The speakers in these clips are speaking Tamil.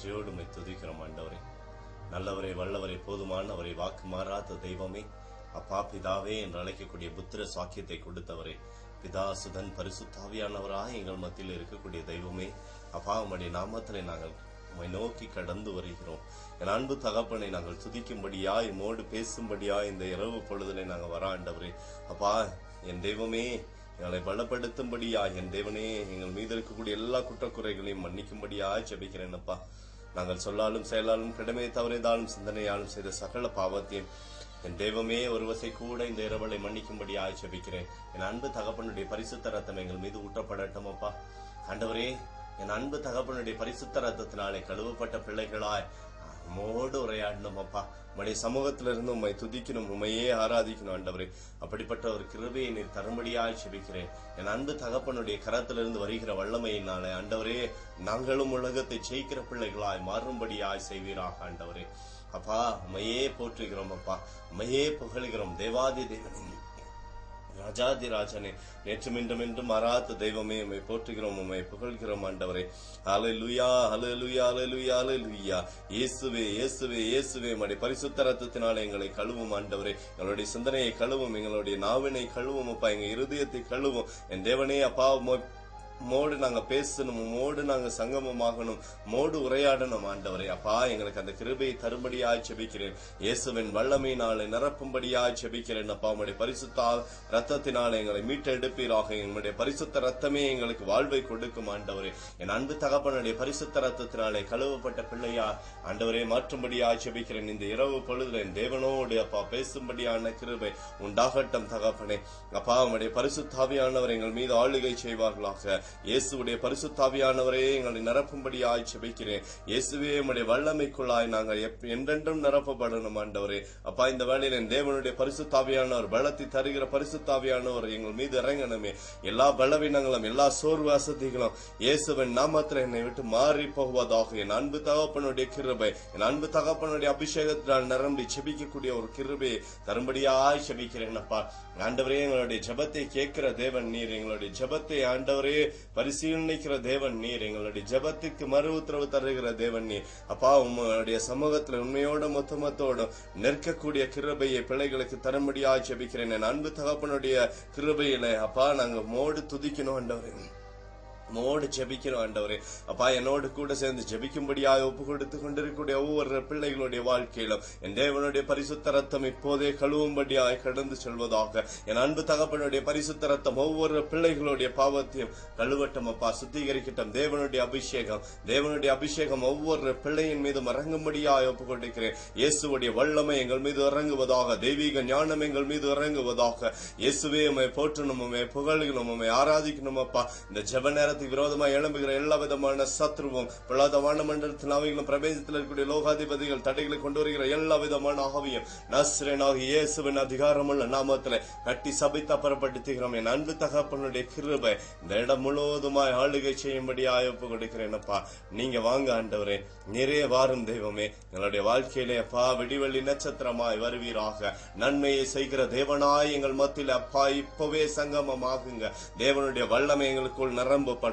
நன்றியோடு உம்மை துதிக்கிறோம் ஆண்டவரே. நல்லவரே, வல்லவரே, போதுமானவரே, வாக்கு மாறாத தெய்வமே, அப்பா பிதாவே என்று அழைக்கக்கூடிய புத்திர சாக்கியத்தை கொடுத்தவரே, பிதா சுதன் பரிசுத்தாவியானவராய் எங்கள் மத்தியில் இருக்கக்கூடிய தெய்வமே, அப்பா உம்முடைய நாமத்திலே நாங்கள் உம்மை நோக்கி கடந்து வருகிறோம். என் அன்பு தகப்பனை நாங்கள் துதிக்கும்படியாய் உம்மோடு பேசும்படியாய் இந்த இரவு பொழுதிலே நாங்கள் வர ஆண்டவரே. அப்பா என் தெய்வமே, எங்களை பலப்படுத்தும்படியாய் என் தேவனே எங்கள் மீது இருக்கக்கூடிய எல்லா குற்றக்குறைகளையும் மன்னிக்கும்படியாய் ஜெபிக்கிறேன். அப்பா நாங்கள் சொல்லாலும் செயலாலும் கடமை தவறிதாலும் சிந்தனையாலும் செய்த சகல பாவத்தையும் என் தெய்வமே ஒரு வசை கூட இந்த இரவலை மன்னிக்கும்படியாய் ஜெபிக்கிறேன். என் அன்பு தகப்பனுடைய பரிசுத்த ரத்தம் எங்கள் மீது ஊற்றப்படட்டும். அப்பா ஆண்டவரே, என் அன்பு தகப்பனுடைய பரிசுத்த ரத்தத்தினாலே கழுவப்பட்ட பிள்ளைகளாய் உம்மோடு உரையாடணும். அப்பா உம்முடைய சமூகத்திலிருந்து உம்மை துதிக்கணும், உண்மையே ஆராதிக்கணும் ஆண்டவரே. அப்படிப்பட்ட ஒரு கிருபையை நீர் தரும்படியாய் செபிக்கிறேன். என் அன்பு தகப்பனுடைய கரத்திலிருந்து வருகிற வல்லமையினாலே ஆண்டவரே நாங்களும் உலகத்தை ஜெயிக்கிற பிள்ளைகளாய் மாறும்படியாய் செய்வீராக ஆண்டவரே. அப்பா உம்மையே போற்றுகிறோம், அப்பா உம்மையே புகழ்கிறோம். தேவாதி தேவனே, ராஜாதி ராஜனே, நேற்றும் இன்றும் என்றும் மாறாத தெய்வமே, உம்மை போற்றுகிறோம், உம்மை புகழ்கிறோம் ஆண்டவரே. ஹல்லேலூயா, ஹல்லேலூயா, ஹல்லேலூயா, ஹல்லேலூயா. இயேசுவே, இயேசுவே, இயேசுவே, உம்முடைய பரிசுத்த ரத்தத்தினாலே எங்களை கழுவும் ஆண்டவரே. எங்களுடைய சிந்தனையை கழுவும், எங்களுடைய நாவினை கழுவும், அப்பா எங்க இருதயத்தை கழுவும். என் தேவனே அப்பா, மோடு நாங்க பேசணும், மோடு நாங்க சங்கமமாகணும், மோடு உரையாடணும் ஆண்டவரே. அப்பா எங்களுக்கு அந்த கிருபையை தரும்படியாய் செபிக்கிறேன். இயேசுவின் வல்லமையினாலே நிரப்பும்படியாய் செபிக்கிறேன். அப்பா உம்முடைய பரிசுத்த ரத்தத்தினாலே எங்களை மீட்டெடுப்பீராக. எங்களுடைய பரிசுத்த ரத்தமே எங்களுக்கு வாழ்வை கொடுக்கும் ஆண்டவரே. என் அன்பு தகப்பனுடைய பரிசுத்த ரத்தத்தினாலே கழுவப்பட்ட பிள்ளையா ஆண்டவரே மாற்றும்படியாய் செபிக்கிறேன். இந்த இரவு பொழுதுல என் தேவனோடு அப்பா பேசும்படியான கிருபை உண்டாகட்டும் தகப்பனே. அப்பா உம்முடைய பரிசுத்தாவியானவர் எங்கள் மீது ஆளுகை செய்வார்களாக. இயேசுடைய பரிசுத்தாவியானவரே எங்களை நிரப்பும்படியாய் செபிக்கிறேன். இயேசுவே உம்முடைய வல்லமைக்குள்ளாய் நாங்கள் என்றென்றும் நிரப்பப்படணும் ஆண்டவரே. அப்பா இந்த வேளையில் என் தேவனுடைய பரிசுத்தாவியானவர், பலத்தை தருகிற பரிசுத்தாவியானவர் எங்கள் மீது இறங்கணுமே. எல்லா பலவீனங்களும் எல்லா சோர்வு அசதிகளும் இயேசுவின் நாமத்தில் என்னை விட்டு மாறி போவதாக. என் அன்பு தகப்பனுடைய கிருபை, என் அன்பு தகப்பனுடைய அபிஷேகத்தினால் நிரம்பி செபிக்கக்கூடிய ஒரு கிருபையை தரும்படியாய் செபிக்கிறேன். அப்பா ஆண்டவரே எங்களுடைய ஜெபத்தை கேட்கிற தேவன் நீர், எங்களுடைய ஜெபத்தை ஆண்டவரே பரிசீலனைக்கிற தேவன் நீர், எங்களுடைய ஜெபத்துக்கு மறு உத்தரவு தருகிற தேவன் நீர். அப்பா உம்முடைய சமூகத்துல உண்மையோட மொத்தமத்தோட நிற்கக்கூடிய கிருபையை பிள்ளைகளுக்கு தரும்படியாய் ஜெபிக்கிறேன். என் அன்பு தகப்பனுடைய கிருபையில அப்பா நாங்க மோடு துதிக்கணும் ஆண்டவரே, மோடு ஜெபிக்கணும் ஆண்டவரே. அப்பா என்னோடு கூட சேர்ந்து ஜெபிக்கும்படியாக ஒப்பு கொடுத்து கொண்டிருக்கக்கூடிய ஒவ்வொரு பிள்ளைகளுடைய வாழ்க்கையிலும் என் தேவனுடைய பரிசுத்த ரத்தம் இப்போதே கழுவும்படியாய் கடந்து செல்வதாக. என் அன்பு தகப்பனுடைய பரிசுத்த ரத்தம் ஒவ்வொரு பிள்ளைகளுடைய பாவத்தையும் கழுவட்டும் அப்பா, சுத்திகரிக்கட்டும். தேவனுடைய அபிஷேகம் ஒவ்வொரு பிள்ளையின் மீது இறங்கும்படியாய் ஒப்பு கொடுக்கிறேன். இயேசுடைய வல்லமை எங்கள் மீது இறங்குவதாக, தெய்வீக ஞானம் எங்கள் மீது இறங்குவதாக. இயேசுவே உம்மை போற்றணும், உம்மை புகழணும், உம்மை ஆராதிக்கணும் அப்பா. இந்த ஜெப நேரத்தை விரோதமாக எழும்புகிற எல்லா விதமான சத்ருவும், பொல்லாத வானமண்டலத்தின் ஆவிகளும், பிரபஞ்சத்தில் இருக்கக்கூடிய லோகாதிபதிகள், தடைகளை கொண்டு வருகிற எல்லா விதமான ஆவியும் நஸ்ரேனாகிய இயேசுவின் அதிகாரமுள்ள நாமத்தில் கட்டி சபைத்து அப்புறப்படுத்துகிறோம். என் அன்பு தகப்பனுடைய கிருபை இந்த இடம் முழுவதுமாய் ஆளுகை செய்யும்படியாய் ஒப்பு கொடுக்கிறேன். அப்பா நீங்க வாங்க ஆண்டவரே, நிறைய வாரும் தெய்வமே. எங்களுடைய வாழ்க்கையிலே அப்பா விடிவெள்ளி நட்சத்திரமாய் வருவீராக. நன்மையை செய்கிற தேவனாய் எங்கள் மத்தியில் அப்பா இப்பவே சங்கமமாகுங்க. தேவனுடைய வல்லமை எங்களுக்குள் நிரம்பப்படட்டும்.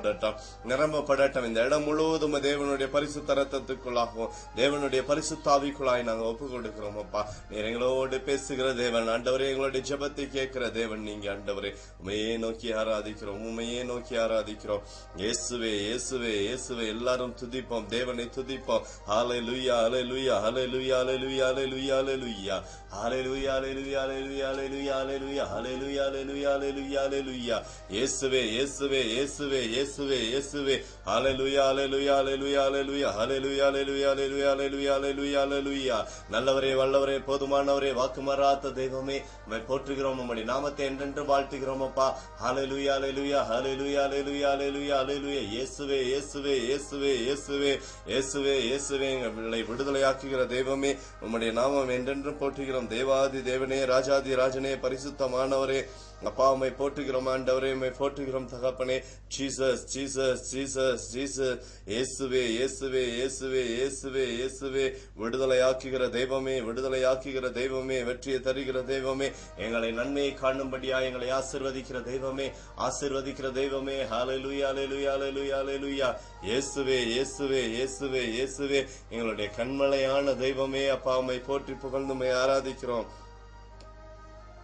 இந்த இடம் முழுவதும் தேவனுடைய பரிசுத்த ரத்தத்துக்குள்ளாகவும் தேவனுடைய பரிசுத்தாவிக்குள்ளாய் நாங்கள் ஒப்பு கொடுக்கிறோம். அப்பா நீர் எங்களோடு பேசுகிற தேவன் ஆண்டவரே, எங்களுடைய ஜெபத்தை கேட்கிற தேவன் நீங்க ஆண்டவரே. உமையே நோக்கி ஆராதிக்கிறோம், உமையே நோக்கி ஆராதிக்கிறோம். இயேசுவே, இயேசுவே, இயேசுவே. எல்லாரும் துதிப்போம், தேவனை துதிப்போம். ஹல்லேலூயா, hallelujah, hallelujah, hallelujah, hallelujah, hallelujah, hallelujah, hallelujah, hallelujah, hallelujah, hallelujah, hallelujah, hallelujah, ஹல்லேலூயா. இயேசுவே, இயேசுவே, இயேசுவே, இயேசுவே, இயேசுவே. Hallelujah, hallelujah, hallelujah, hallelujah, hallelujah, hallelujah, hallelujah, hallelujah, hallelujah, ஹல்லேலூயா. நல்லவரே, வல்லவரே, போதுமானவரே, வாக்கு மாறாத தெய்வமே, உம்மை போற்றுகிறோம், உம்முடைய நாமத்தை என்றென்று வாழ்த்துகிறோம் அப்பா. ஹல்லேலூயா, ஹல்லேலூயா, ஹல்லேலூயா, ஹல்லேலூயா, ஹல்லேலூயா, ஹல்லேலூயா. இயேசுவே, இயேசுவே, இயேசுவே, இயேசுவே, இயேசுவே, இயேசுவே. எங்களை விடுதலையாக்குகிற தெய்வமே, உம்முடைய நாமம் என்றென்றும் போற்றுகிறோம். தேவாதி தேவனே, ராஜாதி ராஜனே, பரிசுத்தமானவரே, அப்பா உம்மை போற்றுகிறோம் ஆண்டவரே, உம்மை போற்றுகிறோம் தகப்பனே. Jesus Jesus Jesus Jesus. இயேசுவே இயேசுவே இயேசுவே இயேசுவே இயேசுவே. விடுதலையாக்குகிற தெய்வமே, விடுதலையாக்குகிற தெய்வமே, வெற்றியை தருகிற தெய்வமே, எங்களை நன்மையை காணும்படியா எங்களை ஆசீர்வதிக்கிற தெய்வமே, ஆசீர்வதிக்கிற தெய்வமே. ஹல்லேலூயா ஹல்லேலூயா ஹல்லேலூயா ஹல்லேலூயா. இயேசுவே இயேசுவே இயேசுவே இயேசுவே. எங்களுடைய கண்மலையான தெய்வமே, அப்பா உம்மை போற்றி புகழ்ந்து உம்மை ஆராதிக்கிறோம்.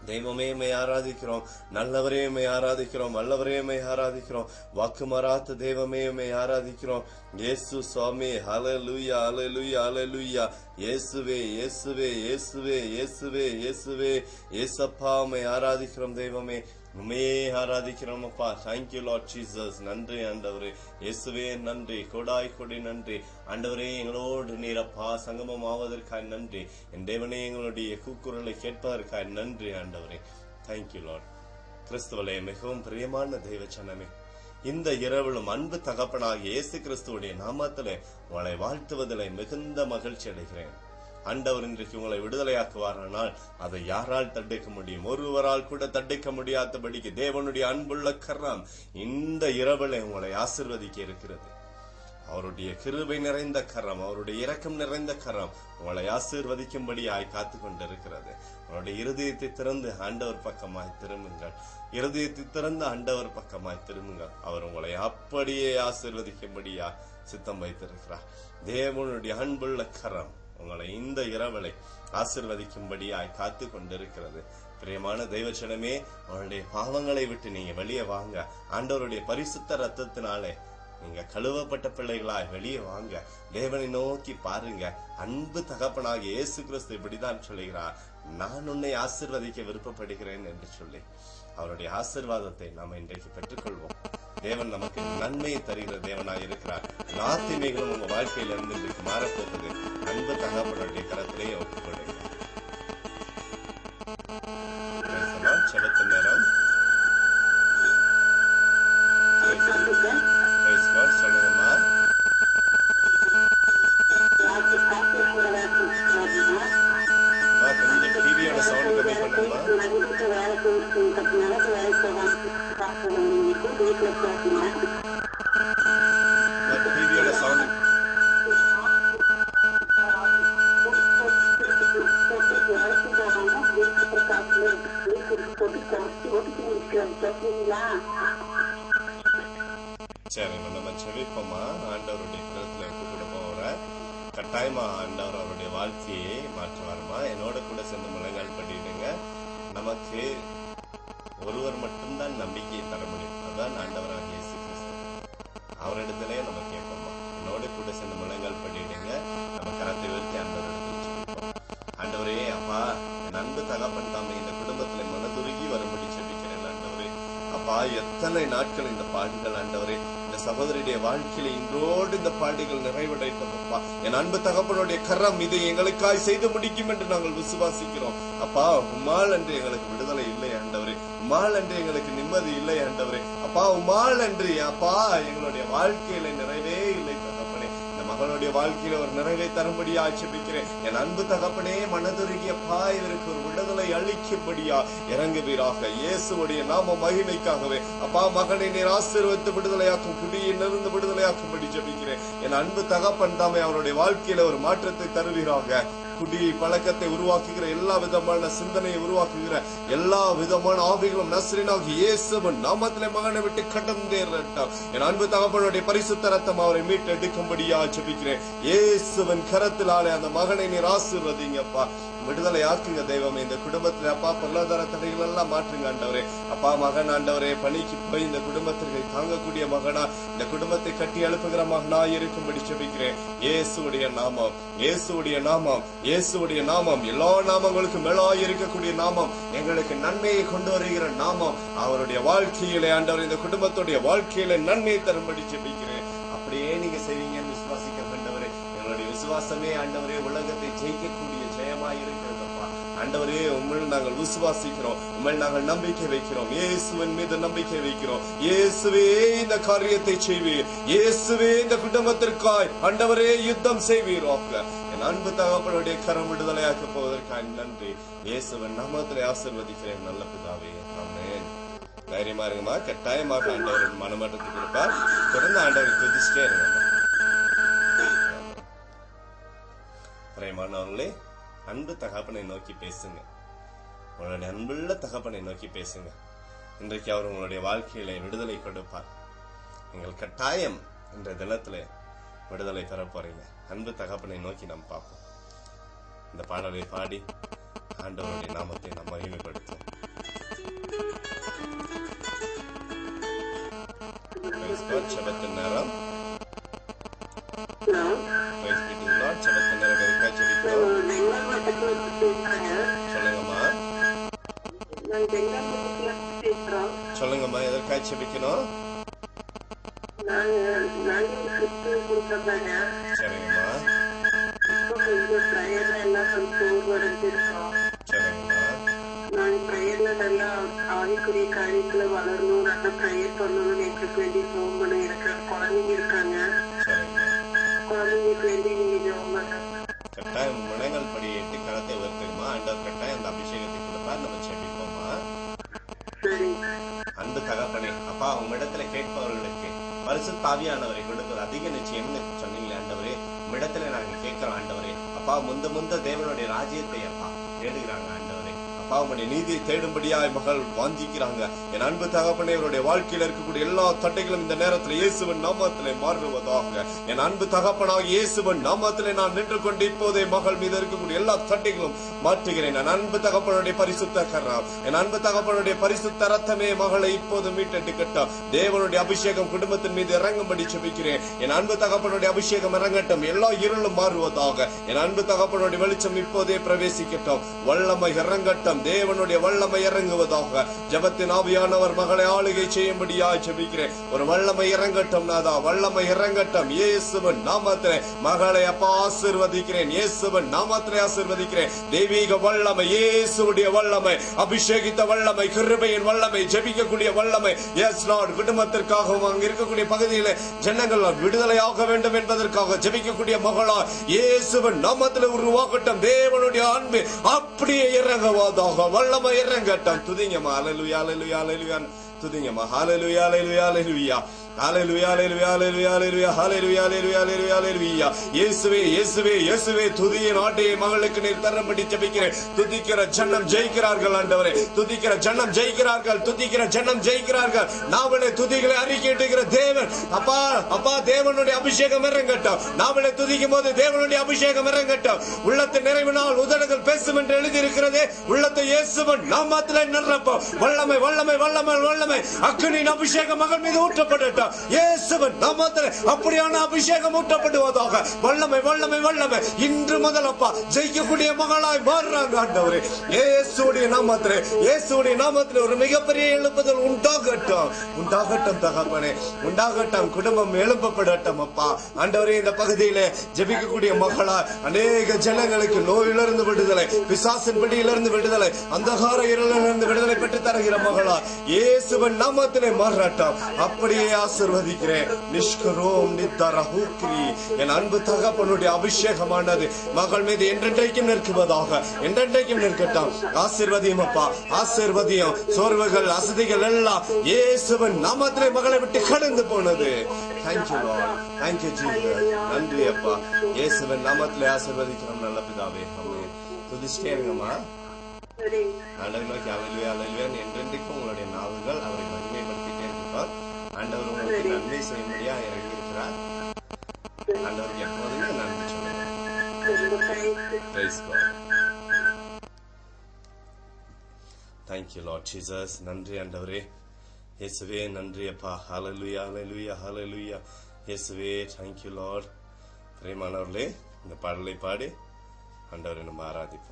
தெய்வமே உம்மை ஆராதிக்கிறோம். நல்லவரே உம்மை ஆராதிக்கிறோம். வல்லவரே உம்மை ஆராதிக்கிறோம். வாக்கு மாறாத தெய்வமே உம்மை ஆராதிக்கிறோம். இயேசு சுவாமி. ஹல்லேலூயா ஹல்லேலூயா ஹல்லேலூயா. இயேசுவே இயேசுவே இயேசுவே இயேசுவே இயேசுவே. இயேசப்பா உம்மை ஆராதிக்கிறோம் தெய்வமே, உண்மையே ஆராதிக்கிறோம் அப்பா. Thank you Lord Jesus. நன்றி ஆண்டவரே. இயேசுவே நன்றி, கோடாய் கொடி நன்றி ஆண்டவரே. எங்களோடு நீரப்பா சங்கமம் ஆவதற்காய் நன்றி. என் தேவனே எங்களுடைய கூக்குரலை கேட்பதற்காய் நன்றி ஆண்டவரே. Thank you Lord. கிறிஸ்துவலே மிகவும் பிரியமான தெய்வச்சனமே, இந்த இரவிலும் அன்பு தகப்பனாகிய இயேசு கிறிஸ்துவுடைய நாமத்திலே உங்களை வாழ்த்துவதிலே மிகுந்த மகிழ்ச்சி அடைகிறேன். ஆண்டவர் இன்றைக்கு உங்களை விடுதலையாக்குவாரானால் அதை யாரால் தடுக்க முடியும்? ஒருவரால் கூட தடுக்க முடியாதபடிக்கு தேவனுடைய அன்புள்ள கரம் இந்த இரவிலே உங்களை ஆசீர்வதிக்க இருக்கிறது. அவருடைய கிருபை நிறைந்த கரம், அவருடைய இரக்கம் நிறைந்த கரம் உங்களை ஆசீர்வதிக்கும்படியாய் காத்து கொண்டிருக்கிறது. உங்களுடைய இருதயத்தை திறந்து ஆண்டவர் பக்கமாய் திரும்புங்கள். இருதயத்தை திறந்து ஆண்டவர் பக்கமாய் திரும்புங்கள். அவர் உங்களை அப்படியே ஆசீர்வதிக்கும்படியா சித்தம் வைத்திருக்கிறார். தேவனுடைய அன்புள்ள கரம் உங்களை இந்த இரவலை ஆசீர்வதிக்கும்படியாய் காத்து கொண்டிருக்கிறது. பிரியமான தெய்வச்சனமே, உங்களுடைய பாவங்களை விட்டு நீங்க வெளியே வாங்க. ஆண்டவருடைய பரிசுத்த ரத்தத்தினாலே நீங்க கழுவப்பட்ட பிள்ளைகளாய் வெளியே வாங்க. தேவனை நோக்கி பாருங்க. அன்பு தகப்பனாக இயேசு கிறிஸ்து இப்படிதான் சொல்லுகிறார், நான் உன்னை ஆசீர்வதிக்க விருப்பப்படுகிறேன் என்று சொல்லி அவருடைய ஆசீர்வாதத்தை நாம் இன்றைக்கு பெற்றுக்கொள்வோம். தேவன் நமக்கு நன்மையை தருகிற தேவனாய் இருக்கிறார். நாத்திமைகளும் உங்க வாழ்க்கையில இருந்து இன்றைக்கு மாறப்போகுது. அன்பு தகப்பனுடைய கரத்திலேயே ஒப்புக்கொள்ளுங்க. செபத்து நேரம். சொல்லுங்கம்மா. கொஞ்சம் டிவியோட சவுண்ட் கம்மி பண்ணுங்கம்மா. டிவியோட சவுண்ட் சரி. நம்ம செவிப்போமா. ஆண்டவருடைய கருத்துல கூட போற கட்டாயமா ஆண்டவர் அவருடைய வாழ்க்கையை மாற்றுவாருமா. என்னோட கூட சேர்ந்து முழங்கால் பண்ணிடுங்க. நமக்கு ஒருவர் மட்டும்தான் நம்பிக்கையை தர முடியும். அதான் ஆண்டவராக இயேசு கிறிஸ்து. அவரிடத்திலே நம்ம கேட்போமா. என்னோட கூட சேர்ந்து முழங்கால் பண்ணிடுங்க. நம்ம கரத்தை உயர்த்தி ஆண்டவரிடத்தில் சொல்லிப்போம். ஆண்டவரே அப்பா, என் அன்பு தகப்பன் தாமே இந்த குடும்பத்துல மனதுருகி வரும்படி செபிக்கிறேன் ஆண்டவரே. அப்பா, எத்தனை நாட்கள் இந்த பாடுகள் ஆண்டவரே, இந்த சகோதரியுடைய வாழ்க்கையில இன்றோடு இந்த பாடுகள் நிறைவடைத்தப்பா. என் அன்பு தகப்பனுடைய கரம் இதை எங்களுக்காய் செய்து முடிக்கும் என்று நாங்கள் விசுவாசிக்கிறோம். அப்பா, உம்மால் அன்று எங்களுக்கு விடுதலை இல்லை ஆண்டவரே. உம்மால் அன்று எங்களுக்கு நிம்மதி இல்லை ஆண்டவரே. அப்பா, உம்மால் அன்று அப்பா எங்களுடைய வாழ்க்கையில நிறைவே இல்லை தகப்பனே. இந்த மகளுடைய வாழ்க்கையில ஒரு நிறைவை தரும்படியா ஜெபிக்கிறேன். என் அன்பு தகப்பனே, மனதுருகிய அப்பா இவருக்கு ஒரு விடுதலை அளிக்கும்படியா இறங்குவீராக. இயேசுடைய நாம மகிமைக்காகவே அப்பா மகனை நீர் ஆசீர்வதித்து விடுதலையாக்கும், குடியிலிருந்து விடுதலையாக்கும்படி ஜெபிக்கிறேன். என் அன்பு தகப்பன் தாமே அவருடைய வாழ்க்கையில ஒரு மாற்றத்தை தருவீராக. குடி பழக்கத்தை உருவாக்குகிற எல்லா விதமான சிந்தனையை உருவாக்குகிற எல்லா விதமான ஆவிகளும் நஸ்ரீனாகிய இயேசுவின் நாமத்திலே மகனை விட்டு கடந்தேறட்டும். என் அன்பு தகப்பனுடைய பரிசுத்த ரத்தம் அவரை மீட்டெடுக்கும்படியா ஜெபிக்கிறேன். இயேசுவின் கரத்திலாலே அந்த மகனை நீர் ஆசீர்வதிங்கப்பா. விடுதலை ஆக்குங்க தெய்வமே. இந்த குடும்பத்துல அப்பா பொருளாதார தடைகள் எல்லாம் மாற்றுங்க ஆண்டவரே. அப்பா மகன் ஆண்டவரே பணிக்கு போய் இந்த குடும்பத்திற்கு தாங்கக்கூடிய மகனா, இந்த குடும்பத்தை கட்டி எழுப்புகிற மகனா இருக்கும்படி ஜெபிக்கிறேன். இயேசுடைய நாமம், இயேசுடைய நாமம், இயேசுடைய நாமம் எல்லா நாமங்களுக்கும் மேலாய் இருக்கக்கூடிய நாமம், எங்களுக்கு நன்மையை கொண்டு வருகிற நாமம். அவருடைய வாழ்க்கையிலே ஆண்டவர் இந்த குடும்பத்துடைய வாழ்க்கையில நன்மையை தரும்படி ஜெபிக்கிறேன். அப்படியே நீங்க செய்வீங்கன்னு விசுவாசிக்க ஆண்டவரே. எங்களுடைய விசுவாசமே ஆண்டவரே உலகத்தை ஜெயிக்கக்கூடிய ஜெயமாய் இருக்கிறதப்பா. ஆண்டவரே உம்மில் நாங்கள் விசுவாசிக்கிறோம், உம்மில் நாங்கள் நம்பிக்கை வைக்கிறோம், இயேசுவின் மீது நம்பிக்கை வைக்கிறோம். இயேசுவே இந்த காரியத்தை செய்வீர், இயேசுவே இந்த குடும்பத்திற்காய் ஆண்டவரே யுத்தம் செய்வீராக. என் அன்பு தகப்பனுடைய கரம் விடுதலையாக்க போவதற்காக நன்றி. இயேசுவின் நாமத்திலே ஆசீர்வதிக்கிறேன் நல்ல பிதாவே. ஆமென். தைரியமா இருங்கம்மா. கட்டாயமாக ஆண்டவர் மனமாற்றத்துக்கு கொடுப்பார். தொடர்ந்து ஆண்டவரை துதிச்சுட்டே இருங்கம்மா. பிரியமானவர்களே, அன்பு தகப்பனை நோக்கி பேசுங்க. உங்களுடைய அன்புள்ள தகப்பனை நோக்கி பேசுங்க. இன்றைக்கு அவர் உங்களுடைய வாழ்க்கையில விடுதலை கொடுப்பார். நீங்கள் கட்டாயம் இன்றைய தினத்துல விடுதலை பெற போறீங்க. அன்பு தகப்பனை நோக்கி நாம் பார்ப்போம். இந்த பாடலை பாடி ஆண்டவருடைய நாமத்தை நாம் மகிமைப்படுத்துவோம். ஜெபத்தின் நேரம். ஜெபத்தின் நேரம் எதுக்காக ஜெபிக்கிறோம்? சொல்லுங்கம்மா. சொல்லுங்கம்மா, எதற்காக ஜெபிக்கணும்? சரிங்கம்மா. நான் பிரேயர்ல நல்லா ஆவிக்குரிய காரியத்துல வளரணும், நல்லா பிரேயர் பண்ணணும்னு எங்களுக்கு வேண்டி ஜெபம் பண்ண. எனக்கு குழந்தைங்க இருக்காங்க. குழந்தைங்களுக்கு வேண்டி நீங்க ஜெபம் பண்ண. கட்டாயம் முழங்கள் படியிட்டு களத்தை வருத்துமா. ஆண்டவர் கட்டாயம் அந்த அபிஷேகத்தை கொடுப்பா. நம்ம ஜெபிப்போமா. சரி. அன்பு தகப்பனே, அப்பா உம்மிடத்துல கேட்பவர்களுக்கு பரிசுத்த ஆவியானவரை கொடுப்பது அதிக நிச்சயம்னு சொன்னீங்களே ஆண்டவரே. உம்மிடத்துல நாங்க கேட்கிறோம் ஆண்டவரே. அப்பா முந்த தேவனுடைய ராஜ்யத்தை அப்பா தேடுகிறாங்க ஆண்டவரே. அப்பா உங்களுடைய நீதியை தேடும்படியாய் மகள் வாஞ்சிக்கிறாங்க. என் அன்பு தகப்பனே, இவருடைய வாழ்க்கையில் இருக்கக்கூடிய எல்லா தட்டைகளும் இந்த நேரத்தில் இயேசுவின் நாமத்திலே மாறுவதாக. என் அன்பு தகப்பனாக இயேசுவின் நாமத்திலே நான் நின்று கொண்டு இப்போதே மகள் மீது இருக்கக்கூடிய எல்லா தட்டைகளும் மாற்றுகிறேன். என் அன்பு தகப்பனுடைய பரிசுத்த கரம், என் அன்பு தகப்பனுடைய பரிசுத்த ரத்தமே மகளை இப்போது மீட்டெடுக்கட்டும். தேவனுடைய அபிஷேகம் குடும்பத்தின் மீது இறங்கும்படி செபிக்கிறேன். என் அன்பு தகப்பனுடைய அபிஷேகம் இறங்கட்டும். எல்லா இருளும் மாறுவதாக. என் அன்பு தகப்பனுடைய வெளிச்சம் இப்போதே பிரவேசிக்கட்டும். வல்லமை இறங்கட்டும். தேவனுடைய வல்லமை இறங்குவதாக. ஜெபத்தின் ஆவியானவர் மகளை ஆளுகை செய்யும்படியாய் ஜெபிக்கிறேன். ஒரு வல்லமை இறங்கட்டும் நாதா, வல்லமை இறங்கட்டும். இயேசுவின் நாமத்திலே மகளை அப்பா ஆசீர்வதிக்கிறேன். இயேசுவின் நாமத்திலே ஆசீர்வதிக்கிறேன். தெய்வீக வல்லமை, இயேசுடைய வல்லமை, அபிஷேகித்த வல்லமை, கிருபையின் வல்லமை, ஜெபிக்கக்கூடிய வல்லமை. எஸ் லார்ட், குடும்பத்திற்காகவும் அங்க இருக்கக்கூடிய பகுதியிலே ஜனங்கள் விடுதலையாக வேண்டும் என்பதற்காக ஜெபிக்கக்கூடிய மகளா இயேசுவின் நாமத்திலே உருவாக்கட்டும். தேவனுடைய அன்பு அப்படியே இறங்குவதாக. வல்லமை இறங்கட்டும். துதிங்கம்மா. ஹல்லேலூயா, ஹல்லேலூயா, ஹல்லேலூயா. துதிங்கம்மா. ஹல்லேலூயா, hallelujah, hallelujah. Hallelujah, hallelujah, hallelujah, hallelujah, hallelujah, hallelujah, hallelujah, ஹல்லேலூயா. இயேசுவே, இயேசுவே, இயேசுவே, துதியின் ஆட்டையை மகளுக்கு நீர் தரும்படி ஜெபிக்கிறேன். துதிக்கிற ஜனம் ஜெயிக்கிறார்கள் ஆண்டவரே. துதிக்கிற ஜனம் ஜெயிக்கிறார்கள். துதிக்கிற ஜனம் ஜெயிக்கிறார்கள். நாமளே துதிகளை அறிக்கையிடுகிற தேவன் அப்பா, அப்பா தேவனுடைய அபிஷேகம் இறங்கட்டும். நாமளே துதிக்கும் போது தேவனுடைய அபிஷேகம் இறங்கட்டும். உள்ளத்தின் நிறைவினால் உதடுகள் பேசும் என்று எழுதியிருக்கிறதே. உள்ளத்தை இயேசுவின் நாமத்திலே நிரப்பும். வல்லமை, வல்லமை, வல்லமை, வல்லமை, அக்கினியின் அபிஷேகம் மகள் மீது ஊற்றப்படட்டும். இயேசுவின் நாமத்திலே அப்படியான அபிஷேகம் ஊற்றப்படுவதாக. வல்லமை, வல்லமை, வல்லமை இன்று முதல் அப்பா ஜெயிக்கக்கூடிய மகளாய் மாறுறாங்க ஆண்டவரே. இயேசுடைய நாமத்திலே, இயேசுடைய நாமத்திலே ஒரு மிகப்பெரிய எழுப்புதல் உண்டாகட்டும். உண்டாகட்டும் தகப்பனே, உண்டாகட்டும். குடும்பம் எழுப்பப்படட்டும் அப்பா. ஆண்டவரே, இந்த பகுதியிலே ஜெபிக்கக்கூடிய மகளா அநேக ஜனங்களுக்கு நோயிலிருந்து விடுதலை, பிசாசின் பிடியிலிருந்து விடுதலை, அந்தகார இருளிலிருந்து விடுதலை பெற்று தருகிற மகளா இயேசுவின் நாமத்திலே மாறட்டும். அப்படியே ஆசீர்வதிக்கிறேன். நிஷ்கரோம் நித்தரஹூக்ரி. என் அன்பு தகப்பனுடைய அபிஷேகமானது மகள் மீது என்றென்றைக்கும் நிற்குவதாக. என்றென்றைக்கும் நிற்கட்டும். ஆசீர்வதியும் அப்பா, ஆசீர்வதியும். சோர்வுகள், அசதிகள் எல்லாம் இயேசுவின் நாமத்திலே மகளை விட்டு கடந்து போனது. Thank you Lord, thank you Jesus. நன்றி அப்பா. இயேசுவின் நாமத்திலே ஆசீர்வதிக்கிறோம் நல்ல பிதாவே. ஆமென். துதிச்சிட்டே இருங்கம்மா. ஆண்டவரை நோக்கி ஹல்லேலூயா, ஹல்லேலூயா என்றென்றைக்கும் உங்களுடைய நாவுகள் அவரை மகிமைப்படுத்திட்டே இருக்கிறார். ஆண்டவர் உங்களுக்கு நன்மை செய்யும்படியா இறங்கி இருக்கிறார். ஆண்டவருக்கு எப்போதுமே நன்றி சொல்லுங்க. Praise God. Thank you Lord Jesus. நன்றி ஆண்டவரே. இயேசுவே நன்றி அப்பா. ஹல்லேலூயா, ஹல்லேலூயா, ஹல்லேலூயா. இயேசுவே thank you Lord. பிரியமானவர்களே, இந்த பாடலை பாடி ஆண்டவரை நம்ம ஆராதிப்போம்.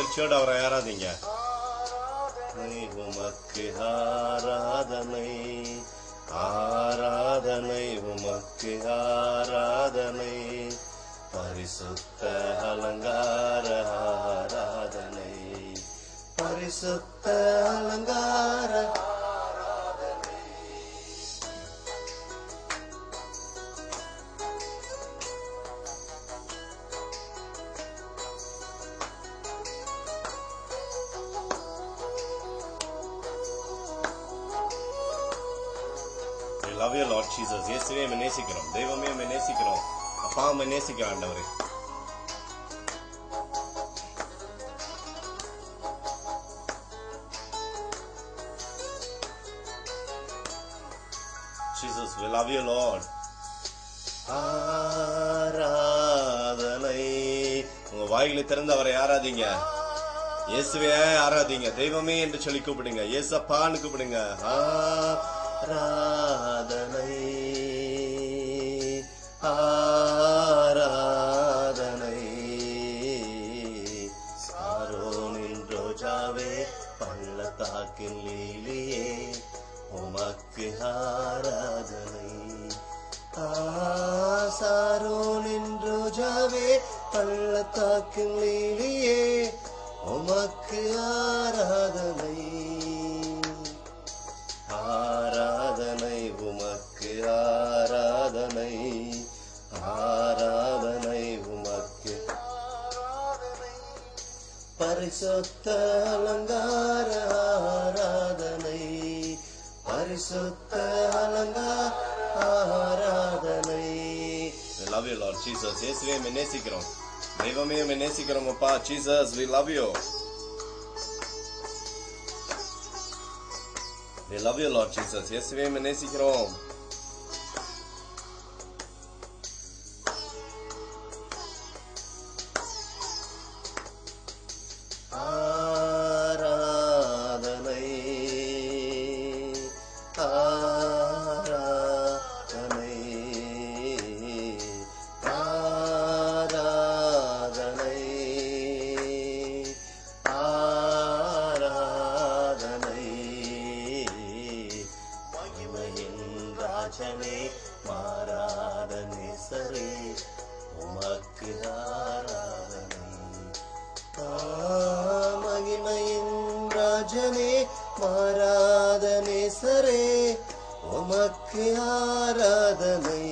மகிழ்ச்சியோடு அவரை ஆராதிங்க. உமக்கு ஆராதனை, ஆராதனை உமக்கு ஆராதனை, பரிசுத்த அலங்கார ஆராதனை, பரிசுத்த அலங்கார ஆராதனை. We love you Lord Jesus. இயேசுவே உம்மை நேசிக்கிறோம், தெய்வமே உம்மை நேசிக்கிறோம், அப்பா உம்மை நேசிக்கிறோம் ஆண்டவரே. Jesus, we love you Lord. ஆராதனை. உங்க வாய்களை திறந்து அவரை ஆராதிங்க. இயேசுவே ஆராதிங்க, தெய்வமே என்று சொல்லி கூப்பிடுங்க, இயேசப்பான்னு கூப்பிடுங்க. ஆராதனை, ஆராதனை, சாரோனின் ரோஜாவே, பள்ளத்தாக்கின் லீலியே, உமக்கு ஆராதனை. சாரோனின் ரோஜாவே, பள்ளத்தாக்கின் லீலியே, உமக்கு ஆராதனை. ஆராதனை உமக்கு ஆராதனை, ஆராதனை உமக்கு ஆராதனை, பரிசுத்த அலங்கார ஆராதனை, பரிசுத்த அலங்கார ஆராதனை. We love you Lord Jesus. இயேசுவே உம்மை நேசிக்கிறோம், தெய்வமே உம்மை நேசிக்கிறோம் அப்பா. Jesus, we love you. We love you Lord Jesus. இயேசுவே உம்மை நேசிக்கிறோம். ஆராதனை, ஆராதனை, ஆராதனை, ஆராதனை, மகிமையின் ராஜனே, மாறாத நேசரே, உமக்கு ஆராதனை. மகிமையின் ராஜனே, மாறாத நேசரே, உமக்கு ஆராதனை.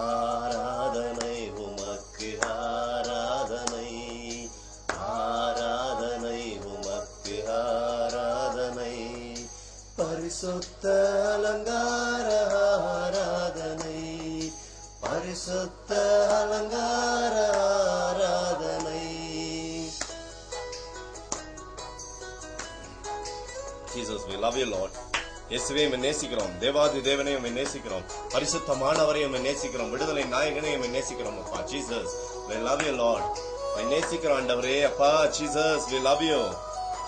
ஆராதனை உமக்கு ஆராதனை, ஆராதனை உமக்கு ஆராதனை, பரிசுத்த அலங்கார ஆராதனை, பரிசுத்த அலங்கார ஆராதனை. Jesus, we love you Lord. இயேசுவே உம்மை நேசிக்கிறோம், தேவாதி தேவனே உம்மை நேசிக்கிறோம், பரிசுத்தமானவரை உம்மை நேசிக்கிறோம், விடுதலை நாயகனே உம்மை நேசிக்கிறோம் அப்பா. Jesus, we love you Lord. உம்மை நேசிக்கிறோம் ஆண்டவரே அப்பா. Jesus, we love you.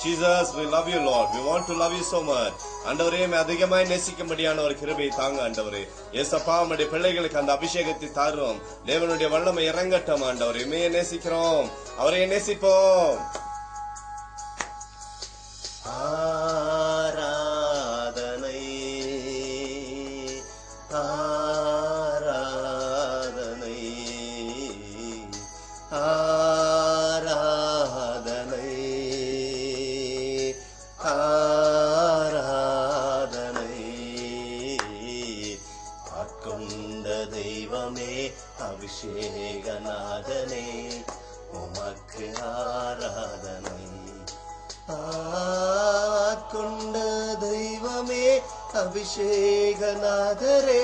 Jesus, we love you Lord. We want to love you so much. ஆண்டவரே உம்மை அதிகமாய் நேசிக்கும்படியான ஒரு கிருபையை தாங்க ஆண்டவரே. இயேசப்பா உம்முடைய பிள்ளைகளுக்கு அந்த அபிஷேகத்தை தாரும், தேவனுடைய வல்லமை இறங்கட்டும் ஆண்டவரே. உம்மையே நேசிக்கிறோம், அவரை நேசிப்போம். ஆராதனை, ஆராதனை, ஆராதனை, ஆராதனை, ஆட்கொண்ட தெய்வமே, அபிஷேகநாதனே, உமக்கு ஆராதனை. ஆட்கொண்ட தெய்வமே, அபிஷேகநாதரே,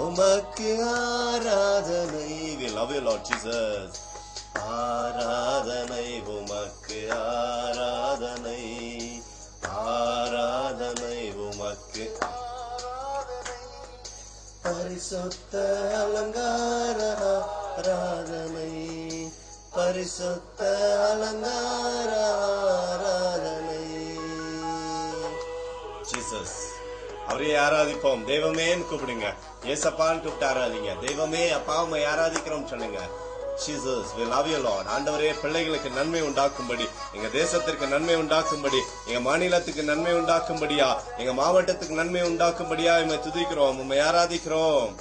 உமக்கு ஆராதனை. We love you Lord Jesus. ஆராதனை உமக்கு ஆராதனை, ஆராதனை உமக்கு ஆராதனை, பரிசுத்த அலங்கார ஆராதனை, பரிசுத்த அலங்கார ஆராதனை. Jesus, அவரையே ஆராதிப்போம். தெய்வமேன்னு கூப்பிடுங்க, ஏசப்பான்னு கூப்பிட்டு ஆராதிங்க. தெய்வமே அப்பா உம்மை ஆராதிக்கிறோம் சொல்லுங்க. Jesus, we love you, Lord. ஆண்டவரே, பிள்ளைகளுக்கு நன்மை உண்டாக்கும்படி, எங்க தேசத்திற்கு நன்மை உண்டாக்கும்படி, எங்க மாநிலத்துக்கு நன்மை உண்டாக்கும்படியா, எங்க மாவட்டத்துக்கு நன்மை உண்டாக்கும்படியா உம்மை துதிக்கிறோம், உம்மை ஆராதிக்கிறோம்.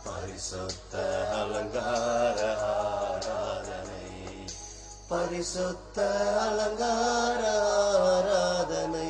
பரிசுத்த அலங்கார ஆராதனை, பரிசுத்த அலங்கார ஆராதனை.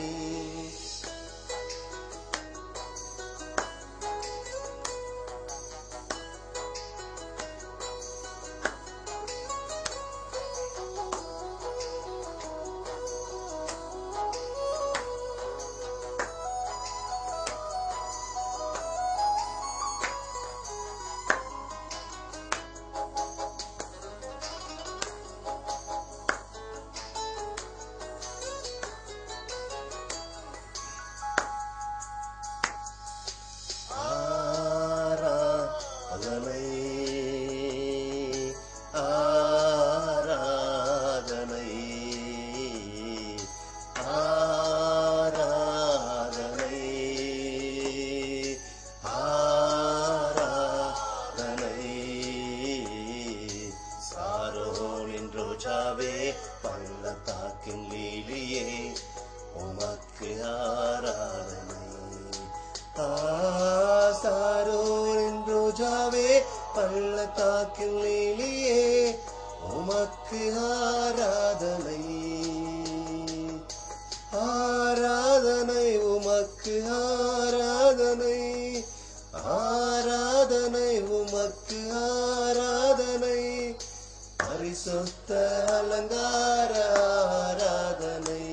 பள்ளத்தாக்கின் லீலியே உமக்கு ஆராதனை. சாரோரின் ரோஜாவே பள்ளத்தாக்கின் லீலியே உமக்கு ஆராதனை. ஆராதனை உமக்கு ஆராதனை, ஆராதனை உமக்கு ஆராதனை. பரிசுத்த அலங்கார ஆராதனை,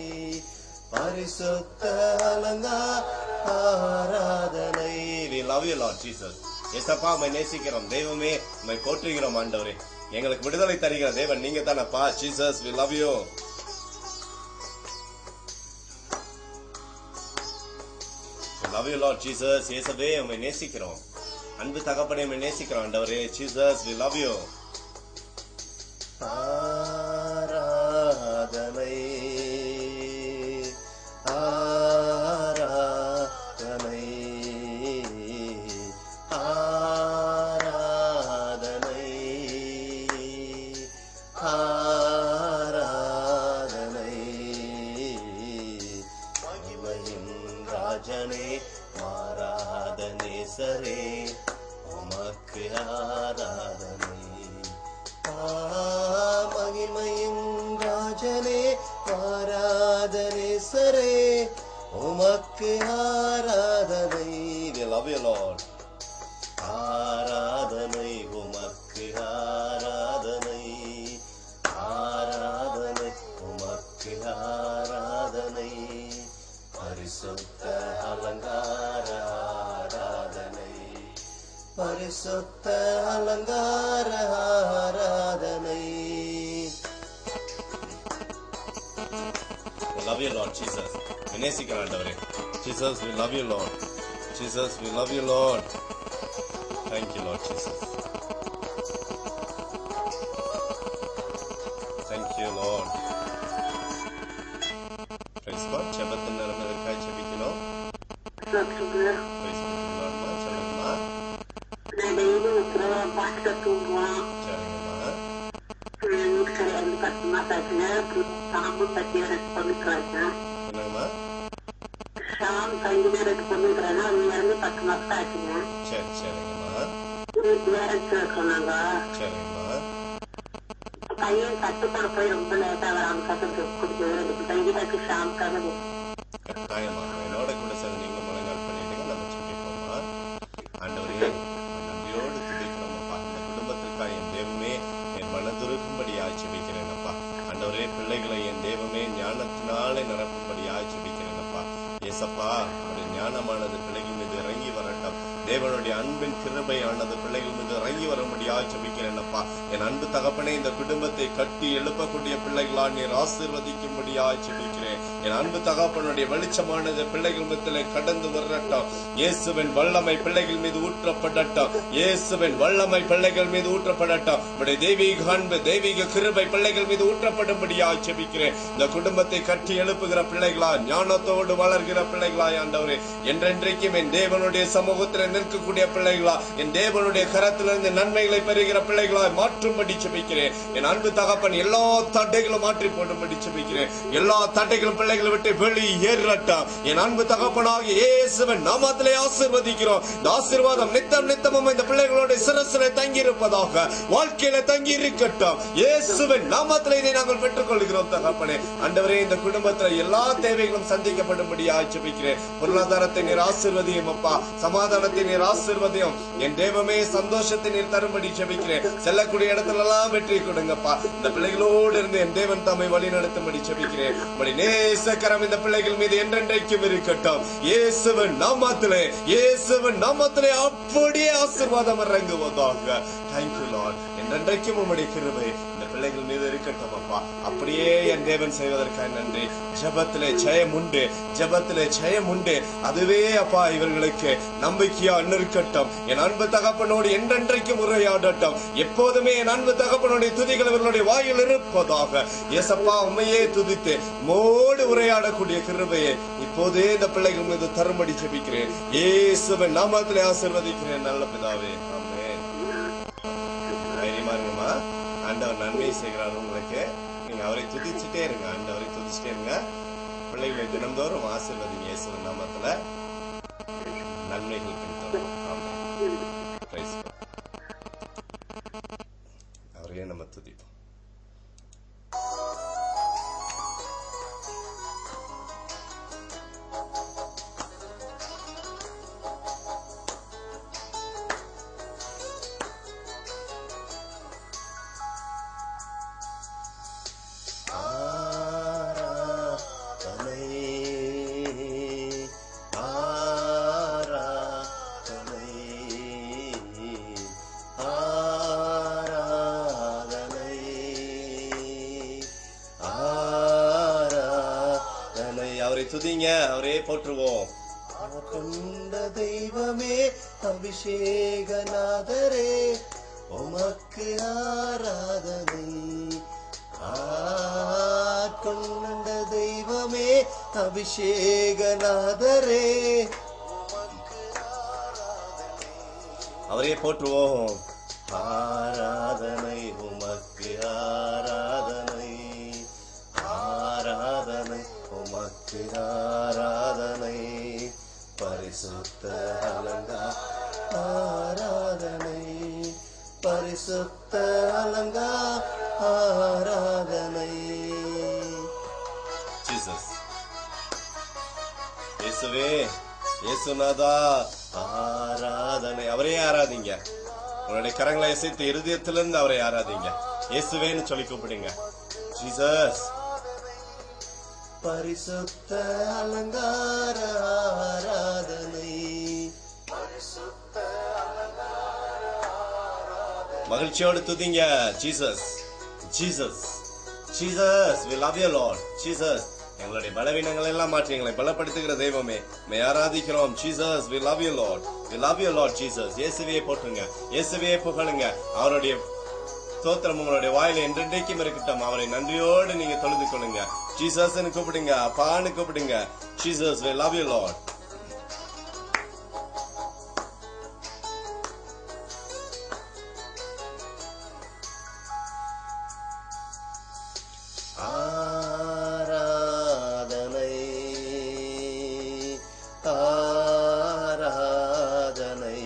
பரிசுத்த அலங்கார ஆராதனை. We love you, Lord Jesus. ஏசப்பா, உம்மை நேசிக்கிறோம் தெய்வமே, உம்மை போற்றுகிறோம் ஆண்டவரே. எங்களுக்கு விடுதலை தருகிற தேவன் நீங்க தானப்பா. Jesus, we love you. We love you, Lord Jesus. இயேசுவே, உம்மை நேசிக்கிறோம். அன்பு தகப்பனே, உம்மை நேசிக்கிறோம் ஆண்டவரே. Jesus, we love you. ஆராதனை, ஆராதனை, ஆராதனை, ஆராதனை. மகிமையின் ராஜனே, மாறாத நேசரே, உமக்கு ஆராதனை. மகிமையின் ராஜனே, ஆராதனேசரே, உமக்கு ஆராதனை. We love you, Lord. ஆராதனை உமக்கு ஆராதனை, ஆராதனை உமக்கு ஆராதனை. பரிசுத்த அலங்கார ஆராதனை, பரிசுத்த அலங்கார ஆராதனை. We love you, Lord Jesus. நேசிக்கிறோம் ஆண்டவரே. Jesus, we love you, Lord. Jesus, we love you, Lord. Thank you, Lord Jesus. Thank you, Lord. Praise God. ஜெபத்தின் நேரத்திற்காக ஜெபிக்கிறோம். Praise God, Lord. சொல்லுங்கம்மா. பாட்டு தூங்குவோம். சரிங்கம்மா. பத்துமா தாச்சுங்க, சாம்பு பத்தி எனக்கு பொண்ணுக்கிறாங்க. என்னங்கம்மா? ஷாம் 5 நேரத்துக்கு பொண்ணுக்கிறாங்க. அவங்க இறந்து 10 மாசம் ஆச்சுங்க. சரி, சரிங்கம்மா. வேலைக்கு சொன்னாங்க. சரிங்கம்மா. பையன் கட்டுப்பாடு போய் ரொம்ப லேட்டா வராம கட்டு குடிச்சு தைரியத்துக்கு ஷாமுக்காக கட்டாயமா என்னோட கூட சேர்ந்து நீங்க முழங்கால் பண்ணிட்டீங்க. நம்ம ஜெபிப்போம்மா. ஆண்டவரே, நன்றியோடு துதிக்கிறோம்ப்பா. இந்த குடும்பத்திற்காக என் தெய்வமே என் மனதுருக்கும்படியாய் ஜெபிக்கிறேனப்பா. ஆண்டவரே, பிள்ளைகளை என் தெய்வமே ஞானத்தினாலே நிரப்பும்படியாய் ஜெபிக்கிறேனப்பா. ஏசப்பா, அவருடைய ஞானமானது பிள்ளைகள் மீது இறங்கி வரட்டும். தேவனுடைய அன்பின் கிருபையானது பிள்ளைகள் மீது இறங்கி வரும்படியாய் ஜெபிக்கிறேனப்பா. என் அன்பு தகப்பனே, இந்த குடும்பத்தை கட்டி எழுப்பக்கூடிய பிள்ளைகளா நீர் ஆசீர்வதிக்கும்படியாய் ஜெபிக்கிறேன். என் அன்பு தகப்பனுடைய வெளிச்சமானது பிள்ளைகள் மீது கடந்து வரட்டும். இயேசுவின் வல்லமை பிள்ளைகள் மீது ஊற்றப்படட்டும். இயேசுவின் வல்லமை பிள்ளைகள் மீது ஊற்றப்படட்டும். உடைய தெய்வீக அன்பு, தெய்வீக கிருபை பிள்ளைகள் மீது ஊற்றப்படும்படியாய் ஜெபிக்கிறேன். இந்த குடும்பத்தை கட்டி எழுப்புகிற பிள்ளைகளா, ஞானத்தோடு வளர்கிற பிள்ளைகளா ஆண்டவரே, என்றென்றைக்கும் என் தேவனுடைய சமூகத்தில் நிற்கக்கூடிய பிள்ளைகளா என் தேவனுடைய கரத்திலிருந்து நன்மைகளை பெறுகிற பிள்ளைகளாய் மாற்றும்படி ஜெபிக்கிறேன். என் அன்பு தகப்பன் எல்லா தட்டைகளும் மாற்றி போடும்படி ஜெபிக்கிறேன். எல்லா தட்டைகளும் பிள்ளைகளை விட்டு வெளியேறட்டும். என் அன்பு தகப்பனாக இயேசுவின் நாமத்திலே ஆசீர்வதிக்கிறோம். இந்த ஆசீர்வாதம் நித்தம் நித்தமும் இந்த பிள்ளைகளுடைய சிரசிலே தங்கி இருப்பதாக, வாழ்க்கையில தங்கி இருக்கட்டும். இயேசுவின் நாமத்திலே இதை நாங்கள் பெற்றுக் கொள்கிறோம் தகப்பனே. ஆண்டவரே, இந்த குடும்பத்தில் எல்லா தேவைகளும் சந்திக்கப்படும்படியாக ஜெபிக்கிறேன். பொருளாதாரத்தை நீர் ஆசீர்வதியும் அப்பா, சமாதானத்தை நீர் ஆசீர்வதியும். என் தேவமே, சந்தோஷத்தை நீர் தரும்படி ஜெபிக்கிறேன். செல்லக்கூடிய இடத்துல எல்லாம் வெற்றி கொடுங்கப்பா. இந்த பிள்ளைகளோடு இருந்து என் தேவன் தம்மை வழி நடத்தும்படி ஜெபிக்கிறேன். நேசக்கரம் இந்த பிள்ளைகள் மீது என்றென்றைக்கும் இருக்கட்டும். இயேசுவின் நாமத்திலே, இயேசுவின் நாமத்திலே அப்படியே ஆசீர்வாதம் இறங்குவதாக. Thank you Lord. என்றென்றைக்கும் உம்முடைய கிருபை இந்த பிள்ளைகள் மீது இருக்கட்டும் அப்பா. அப்படியே என் தேவன் செய்வதற்காக நன்றி. ஜெபத்திலே ஜெயம் உண்டு, ஜெபத்திலே ஜெயம் உண்டு. அதுவே அப்பா இவர்களுக்கு நம்பிக்கையா இருக்கட்டும். என் அன்பு தகப்பனோடு என்றென்றைக்கும் உரையாடட்டும். எப்போதுமே என் அன்பு தகப்பனுடைய துதிகள் இவர்களுடைய வாயில் இருப்பதாக. ஏசப்பா, உண்மையே துதித்து மோடு உரையாடக்கூடிய கிருபையை இப்போதே இந்த பிள்ளைகள் மீது தரும்படி ஜெபிக்கிறேன். இயேசுவின் நாமத்திலே ஆசீர்வதிக்கிறேன் நல்ல பிதாவே. ஆமென். தைரியமா இருங்கம்மா. ஆண்டவர் நன்மை செய்கிறார் உங்களுக்கு. நீங்க அவரை துதிச்சுட்டே இருங்க. ஆண்டவரை துதிச்சுட்டே இருங்க. பிள்ளைகளை தினந்தோறும் ஆசீர்வதிங்க. இயேசுவின் நாமத்துல நன்மைகள் கிடைத்தோம். ஆமென். Praise God. அவரையே நம்ம துதிப்போம். துதிங்க, அவரே போற்றுவோம். கொண்ட தெய்வமே, அபிஷேகநாதரே, உமக்கு ஆராதனை. கொண்ட தெய்வமே, அபிஷேகநாதரே, அவரே போற்றுவோம். ஆராதனை உமக்கு, ஆராதனை, ஆராதனை உமக்கு, ஆராதனை. பரிசுத்த அலங்கார, ஆராதனை. பரிசுத்த அலங்கார, ஆராதனை. ஜீசஸ், இயேசுவே, இயேசுநாதா, ஆராதனை. அவரே ஆராதிங்க. உங்களுடைய கரங்களை இசைத்து இருதயத்திலிருந்து அவரை ஆராதிங்க. இயேசுவேன்னு சொல்லி கூப்பிடுங்க. ஜீசஸ். பரிசுத்த அலங்கார, ஆராதனை. மகிழ்ச்சியோடு துதிங்க. Jesus, Jesus, Jesus. we love you Lord. Jesus, எங்களுடைய பலவீனங்கள் எல்லாம் மாற்றி எங்களை பலப்படுத்துகிற தெய்வமே, மே ஆராதிக்கிறோம். Jesus, we love you Lord. we love you Lord. Jesus, இயேசுவே போற்றுங்க, இயேசுவே புகழுங்க. அவருடைய ஸ்தோத்திரம் உங்களுடைய வாயில என்றென்றைக்கும் இருக்கட்டும். அவரை நன்றியோடு நீங்க தொழுது கொள்ளுங்க. ஜீசஸ் கூப்பிடுங்க, அப்பான்னு கூப்பிடுங்க. Jesus, we love you Lord. ஆராதனை, ஆராதனை,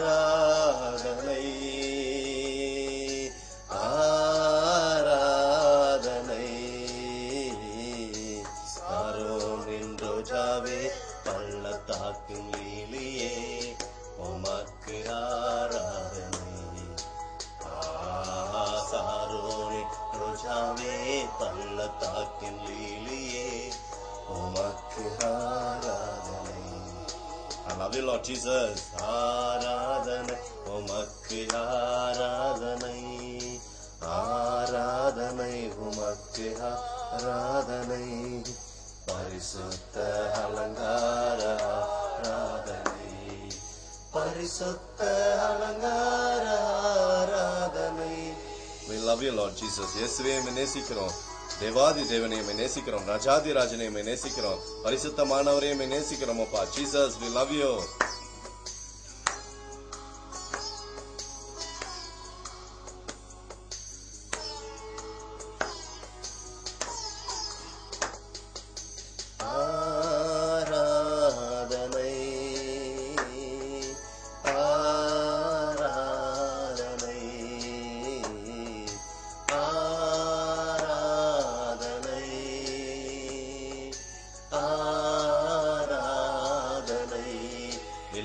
ஆராதனை, ஆராதனை. ஆரோனின் ரோஜாவே, பள்ளத்தாக்கின் லீலியே, உமக்கு ஆராதனை. சாரோனே ரோஜாவே, பள்ளத்தாக்கின் லீலியே, உமக்கு ஆராதனை. I love you Lord Jesus. ஆராதனை உமக்கு, ஆராதனை, ஆராதனை உமக்கு, ஆராதனை. பரிசுத்த அலங்கார, ஆராதனை. பரிசுத்த அலங்கார, ஆராதனை. We love you Lord Jesus. இயேசுவே நேசிக்கிறோம். தேவாதி தேவனையுமே நேசிக்கிறோம், ராஜாதி ராஜனையுமே நேசிக்கிறோம், பரிசுத்தமானவரையுமே நேசிக்கிறோம் அப்பா. Jesus we love you.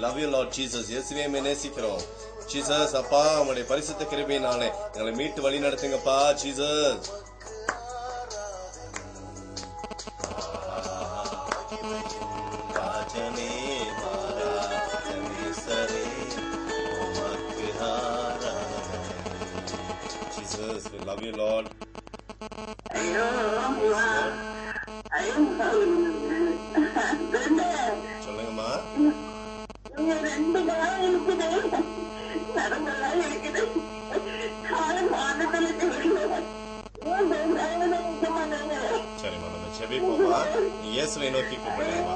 Love you Lord Jesus. இயேசுவே நேசிக்கிறோம். Jesus அப்பா உம்முடைய பரிசுத்த கிருபையினாலே எங்களை மீட்டு வழி நடத்துங்கப்பா. Jesus ராஜனே மாரா கணேசரே உமக்கு ஆராதனை. Jesus we love you Lord. சொல்லுங்கம்மா. ரெண்டு காலம் இருக்குது, நரம்பெல்லாம் இருக்குது, காலம் ஆனதலுக்கு சரிம்மா, நம்ம செபிப்போமா. இயேசுவை நோக்கி கூப்பிடுமா.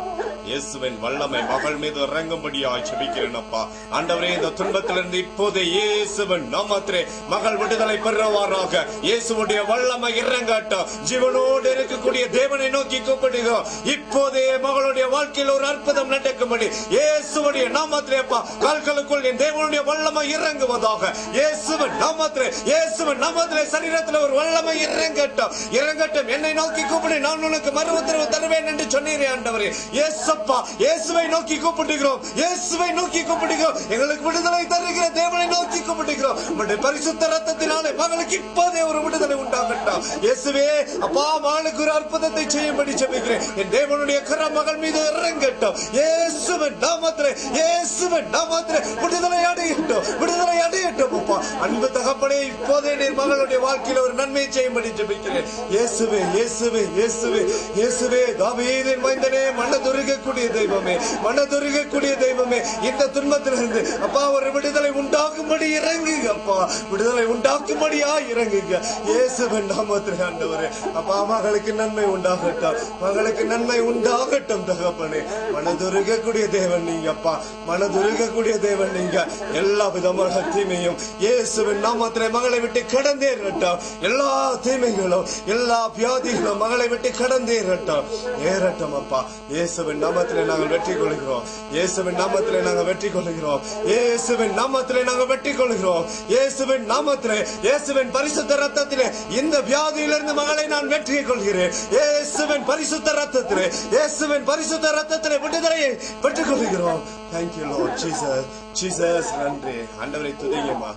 இயேசுவின் வல்லமை மகள் மீது இறங்கும்படியாய் செபிக்கிறேன் அப்பா. ஆண்டவரே, இந்த துன்பத்திலிருந்து இப்போதே இயேசுவின் நாமத்திலே மகள் விடுதலை பெறுவாராக. இயேசுவுடைய வல்லமை இறங்கட்டும். ஜீவனோடு இருக்கக்கூடிய தேவனை நோக்கி கூப்பிடுகிறோம். இப்போதே மகளுடைய வாழ்க்கையில் ஒரு அற்புதம் நடக்கும்படி இயேசுவுடைய நாமத்திலே அப்பா கால்களுக்குள் என் தேவனுடைய வல்லமை இறங்குவதாக. இயேசுவின் நாமத்திலே, இயேசுவின் நாமத்திலே சரீரத்தில் ஒரு வல்லமை இறங்கட்டும், இறங்கட்டும். என்னை நோக்கி கூப்பிடு, நான் உனக்கு மறு உத்தரவு தருவேன் என்று சொன்னீரே ஆண்டவரே. இயேசப்பா, இயேசுவை நோக்கி கூப்பிடுகிறோம், இயேசுவை நோக்கி கூப்பிடுகிறோம். எங்களுக்கு விடுதலை தருகிற தேவனை நோக்கி கூப்பிடுகிறோம். உம்முடைய பரிசுத்த ரத்தத்தினாலே மகளுக்கு இப்போதே ஒரு விடுதலை உண்டாகட்டும். இயேசுவே அப்பா, மகளுக்கு ஒரு அற்புதத்தை செய்யும்படி ஜெபிக்கிறேன். என் தேவனுடைய கரம் மகள் மீது இறங்கட்டும். இயேசுவின் நாமத்திலே, இயேசுவின் நாமத்திலே விடுதலை அடையட்டும், விடுதலை அடையட்டும் அப்பா. அன்பு தகப்பனே, இப்போதே நீர் மகளுடைய வாழ்க்கையில் ஒரு நன்மை செய்யும்படி ஜெபிக்கிறேன். இயேசுவே, இயேசுவே, இயேசுவே, இயேசுவே, தாவீதின் மைந்தனே, மனதுருகக்கூடிய தெய்வமே, மனதுருகக்கூடிய தெய்வமே, இந்த துன்பத்திலிருந்து அப்பா ஒரு விடுதலை உண்டாக்கும்படி இறங்குங்க அப்பா, விடுதலை உண்டாக்கும்படியா இறங்குங்க. இயேசுவின் நாமத்திலே ஆண்டவரே அப்பா, மகளுக்கு நன்மை உண்டாகட்டும், மகளுக்கு நன்மை உண்டாகட்டும் தகப்பனே. மனதுருகக்கூடிய தேவன் நீங்க அப்பா, மனதுருகக்கூடிய தேவன் நீங்க. எல்லா விதமான தீமையும் இயேசுவின் நாமத்திலே மகளை விட்டு கடந்தேறட்டும். எல்லா தீமைகளும், எல்லா வியாதிகளும் மகளை விட்டு கடந்தேறட்டும், ஏறட்டும் அப்பா. இயேசுவின் நாமத்திலே நாங்கள் வெற்றி கொள்கிறோம். இயேசுவின் நாமத்திலே நாங்கள் வெற்றி கொள்கிறோம். இயேசுவின் நாமத்திலே நாங்கள் வெற்றி கொள்கிறோம். இயேசுவின் நாமத்திலே, இயேசுவின் பரிசுத்த ரத்தத்திலே இந்த வியாதியிலிருந்து மகளை நான் வெற்றி கொள்கிறேன். இயேசுவின் பரிசுத்த ரத்தத்திலே, இயேசுவின் பரிசுத்த ரத்தத்திலே விடுதலையை பெற்றுக் கொள்கிறோம். Thank you Lord Jesus. Jesus நன்றி. ஆண்டவரை துதிங்கம்மா.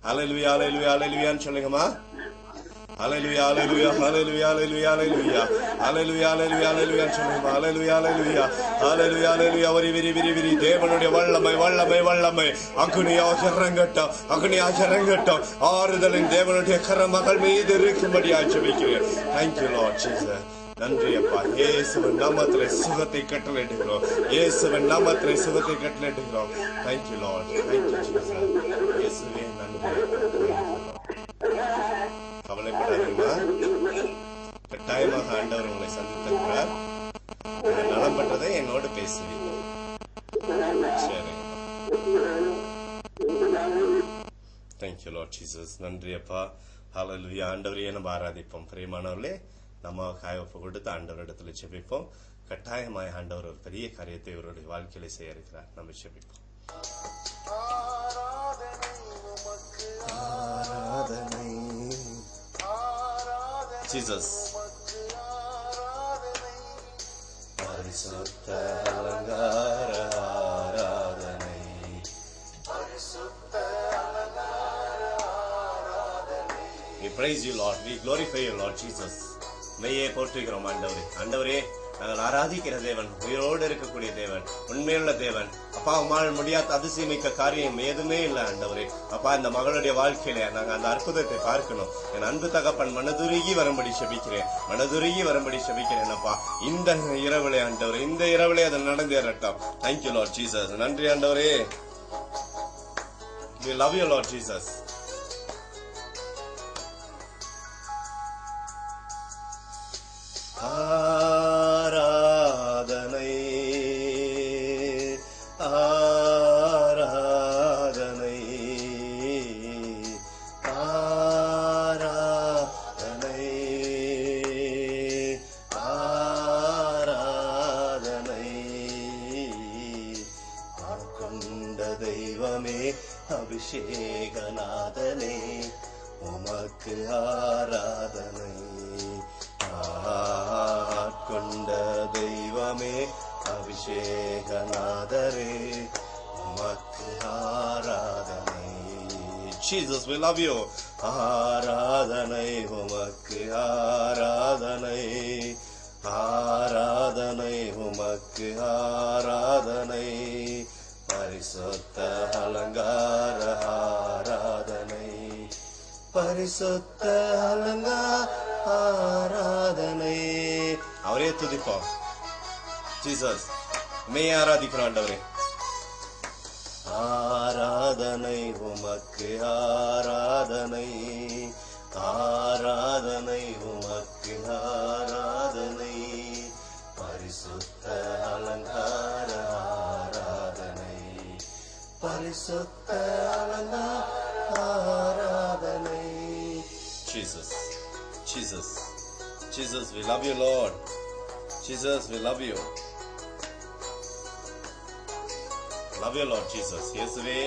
ஹல்லேலூயா, ஹல்லேலூயா, ஹல்லேலூயான்னு சொல்லுங்கம்மா. ஹல்லேலூயா, hallelujah, hallelujah, hallelujah, hallelujah, hallelujah, ஹல்லேலூயா, ஹல்லேலூயான்னு சொல்லுங்கம்மா. ஹல்லேலூயா, ஹல்லேலூயா, ஹல்லேலூயா, ஹல்லேலூயா. விரி தேவனுடைய வல்லமை, வல்லமை, வல்லமை அக்னியாக இறங்கட்டும், அக்னியாக இறங்கட்டும். ஆறுதலின் தேவனுடைய கரம் மகள் மீது இருக்கும்படியாக ஜெபிக்கிறேன். Thank you Lord Jesus. நன்றி அப்பா. இயேசுவின் நாமத்திலே சுகத்தை கட்டளையிடுகிறோம். இயேசுவின் நாமத்திலே சுகத்தை கட்டளையிடுகிறோம். Thank you Lord. Thank you Jesus. இயேசுவே நன்றி. கவலைப்படாதீங்களா, கட்டாயமாக ஆண்டவர் உங்களை சந்தித்திருக்கிறார். நலம் பெற்றதை என்னோடு பேசுவீங்க. சரி. Thank you Lord Jesus. நன்றி அப்பா. ஹல்லேலூயா. ஆண்டவரையே நம்ம ஆராதிப்போம். பிரியமானவர்களே, நம்ம காயப்ப கொடுத்து ஆண்டவரிடத்துல செபிப்போம். கட்டாயமாய் ஆண்டவர் ஒரு பெரிய காரியத்தை இவருடைய வாழ்க்கையில செய்ய இருக்கிறார். நம்ம செபிப்போம். ஆராதனை ஜீசஸ். பரிசுத்த அலங்கார ஆராதனை, பரிசுத்த அலங்கார ஆராதனை. We praise you Lord. We glorify you Lord Jesus. மெய்யே போற்றுகிறோம் ஆண்டவரே. ஆண்டவரே, நாங்கள் ஆராதிக்கிற தேவன், உயிரோடு இருக்கக்கூடிய தேவன், உண்மையுள்ள தேவன். அப்பா, உம்மால் முடியாத அதிசயமிக்க காரியம் எதுவுமே இல்லை ஆண்டவரே. அப்பா, இந்த மகளுடைய வாழ்க்கையில நாங்கள் அந்த அற்புதத்தை பார்க்கணும். என் அன்பு தகப்பன் மனதுருகி வரும்படி செபிக்கிறேன், மனதுருகி வரும்படி செபிக்கிறேன் அப்பா. இந்த இரவிலே ஆண்டவரே, இந்த இரவிலே அதை நடந்தேறட்டும். Thank you Lord Jesus. நன்றி ஆண்டவரே. We love you Lord Jesus. ஆராதனை ஆராதனை ஆராதனை ஆராதனை ஆட்கொண்ட தெய்வமே அபிஷேகநாதனே உமக்கு ஆராதனை. ஆட்கொண்ட தெய்வமே அபிஷேகநாதரே உமக்கு ஆராதனை. Jesus, we love you. ஆராதனை உமக்கு ஆராதனை ஆராதனை உமக்கு ஆராதனை பரிசுத்த அலங்கார ஆராதனை பரிசுத்த அலங்கார ஆராதனை. அவரே துதிப்போம். ஜீசஸ் மெய் ஆராதிக்கிறோம் ஆண்டவரே. ஆராதனை உமக்கு ஆராதனை ஆராதனை உமக்கு ஆராதனை பரிசுத்த அலங்கார ஆராதனை பரிசுத்த அலங்கார ஆராதனை. Jesus, Jesus, Jesus, we love you, Lord. Jesus, we love you. Love you, Lord Jesus. இயேசுவே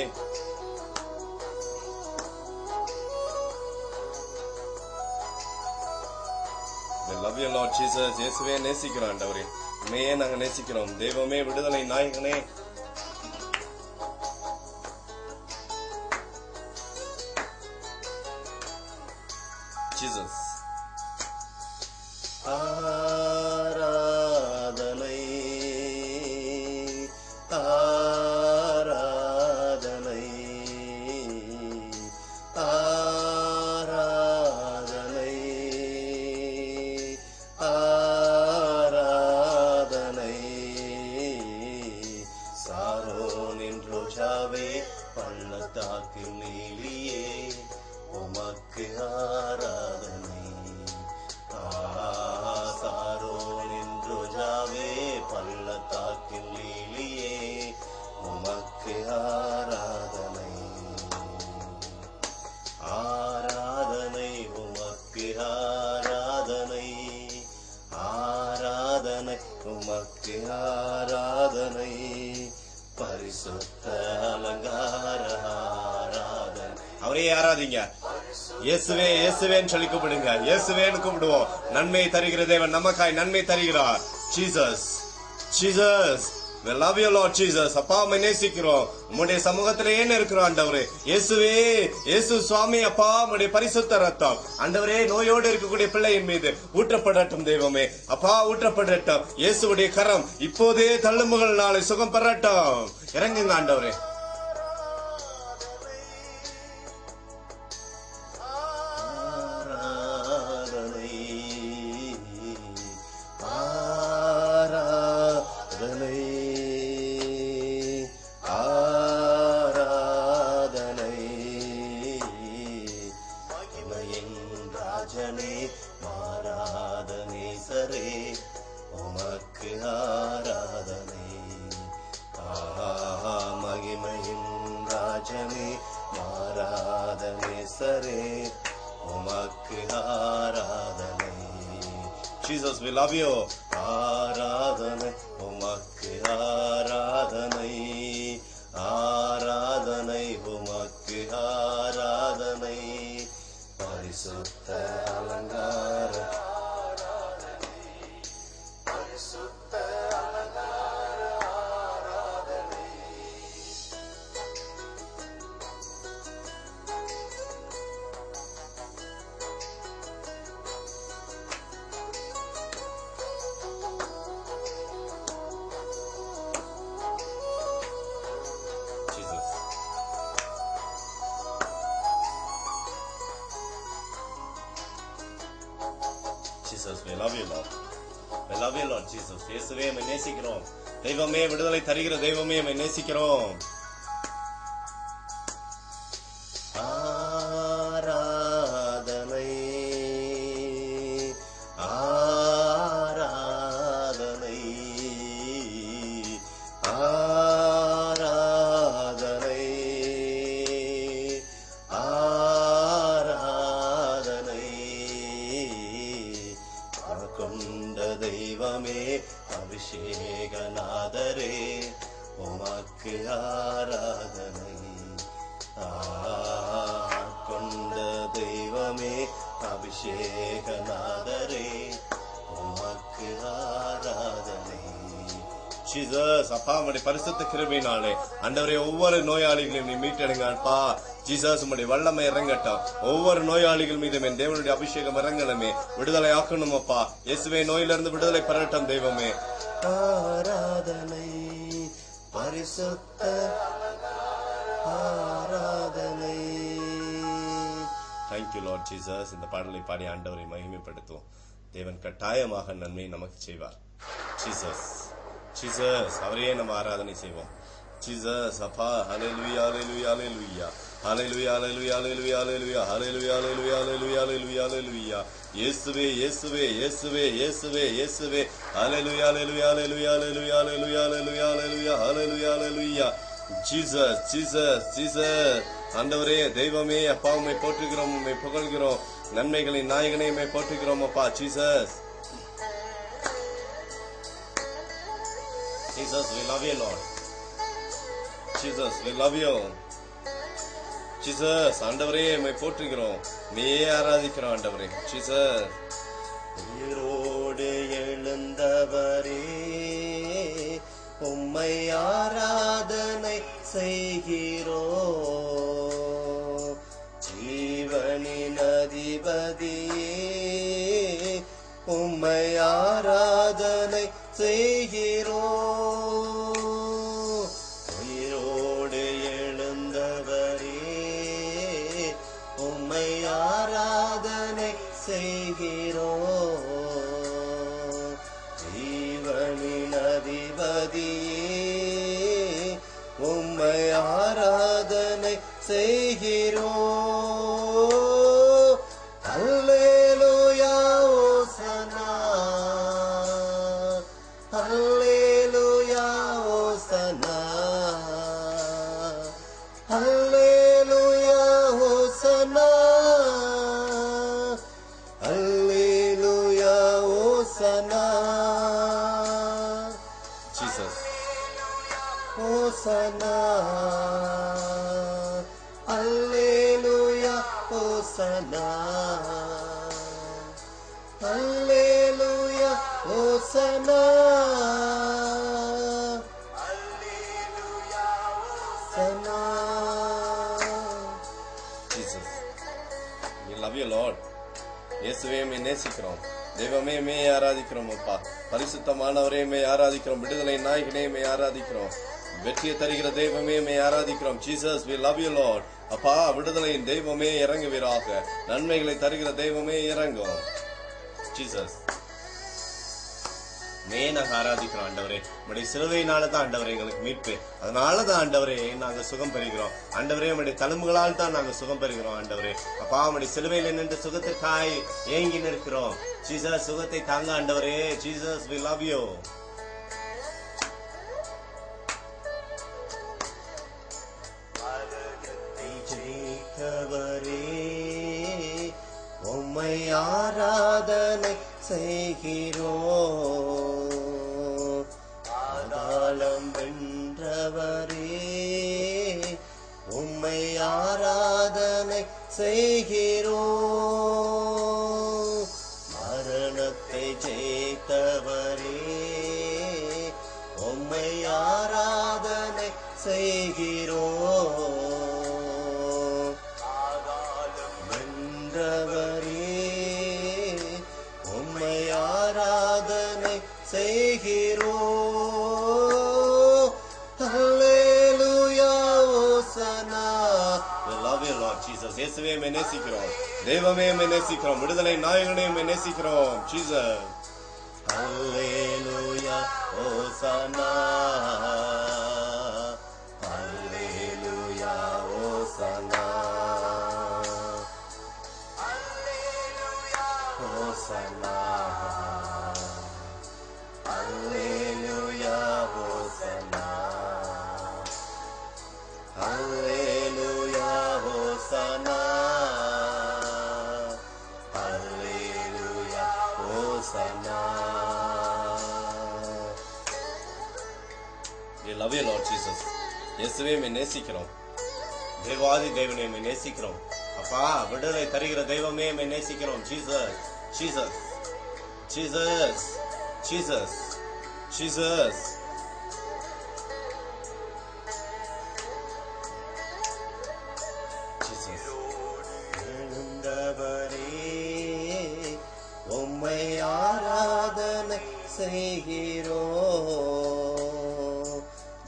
we love you, Lord Jesus. இயேசுவே நேசிக்கிறோம் ஆண்டவரே. உம்மையே நாங்க நேசிக்கிறோம். தெய்வமே விடுதலை நாயகனே. Jesus. ஆராதனை ஆராதனை ஆராதனை ஆராதனை சாரோனின் ரோஜாவே பள்ளத்தாக்கின் நீலியே உமக்கு ஆராதனை. சாரோனின் ரோஜாவே பள்ளத்தாக்கின் லீலியே உமக்கு ஆராதனை. ஆராதனை உமக்கு ஆராதனை ஆராதனை உமக்கு ஆராதனை பரிசுத்த அலங்கார ஆராதனை. அவரே ஆராதிங்க. இயேசுவே இயேசுவேன்னு சொல்லி கூப்பிடுங்க. இயேசுவேன்னு கூப்பிடுவோம். நன்மை தருகிற தேவன் நமக்காய் நன்மை தருகிறார். Jesus Jesus we love you, Lord Jesus. அப்பா உம்மை நேசிக்கிறோம். உம்முடைய சமூகத்திலே ஏன் இருக்கிறோம் ஆண்டவரே. இயேசுவே இயேசு சுவாமி அப்பா உம்முடைய பரிசுத்த ரத்தம் ஆண்டவரே நோயோடு இருக்கக்கூடிய பிள்ளையின் மீது ஊற்றப்படட்டும் தெய்வமே. அப்பா ஊற்றப்படட்டும். இயேசுவுடைய கரம் இப்போதே தள்ளுமுகள் நாளை சுகம் பெறட்டும். இறங்குங்க ஆண்டவரே. Jesus, we love you. ஆராதனை உமக்கு ஆராதனை ஆராதனை உமக்கு ஆராதனை பரிசுத்த அலங்கார பரிசுத்த அலங்கார ஆராதனை. Jesus, we love you, Lord. We love you, Lord Jesus. இயேசுவே உம்மை நேசிக்கிறோம். தெய்வமே விடுதலை தருகிற தெய்வமே உம்மை நேசிக்கிறோம். ஆராதனை ஆராதனை அபிஷேகநாதரே உமக்கு ஆராதனை. கொண்ட தெய்வமே அபிஷேகநாதரே உமக்கு ஆராதனை. ஜீசஸ் அப்பா உம்முடைய பரிசுத்த கிருபையினாலே ஆண்டவரே ஒவ்வொரு நோயாளிகளையும் நீ மீட்டெடுங்கப்பா. ஜீசஸ் உம்முடைய வல்லமை இறங்கட்டும். ஒவ்வொரு நோயாளிகள் மீதும் என் தேவனுடைய அபிஷேகம் இறங்கணுமே, விடுதலை ஆக்கணும் அப்பா. இயேசுவே நோயிலிருந்து விடுதலை பெறட்டும் தெய்வமே. ஆராதனை பரிசுத்த ஆராதனை. Thank you Lord Jesus. இந்த பாடலை பாடி ஆண்டவரை மகிமைப்படுத்துவோம். தேவன் கட்டாயமாக நன்மை நமக்கு செய்வார். ஜீசஸ் ஜீசஸ் அவரையே நம்ம ஆராதனை செய்வோம். ஜீசஸ் அப்பா. ஹல்லேலூயா hallelujah hallelujah hallelujah hallelujah hallelujah hallelujah hallelujah hallelujah hallelujah ஹல்லேலூயா. இயேசுவே இயேசுவே இயேசுவே இயேசுவே இயேசுவே. Hallelujah hallelujah hallelujah hallelujah hallelujah hallelujah hallelujah hallelujah hallelujah. Jesus Jesus Jesus. ஆண்டவரே தெய்வமே அப்பா உம்மை போற்றுகிறோம், உம்மை புகழ்கிறோம். நன்மைகளின் நாயகனை உம்மை போற்றுகிறோம் அப்பா. Jesus Jesus, we love you, Lord. Jesus, we love you. Jesus, ஆண்டவரே உம்மை போற்றுகிறோம், நீயே ஆராதிக்கிறோம் ஆண்டவரே. Jesus, உயிரோடு எழுந்தவரே உம்மை ஆராதனை செய்கிறோம். ஜீவனின் அதிபதியே உம்மை ஆராதனை செய்கிறோம். உயிரோடு எழுந்தவரே உம்மை ஆராதனை செய்கிறோம். ஜீவனின் அதிபதியே உம்மை ஆராதனை செய்கிறோம். அல்லேலூயா ஓசனா அல்லேலூயா ஓசனா அல்லேலூயா ஓசனா அல்லேலூயா ஓசனா. ஜீசஸ் ஓசனா அல்லேலூயா ஓசனா அல்லேலூயா ஓசனா அல்லேலூயா ஓசனா. Jesus we love you Lord. இயேசுவே உம்மை நேசிக்கிறோம், தெய்வமே உம்மை ஆராதிக்கிறோம் அப்பா. பரிசுத்தமானவரே உம்மை ஆராதிக்கிறோம், விடுதலை நாயகனே உம்மை ஆராதிக்கிறோம், வெற்றியை தருகிற தெய்வமே உம்மை ஆராதிக்கிறோம். Jesus we love you Lord. அப்பா விடுதலையின் தெய்வமே இறங்குவீராக, நன்மைகளை தருகிற தெய்வமே இறங்கும். ஜீசஸ் நாங்க ஆராதிக்கிறோம் ஆண்டவரே. உடைய சிலுவையினால தான் ஆண்டவரே எங்களுக்கு மீட்பு, அதனாலதான் ஆண்டவரே நாங்க சுகம் பெறுகிறோம் ஆண்டவரே. உடைய தழும்புகளால் தான் நாங்க சுகம் பெறுகிறோம் ஆண்டவரே. அப்பா உடைய சிலுவையில் நின்று சுகத்திற்காய் ஏங்கி நிற்கிறோம். ஜீசஸ் சுகத்தை தாங்க ஆண்டவரே. Jesus we love you. ஜெயித்தவரே உம்மை ஆராதனை செய்கிறோம். பாதாளம் வென்றவரே உம்மை ஆராதனை செய்கிறோம். மரணத்தை ஜெயித்தவரே உம்மை ஆராதனை செய்கிறோம். உம்மை ஆராதனை செய்கிறோம். அல்லேலூயா ஓசனா. we love you Lord Jesus. இயேசுவே உம்மை நேசிக்கிறோம், தெய்வமே உம்மை நேசிக்கிறோம், விடுதலை நாயகனே உம்மை நேசிக்கிறோம். Jesus அல்லேலூயா ஓசனா அல்லேலூயா ஓசனா Hosanna, Hallelujah, Hosanna, Hallelujah, Hosanna, Hallelujah, Hosanna, love you Lord Jesus. இயேசுவே உம்மை நேசிக்கிறோம். தேவாதி தேவனே உம்மை நேசிக்கிறோம். அப்பா விடுதலை தருகிற தெய்வமே உம்மை நேசிக்கிறோம். Jesus Jesus Jesus Jesus Jesus. எழுந்தவரே உம்மை ஆராதனை செய்கிறோம்.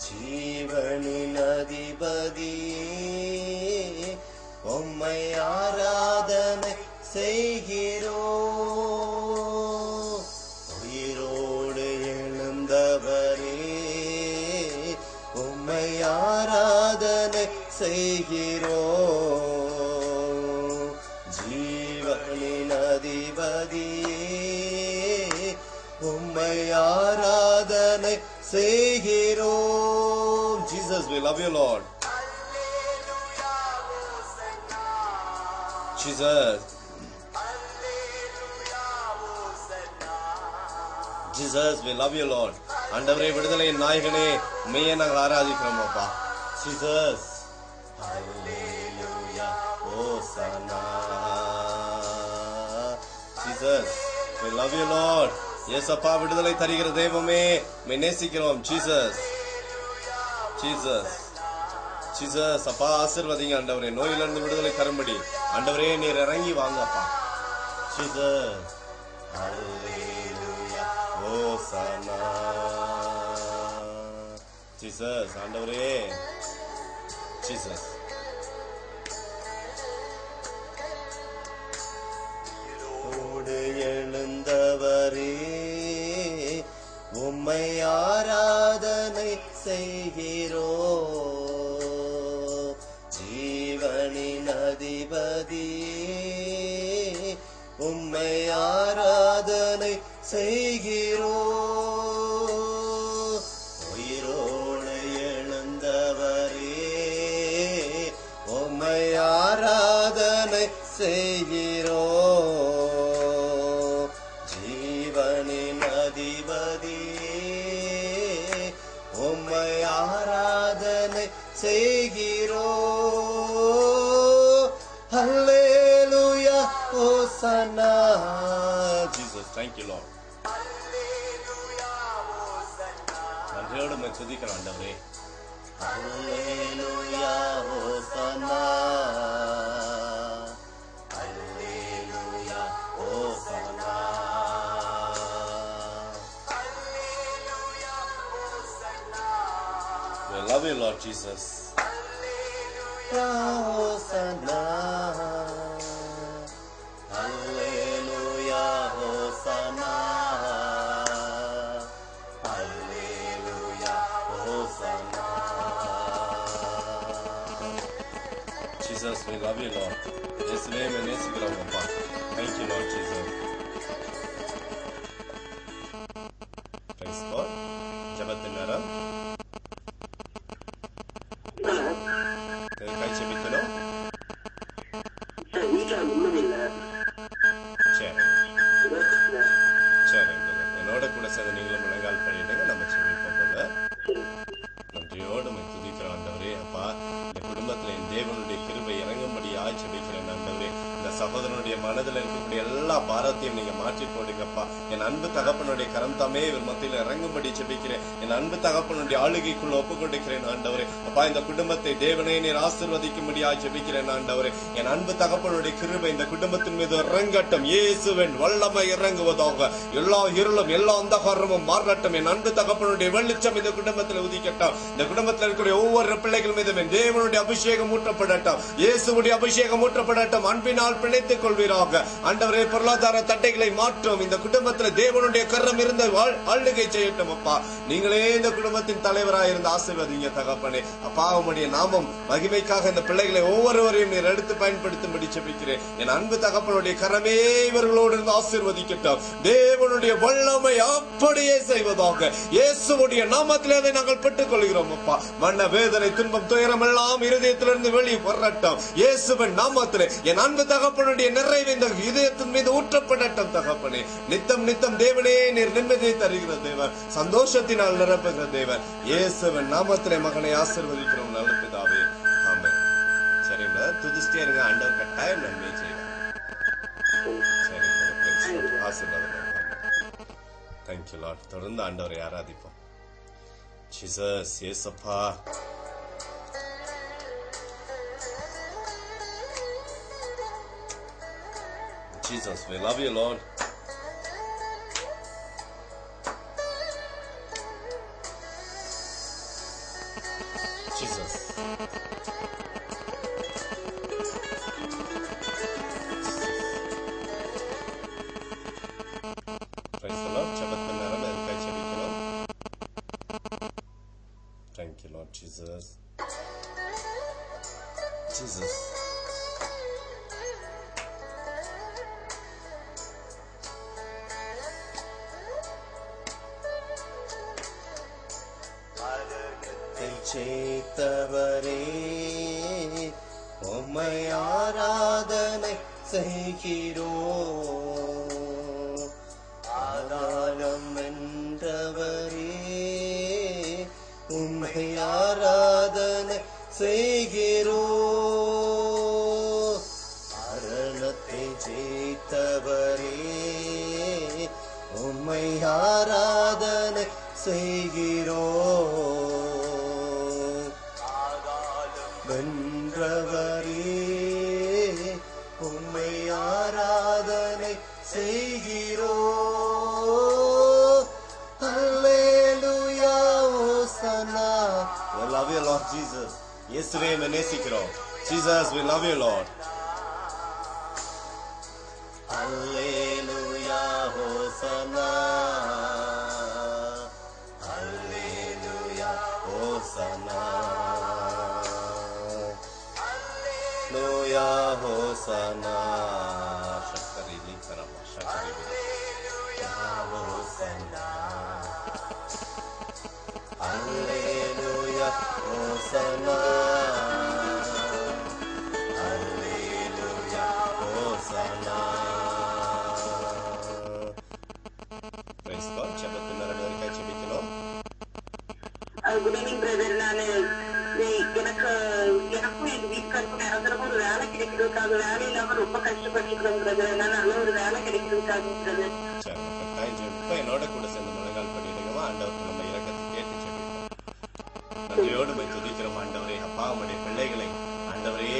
ஜீவனின் அதிபதியே உம்மை ஆராதனை செய்கிறோம். உயிரோடு எழுந்தவரே உம்மை ஆராதனை செய்கிறோம். ஜீவனின் அதிபதியே உம்மை ஆராதனை செய்கிறோம். Jesus, we love you Lord. Jesus, Jesus, we love you Lord. ஆண்டவரே விடுதலையின் நாயகனே உம்மையே நாங்கள் ஆராதிக்கிறோம் அப்பா. Jesus, hallelujah, hosanna. Jesus, we love you Lord. இயேசப்பா விடுதலை தருகிற தெய்வமே உம்மை நேசிக்கிறோம். Jesus, Jesus, Jesus, அப்பா ஆசீர்வதிங்க ஆண்டவரே. நோயிலிருந்து விடுதலை தரும்படி ஆண்டவரே நீர் இறங்கி வாங்க அப்பா. Jesus, hallelujah, hosanna. Jesus, ஆண்டவரே. Jesus, ஓடு எழுந்தவரே உம்மை ஆராதனை செய்கிறோம். ஜீவனின் அதிபதியே உம்மை ஆராதனை செய்கிறோம். உயிரோடு எழுந்தவரே உம்மை ஆராதனை செய்கிறோம். ஜீவனின் அதிபதியே உம்மை ஆராதனை செய்கிறோம். Hallelujah, hosanna. Jesus, thank you Lord. நன்றியோடு உம்மை துதிக்கிறோம் ஆண்டவரே. Hallelujah, hosanna. Hallelujah, hosanna. We love you Lord Jesus. Hosanna. Hallelujah, hosanna. Hallelujah, hosanna. Jesus, we love you Lord. இயேசுவே உம்மை நேசிக்கிறோம் அப்பா. Thank you Lord Jesus. Praise God. ஜெபத்தின் நேரம். கை செபிக்கணும். சரி, என்னோட கூட சேர்ந்து நீங்களும் முழங்கால் பண்ணிடுங்க. நம்ம செபிப்போம். நன்றியோடு உம்மை துதிக்கிறோம் ஆண்டவரே. அப்பா இந்த குடும்பத்தில் என் தேவனுடைய கிருபை இறங்கும்படியாய் செபிக்கிறேன் ஆண்டவரே. இந்த சகோதரனுடைய மனதில் இருக்கக்கூடிய எல்லா பாரத்தையும் நீங்க மாற்றி போடுங்கப்பா. என் அன்பு தகப்பனுடைய கரம் தாமே இவர் மத்தியில் இறங்கும்படி செபிக்கிறேன். என் அன்பு தகப்பனுடைய ஆளுகைக்குள்ள ஒப்புக் கொடுக்கிறேன் ஆண்டவரே. அப்பா இந்த குடும்பத்தை தேவனே நீர் ஆசீர்வதிக்கும்படியாய் செபிக்கிறேன் ஆண்டவரே. என் அன்பு தகப்பனுடைய கிருபை இந்த குடும்பத்தின் மீது இறங்கட்டும். இயேசுவின் வல்லமை இறங்குவதாக. எல்லா இருளும் எல்லா அந்தகாரமும் மாறட்டும். என் அன்பு தகப்பனுடைய வெளிச்சம் இந்த குடும்பத்தில் உதிக்கட்டும். இந்த குடும்பத்தில் இருக்கக்கூடிய ஒவ்வொரு பிள்ளைகள் மீதும் தேவனுடைய அபிஷேகம் ஊற்றப்படட்டும். இயேசுவுடைய அபிஷேகம் ஊற்றப்படட்டும். அன்பினால் பிணைத்துக் கொள்வீராக ஆண்டவரே. பொருளாதார தட்டைகளை மாற்றும். இந்த குடும்பத்தில் தேவனுடைய கரம் இருந்து ஆளுகை செய்யட்டும் அப்பா. நீங்களே இந்த குடும்பத்தின் தலைவராக இருந்து ஆசீர்வதிங்க தகப்பனே. அப்பா உம்முடைய நாமம் மகிமைக்காக இந்த பிள்ளைகளை ஒவ்வொருவரையும் நீர் எடுத்து பயன்படுத்தும்படி செபிக்கிறேன். என் அன்பு தகப்பனுடைய கரமே இவர்களோடு இருந்து ஆசீர்வதிக்கட்டும். தேவனுடைய வல்லமை அப்படியே செய்வதாக. இயேசுவுடைய நாமத்திலே அதை நாங்கள் பெற்றுக் கொள்கிறோம் அப்பா. மன வேதனை துன்பம் துயரம் எல்லாம் இருதயத்திலிருந்து வெளியே வரட்டும். இயேசுவின் நாமத்திலே என் அன்பு தகப்பன் தகப்பனுடைய நிறைவு இந்த இதயத்தின் மீது ஊற்றப்படட்டும் தகப்பனே. நித்தம் நித்தம் தேவனே நீர் நிம்மதியை தருகிற தேவன், சந்தோஷத்தினால் நிரப்புகிற தேவன். இயேசுவின் நாமத்திலே மகனை ஆசீர்வதிக்கிறோம் நல்ல பிதாவே. ஆமென். சரி துதிச்சிட்டே இருங்க, ஆண்டவர் கட்டாயம் நன்மை செய்வார். சரி ஆசீர்வாதம். Thank you Lord. தொடர்ந்து ஆண்டவரை ஆராதிப்போம். ஜீசஸ், இயேசப்பா. Jesus, we love you, Lord. Jesus. Praise the Lord. ஜெபத்தின் நேரம் எதுக்காக ஜெபிக்கிறோம்? Thank you, Lord Jesus. Jesus. ஜெயித்தவரே உம்மை ஆராதனை செய்கிறோம். ஆதாரம் வென்றவரே உம்மை ஆராதனை செய்கிறோம். மரணத்தை ஜெயித்தவரே உம்மை ஆராதனை செய்கிறோம். வென்றவரே உம்மை ஆராதனை செய்கிறோம். அல்லேலூயா ஹோசன்னா. We love you Lord Jesus. இயேசுவே உம்மை நேசிக்கிறோம். Jesus, we love you Lord. Hallelujah ஹோசன்னா. Hallelujah ஹோசன்னா. Hallelujah, Hosanna. Shakari likarama, shakari Hallelujah, Hosanna. Hallelujah, Hosanna. Hallelujah, Hosanna. Praise God. ஜெபத்தின் நேரம் வரைக்கும் ஜெபிக்கலாம். Good evening, brother. எனக்கும் எங்க வீட்டுக்காருக்கும் நிரந்தரமா ஒரு வேலை கிடைக்கிறதுக்காக, வேலை இல்லாம ரொம்ப கஷ்டப்பட்டு பிரதர். நல்ல ஒரு வேலை கிடைக்கிறதுக்காக பிரதர். என்னோட கூட சேர்ந்து முழங்கால் பண்ணிடுங்கம்மா. ஆண்டவருக்கு நம்ம இரக்கத்தை கேட்டு சொல்லிடுவோம். நன்றியோடு போய் துதிக்கிறோம் ஆண்டவரே. அப்பா உம்முடைய பிள்ளைகளை ஆண்டவரே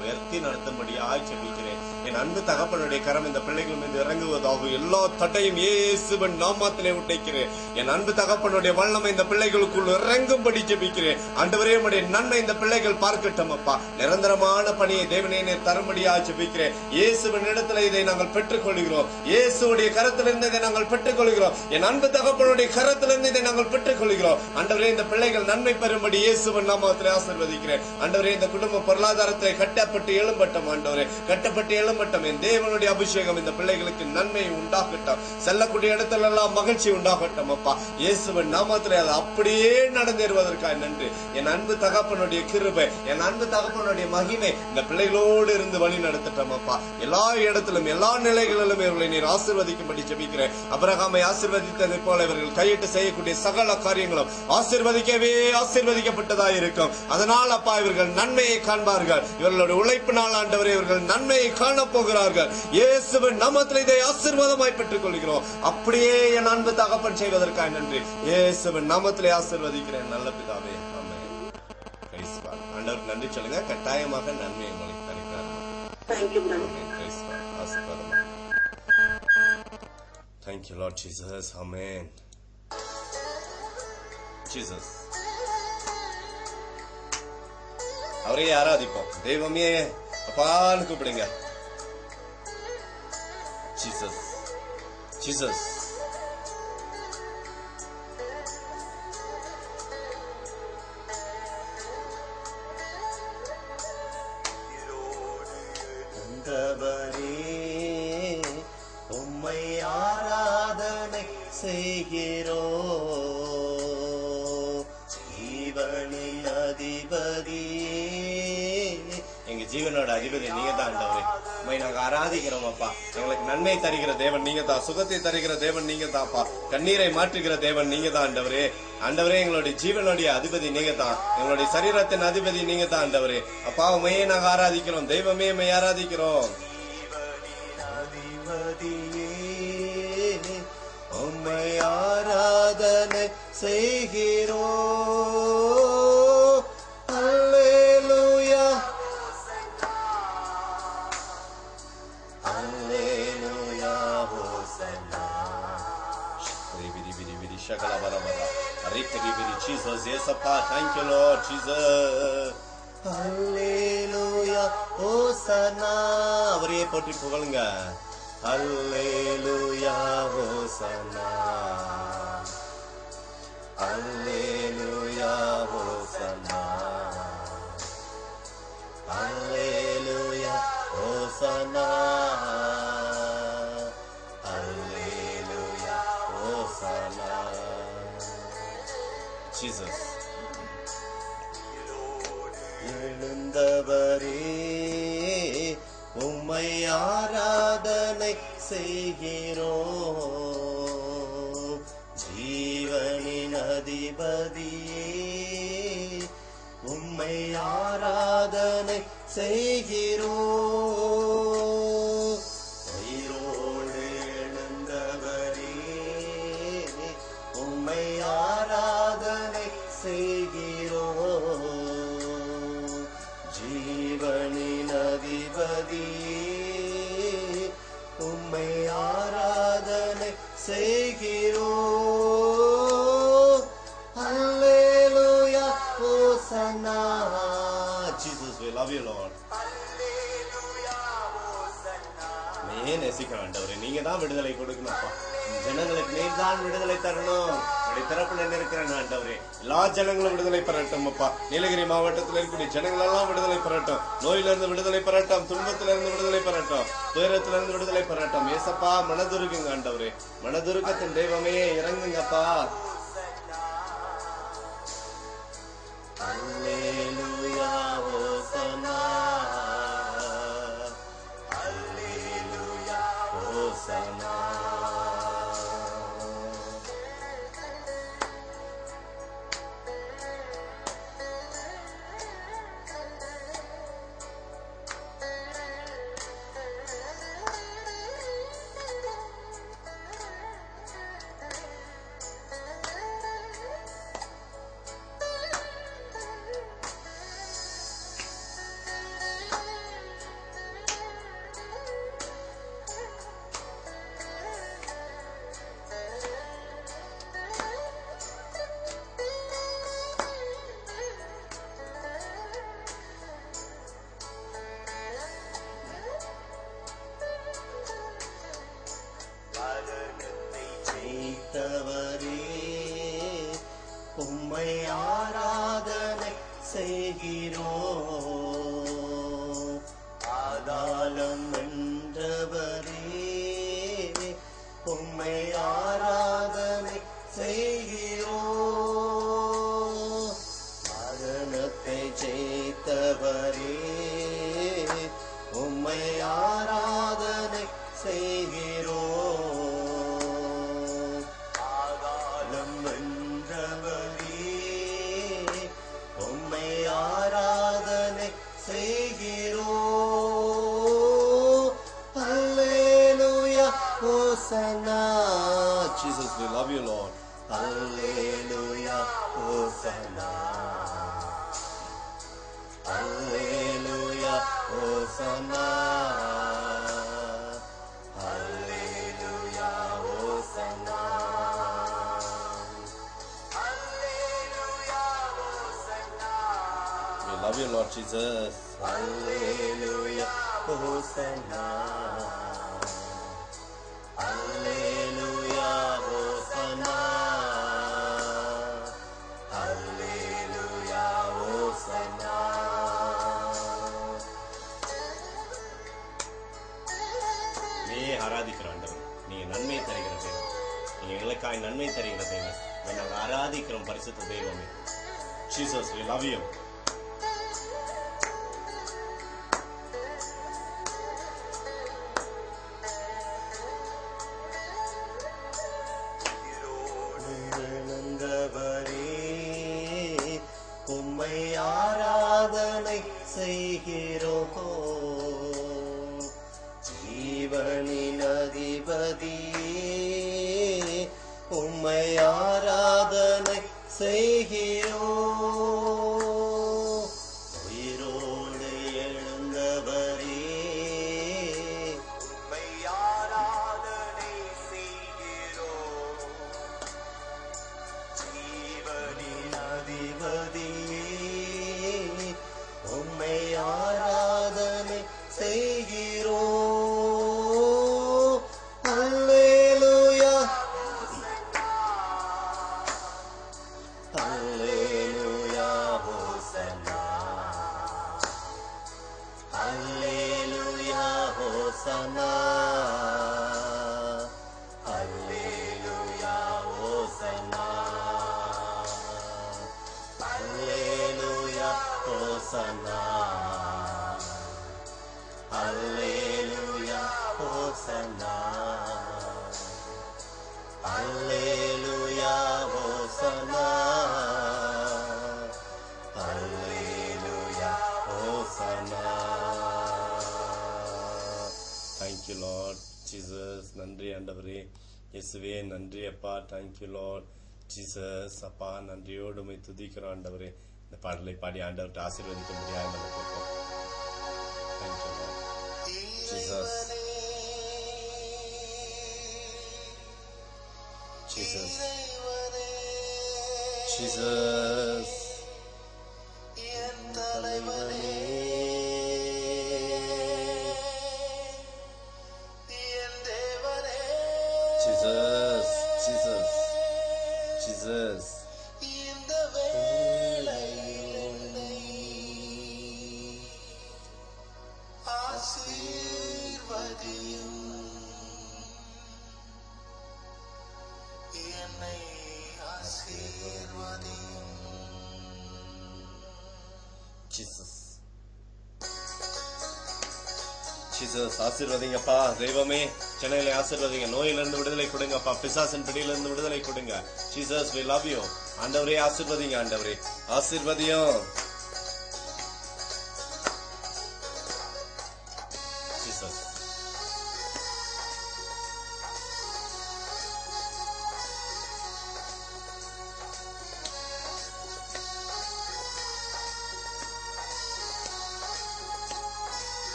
உயர்த்தி நடத்தும்படியாய் ஜெபிக்கிறேன். என் அன்பு தகப்பனுடைய கரம் இந்த பிள்ளைகள் மீது இறங்குவதாகும். எல்லா தட்டையும் இயேசுவின் நாமத்திலே உடைக்கிறேன். என் அன்பு தகப்பனுடைய வல்லமை இந்த பிள்ளைகளுக்குள் இறங்கும்படி ஜெபிக்கிறேன். ஆண்டவரே உம்முடைய நன்மை இந்த பிள்ளைகள் பார்க்கட்டும் அப்பா. நிரந்தரமான பணியை தேவனே தரும்படியாய் ஜெபிக்கிறேன். இயேசுவின் இடத்துல இதை நாங்கள் பெற்றுக் கொள்கிறோம். இயேசுடைய கரத்திலிருந்து இதை நாங்கள் பெற்றுக் கொள்கிறோம். என் அன்பு தகப்பனுடைய கரத்திலிருந்து இதை நாங்கள் பெற்றுக் கொள்கிறோம். ஆண்டவரே இந்த பிள்ளைகள் நன்மை பெறும்படி இயேசுவின் நாமத்திலே ஆசீர்வதிக்கிறேன். ஆண்டவரே இந்த குடும்ப பொருளாதாரத்தை கட்டப்பட்டு எழும்பட்டும். ஆண்டவரே கட்டப்பட்டு எழும்பட்டும். என் தேவனுடைய அபிஷேகம் இந்த பிள்ளைகளுக்கு நன்மை உண்டாகட்டும். செல்லக்கூடிய இடத்துல எல்லாம் மகிழ்ச்சி உண்டாகட்டும் அப்பா. இயேசுவின் நாமத்திலே அது அப்படியே நடந்தேறுவதற்காக நன்றி. என் அன்பு தகப்பனுடைய கிருபை, என் அன்பு தகப்பனுடைய மகிமை இந்த பிள்ளைகளோடு இருந்து வழி நடத்தட்டும் அப்பா. எல்லா இடத்திலும் எல்லா நிலைகளிலும் இவர்களை நீர் ஆசீர்வதிக்கும்படி ஜெபிக்கிறேன். அபிரகாமை ஆசீர்வதித்ததை போல இவர்கள் கையிட்டு செய்யக்கூடிய சகல காரியங்களும் ஆசீர்வதிக்கவே ஆசீர்வதிக்கப்பட்டதா இருக்கும். அதனால் அப்பா இவர்கள் நன்மையை காண்பார்கள். இவர்களுடைய உழைப்பினால் ஆண்டவரே இவர்கள் நன்மையை காண போகிறார்கள். இயேசுவின் நாமத்தில் இதை ஆசீர்வாதமாய் பெற்றுக் கொள்கிறோம். அப்படியே என் அன்பு தகப்பன் செய்வதற்காக நன்றி. இயேசுவின் நாமத்திலே ஆசீர்வதிக்கிறேன் நல்ல பிதாவே. ஆமென். Praise God. ஆண்டவருக்கு நன்றி சொல்லுங்க. கட்டாயமாக நன்மை உங்களுக்கு தருகிறார். Thank you brother. Praise God. ஆசீர்வாதம். Thank you Lord Jesus. Amen. Jesus. அவரே ஆராதிப்போம். தெய்வமே அப்பான்னு கூப்பிடுங்க. Jesus. Jesus. உம்மை ஆராதனை செய்கிறோம். ஜீவனின் அதிபதியே, எங்க ஜீவனோட அதிபதி அதிபதி நீங்க தான் ஆண்டவரே. உம்மை நாங்க ஆராதிக்கிறோம் அப்பா. எங்களுக்கு நன்மை தருகிற தேவன் நீங்க தான், சுகத்தை தருகிற தேவன் நீங்க தான்ப்பா, கண்ணீரை மாற்றுகிற தேவன் நீங்க தான் ஆண்டவரே. ஆண்டவரே, எங்களுடைய ஜீவனுடைய அதிபதி நீங்க தான், எங்களுடைய சரீரத்தின் அதிபதி நீங்க தான் ஆண்டவரே. அப்பா, உண்மையே நாங்க ஆராதிக்கிறோம், தெய்வமே உண்மை ஆராதிக்கிறோம். உம்மை ஆராதனை செய்கிறோம். அல்லேலூயா அல்லேலூயா ஹோசன்னா. விதி விதி விதி ஷகல வரவர அரிக்கரி விதி ஜீசஸ் ஏசப்பா. Thank you Lord Jesus. அல்லேலூயா ஹோசன்னா. அவரே போற்றி புகழுங்க. அல்லேலூயா ஹோசன்னா. அல்லேலூயா ஹோசன்னா. அல்லேலூயா ஹோசன்னா. அல்லேலூயா ஹோசன்னா. ஜீசஸ். எழுந்தவரே உம்மை ஆராதனை செய்கிறோம். ஜீவனின் அதிபதியே உம்மை ஆராதனை செய்கிறோம். உயிரோடு எழுந்தவரே உம்மை ஆராதனை செய்கிறோம். ஜீவனின் அதிபதியே உம்மை ஆராதனை செய்கிறோம். அல்லேலூயா ஹோசன்னா. Jesus, we love you Lord. நீயே நேசிக்க ஆண்டவரே. நீங்க தான் விடுதலை கொடுக்கணும்ப்பா. ஜனங்களுக்கு நீர் தான் விடுதலை தரணும். தரப்புல இருக்கிற ஆண்டவரே, எல்லா ஜனங்களும் விடுதலை பெறட்டும் அப்பா. நீலகிரி மாவட்டத்தில் இருக்கக்கூடிய ஜனங்கள் எல்லாம் விடுதலை பெறட்டும். நோயிலிருந்து விடுதலை பெறட்டும், துன்பத்திலிருந்து விடுதலை பெறட்டும், துயரத்திலிருந்து விடுதலை பெறட்டும். ஏசப்பா, மனதுருக்குங்க ஆண்டவரே. மனதுருக்கத்தின் தெய்வமே இறங்குங்கப்பா. அல்லேலூயா ஹோசன்னா. அல்லேலூயா ஹோசன்னா. உம்மை ஆராதனை செய்கிறோம். ஆதாளம் வென்றவரே உம்மை ஆராதனை செய்கிறோம். மரணத்தை ஜெயித்தவரே உம்மை ஆராதனை செய்கிறோம். ஆதாளம் வென்றவரே உம்மை ஆராதனை செய்கிறோம். அல்லேலூயா ஹோசன்னா. Jesus, we love you Lord. Alleluia, Hosanna. Alleluia, Hosanna. Alleluia, Hosanna. Alleluia, Hosanna. We love you, Lord Jesus. Alleluia, Hosanna. Alleluia, Hosanna. Alleluia, Hosanna. நீயே ஆராதிக்கிற ஆண்டவர், நீங்க நன்மை தருகிற தேவன், நீங்க எங்களுக்காய் நன்மை தருகிற தேவன். நாங்கள் ஆராதிக்கிறோம் பரிசுத்த தெய்வமே. Jesus, we love you. ஓசனா அல்லேலூயா ஓசனா அல்லேலூயா ஓசனா அல்லேலூயா ஓசனா அல்லேலூயா ஓசனா அல்லேலூயா ஓசனா. Thank you Lord Jesus. நன்றி ஆண்டவரே இயேசுவே, நன்றி அப்பா. Thank you Lord Jesus. அப்பா நன்றியோடு உம்மை துதிக்கிறோம் ஆண்டவரே. இந்த பாடலை பாடி ஆண்டவர்கிட்ட ஆசீர்வதிக்க முடியாது நமக்கு. Thank you Lord Jesus. Jesus. Jesus. என் தலைவனே, என் தேவனே. Jesus. Jesus. Jesus. இந்த வேளையில் என்னை ஆசீர்வதியும், என்னை ஆசீர்வதியும். Jesus. Jesus ஆசீர்வதிங்கப்பா. தெய்வமே சென்னையில ஆசீர்வதிங்க. நோயிலிருந்து விடுதலை கொடுங்கப்பா. பிசாசின் பிடியிலிருந்து விடுதலை கொடுங்க. Jesus we love you. ஆண்டவரே ஆசீர்வதிங்க. ஆண்டவரே ஆசீர்வதியும். Jesus.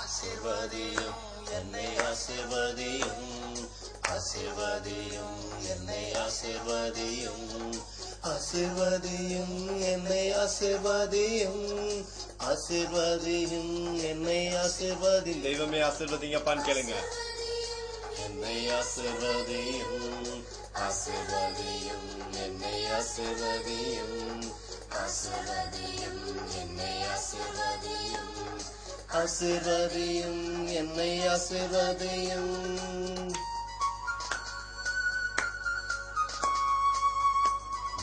ஆசீர்வதியும் என்னை ஆசீர்வதியும், ஆசீர்வதியும் என்னை ஆசீர்வதியும், ஆசீர்வதியும் என்னை ஆசீர்வதியும், ஆசீர்வதியும் என்னை ஆசீர்வதியும். தெய்வமே ஆசீர்வதிங்கப்பான்னு கேளுங்க. என்னை ஆசீர்வதியும், ஆசீர்வதியும் என்னை ஆசீர்வதியும், ஆசீர்வதியும் என்னை ஆசீர்வதியும், ஆசீர்வதியும் என்னை ஆசீர்வதியும்.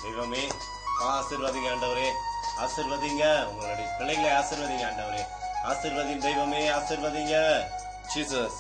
தெய்வமே ஆசீர்வதிங்க ஆண்டவரே, ஆசீர்வதிங்க. உங்களுடைய பிள்ளைகளை ஆசீர்வதிங்க ஆண்டவரே, ஆசீர்வதிங்க தெய்வமே, ஆசீர்வதிங்க. Jesus.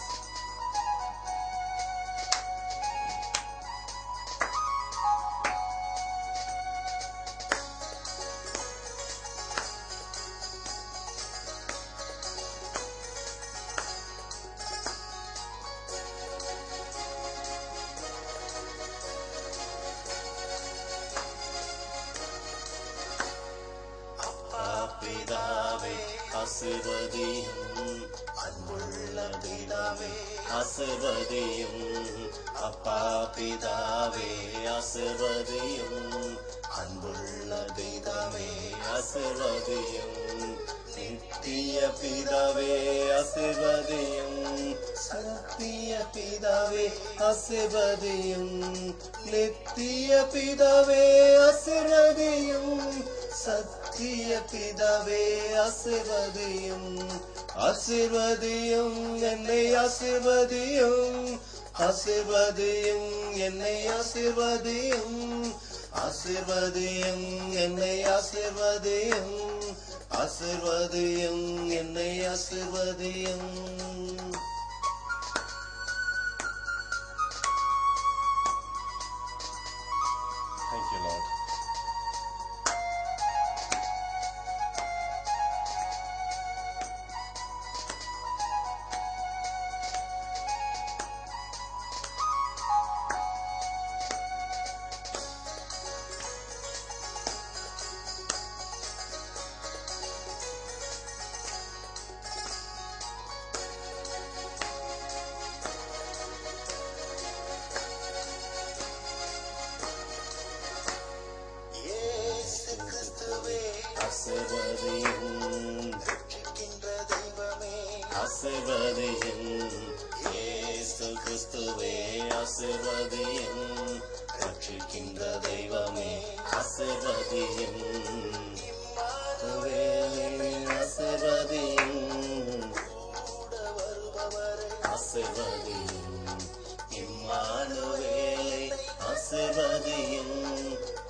பிதாவே ஆசீர்வதியும், அன்புள்ள பிதாவே ஆசீர்வதியும், அப்பா பிதாவே ஆசீர்வதியும், அன்புள்ள பிதாவே ஆசீர்வதியும், நித்திய பிதாவே ஆசீர்வதியும், சத்திய பிதாவே ஆசீர்வதியும், நித்திய பிதாவே ஆசீர்வதியும், சத்திய பிதாவே ஆசீர்வதியும், ஆசீர்வதியும் என்னை ஆசீர்வதியும், ஆசீர்வதியும் என்னை ஆசீர்வதியும், ஆசீர்வதியும் என்னை ஆசீர்வதியும், ஆசீர்வதியும் என்னை ஆசீர்வதியும். Thank you Lord. ஆசீர்வதியும், ரட்சிக்கின்ற தெய்வமே ஆசீர்வதியும், இயேசு கிறிஸ்துவே ஆசீர்வதியும், ஆசீர்வதியும் வேலை ஆசீர்வதியும் ஆசீர்வதியும் இம்மானுவேலை ஆசீர்வதியும்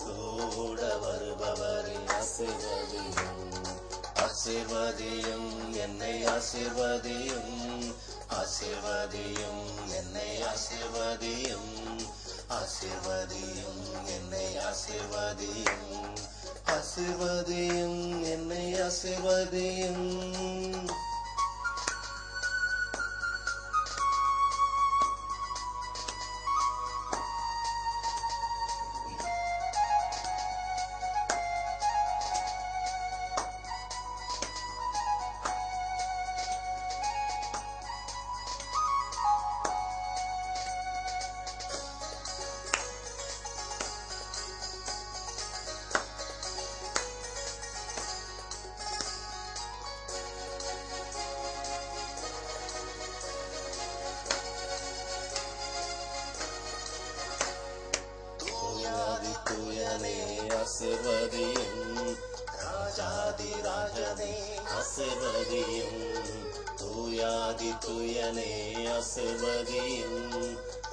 கூட வருபவரை ஆசீர்வதியும் ஆசீர்வதியும் என்னை ஆசீர்வதியும் ஆசீர்வதியும் என்னை ஆசீர்வதியும் ஆசீர்வதியும் என்னை ஆசீர்வதியும் ஆசீர்வதியும் என்னை ஆசீர்வதியும் ஆசீர்வதியும் ராஜாதி ராஜனே ஆசீர்வதியும் தூயாதி தூயனே ஆசீர்வதியும்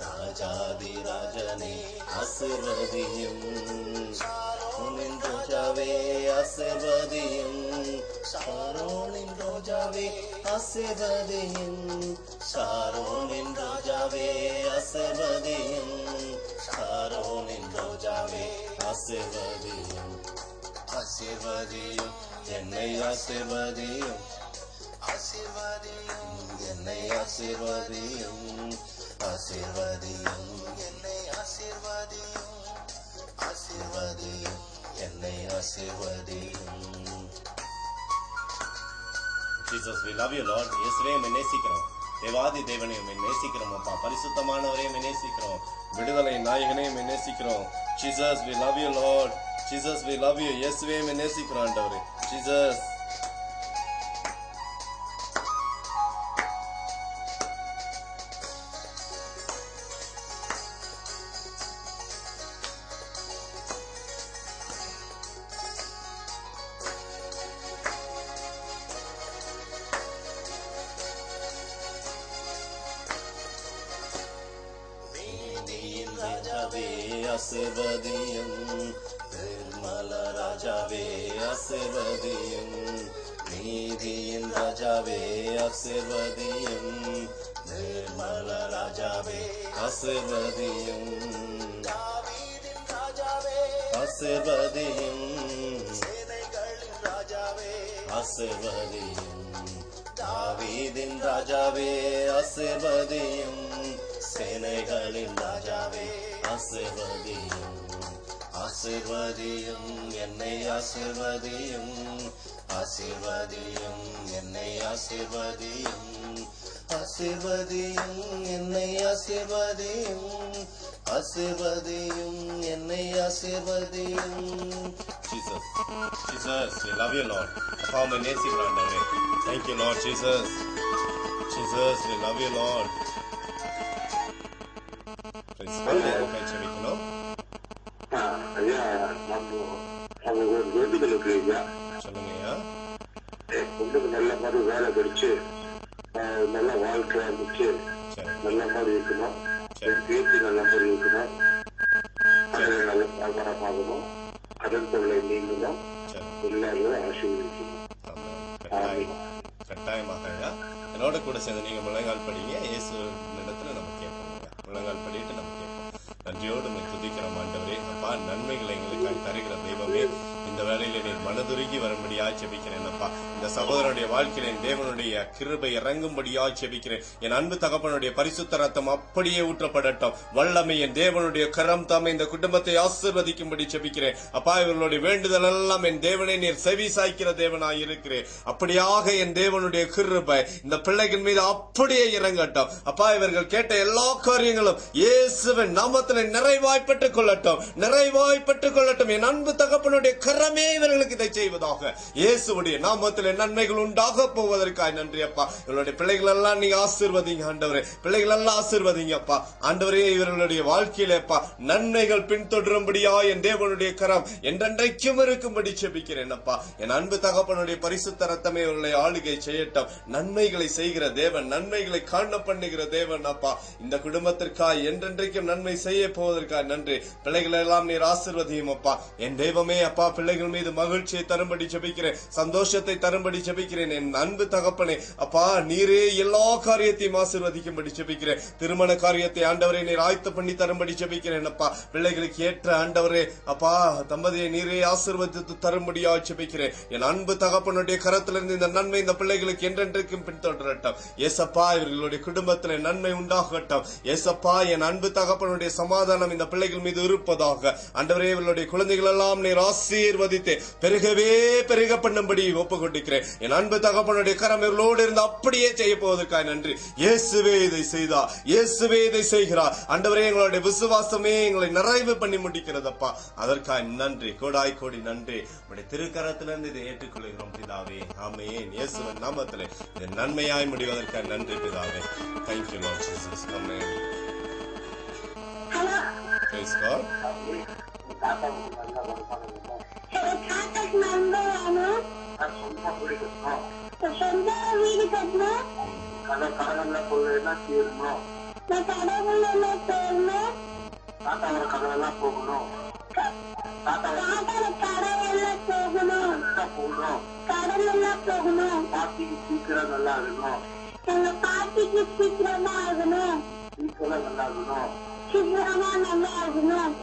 ராஜாதி ராஜனே ஆசீர்வதியும் ஷாரோனின் ரோஜாவே ஆசீர்வதியும் ஷாரோனின் ரோஜாவே ஆசீர்வதியும் ஷாரோனின் ரோஜாவே ஆசீர்வதியும் ஷாரோனின் ரோஜாவே ஆசீர்வதியும் ஆசீர்வதியும் என்னை ஆசீர்வதியும் ஆசீர்வதியும் என்னை ஆசீர்வதியும் ஆசீர்வதியும் என்னை ஆசீர்வதியும் ஆசீர்வதியும் என்னை ஆசீர்வதியும் Jesus, we love you, Lord. இயேசுவே உம்மை நேசிக்கிறோம். தேவாதி தேவனே உம்மை நேசிக்கிறோம் அப்பா. பரிசுத்தமானவரே உம்மை நேசிக்கிறோம். விடுதலை நாயகனே உம்மை நேசிக்கிறோம். Jesus, we love you, Lord. Jesus, we love you. இயேசுவே உம்மை நேசிக்கிறோம் ஆண்டவரே. Jesus. ஆசீர்வதியும் நிர்மல ராஜாவே ஆசீர்வதியும் நீதியின் ராஜாவே ஆசீர்வதியும் நிர்மல ராஜாவே ஆசீர்வதியும் தாவீதின் ராஜாவே ஆசீர்வதியும் சேனைகளின் ராஜாவே ஆசீர்வதியும் தாவீதின் ராஜாவே ஆசீர்வதியும் சேனைகளின் ராஜாவே ஆசீர்வதியும் ஆசீர்வதியும் என்னை ஆசீர்வதியும் ஆசீர்வதியும் என்னை ஆசீர்வதியும் ஆசீர்வதியும் என்னை ஆசீர்வதியும் ஆசீர்வதியும் என்னை ஆசீர்வதியும் Jesus, Jesus, we love you, Lord. அப்பா உம்மை நேசிக்கிறோம் ஆண்டவரே. Thank you, Lord Jesus. Jesus, we love you, Lord. ஜெபிக்கணும். ஐயா நம்ம ஒரு வேண்டுதல் இருக்குங்க. சொல்லுங்கய்யா. உங்களுக்கு நல்ல மாதிரி வேலை கிடைச்சு நல்ல வாழ்க்கை ஆரம்பிச்சு நல்ல மாதிரி இருக்கணும். பேச்சு நல்ல மாதிரி இருக்கணும். நல்ல வியாபாரமாகணும். கடன் தொல்லை நீங்கணும். எல்லாரும் ஆசீர்வதிக்கணும். கட்டாயமாக என்னோட கூட சேர்ந்து நீங்க முழங்கால் படிங்க. இயேசு இடத்துல நம்ம கேட்போம். முழங்கால் படிட்டு நம்ம கேட்போம். நன்றியோடு உம்மை துதிக்கிறோம் ஆண்டவரே. அப்பா நன்மைகளை எங்களுக்காக தருகிற தெய்வமே, இந்த வேளையில நீர் மனதுருகி வரும்படியாய் ஜெபிக்கிறேன் அப்பா. இந்த சகோதரனுடைய வாழ்க்கையில தேவனுடைய கிருபை இறங்கும்படியாய் ஜெபிக்கிறேன். என் அன்பு தகப்பனுடைய பரிசுத்த ரத்தம் அப்படியே ஊற்றப்படட்டும். வல்லமை என் தேவனுடைய கரம் தாமே இந்த குடும்பத்தை ஆசீர்வதிக்கும்படி ஜெபிக்கிறேன் அப்பா. இவர்களுடைய வேண்டுதல் எல்லாம் என் தேவனை நீர் செவி சாய்க்கிற தேவனாய் இருக்கிறேன். அப்படியாக என் தேவனுடைய கிருபை இந்த பிள்ளைகள் மீது அப்படியே இறங்கட்டும் அப்பா. இவர்கள் கேட்ட எல்லா காரியங்களும் இயேசுவின் நாமத்தில் நிறைவாய்ப்பட்டுக் கொள்ளட்டும், நிறைவாய்ப்பட்டுக் கொள்ளட்டும். என் அன்பு தகப்பனுடைய கரமே இவர்களுக்கு இதை செய்வதாக. இயேசுவுடைய நாமத்திலே நன்மைகள் உண்டாக போவதற்காக நன்றி அப்பா. இவருடைய பிள்ளைகள் எல்லாம் நீங்க ஆசீர்வதிங்க ஆண்டவரே. பிள்ளைகள் எல்லாம் ஆசீர்வதிங்க அப்பா. ஆண்டவரே இவர்களுடைய வாழ்க்கையில அப்பா நன்மைகள் பின்தொடரும்படியா என் தேவனுடைய கரம் என்றென்றைக்கும் இருக்கும்படி செபிக்கிறேன் அப்பா. என் அன்பு தகப்பனுடைய பரிசுத்த ரத்தமே இவர்களை ஆளுகை செய்யட்டும். நன்மைகளை செய்கிற தேவன், நன்மைகளை காண பண்ணுகிற தேவன் அப்பா. இந்த குடும்பத்திற்காக என்றென்றைக்கும் நன்மை செய்ய போவதற்காக நன்றி. பிள்ளைகளை எல்லாம் நீர் ஆசீர்வதியும் அப்பா. என் தெய்வமே அப்பா, பிள்ளைகள் மீது மகிழ்ச்சியை தரும்படி ஜெபிக்கிறேன், சந்தோஷத்தை தரும்படி ஜெபிக்கிறேன். என் அன்பு தகப்பனே அப்பா, நீரே எல்லா காரியத்தையும் ஆசீர்வதிக்கும்படி ஜெபிக்கிறேன். திருமண காரியத்தை ஆண்டவரே நீர் ஆயத்த பண்ணி தரும்படி ஜெபிக்கிறேன் அப்பா. பிள்ளைகளுக்கு ஏற்ற ஆண்டவரே அப்பா தம்பதியை நீரே ஆசீர்வதித்து தரும்படியா ஜெபிக்கிறேன். என் அன்பு தகப்பனுடைய கரத்திலிருந்து இந்த நன்மை இந்த பிள்ளைகளுக்கு என்றென்றைக்கும் பின்தொடரட்டும். ஏசப்பா, இவர்களுடைய குடும்பத்தில் நன்மை உண்டாகட்டும். ஏசப்பா, என் அன்பு தகப்பனுடைய சமாதானம் இந்த பிள்ளைகள் மீது இருப்பதாக. ஆண்டவரே, இவர்களுடைய குழந்தைகள் எல்லாம் நீர் ஆசீர்வதித்து பெருகவே பெருக பண்ணும்படி ஒப்புக் கொண்டிருக்கிறேன். என் அன்பு தகப்பனுடைய கரம் இவர்களோடு இருந்து அப்படியே செய்ய போவதற்காக நன்றி. இயேசுவே இதை செய்தார், இயேசுவே இதை செய்கிறார். ஆண்டவரே, எங்களுடைய விசுவாசமே எங்களை நிறைவு பண்ணி முடிக்கிறதப்பா. அதற்காக நன்றி, கோடாய் கோடி நன்றி. உடைய திருக்கரத்திலிருந்து இதை ஏற்றுக்கொள்கிறோம் பிதாவே. ஆமென். இயேசுவின் நாமத்திலே இது நன்மையாய் முடிவதற்காக நன்றி பிதாவே. Thank you Lord Jesus. Amen. Praise God. சீக்கிரம் நல்லா இருக்கணும். எங்க பாட்டிக்கு சீக்கிரமா ஆகணும். சீக்கிரம் நல்லா இருக்கணும். சீக்கிரமா நல்லா ஆகணும்.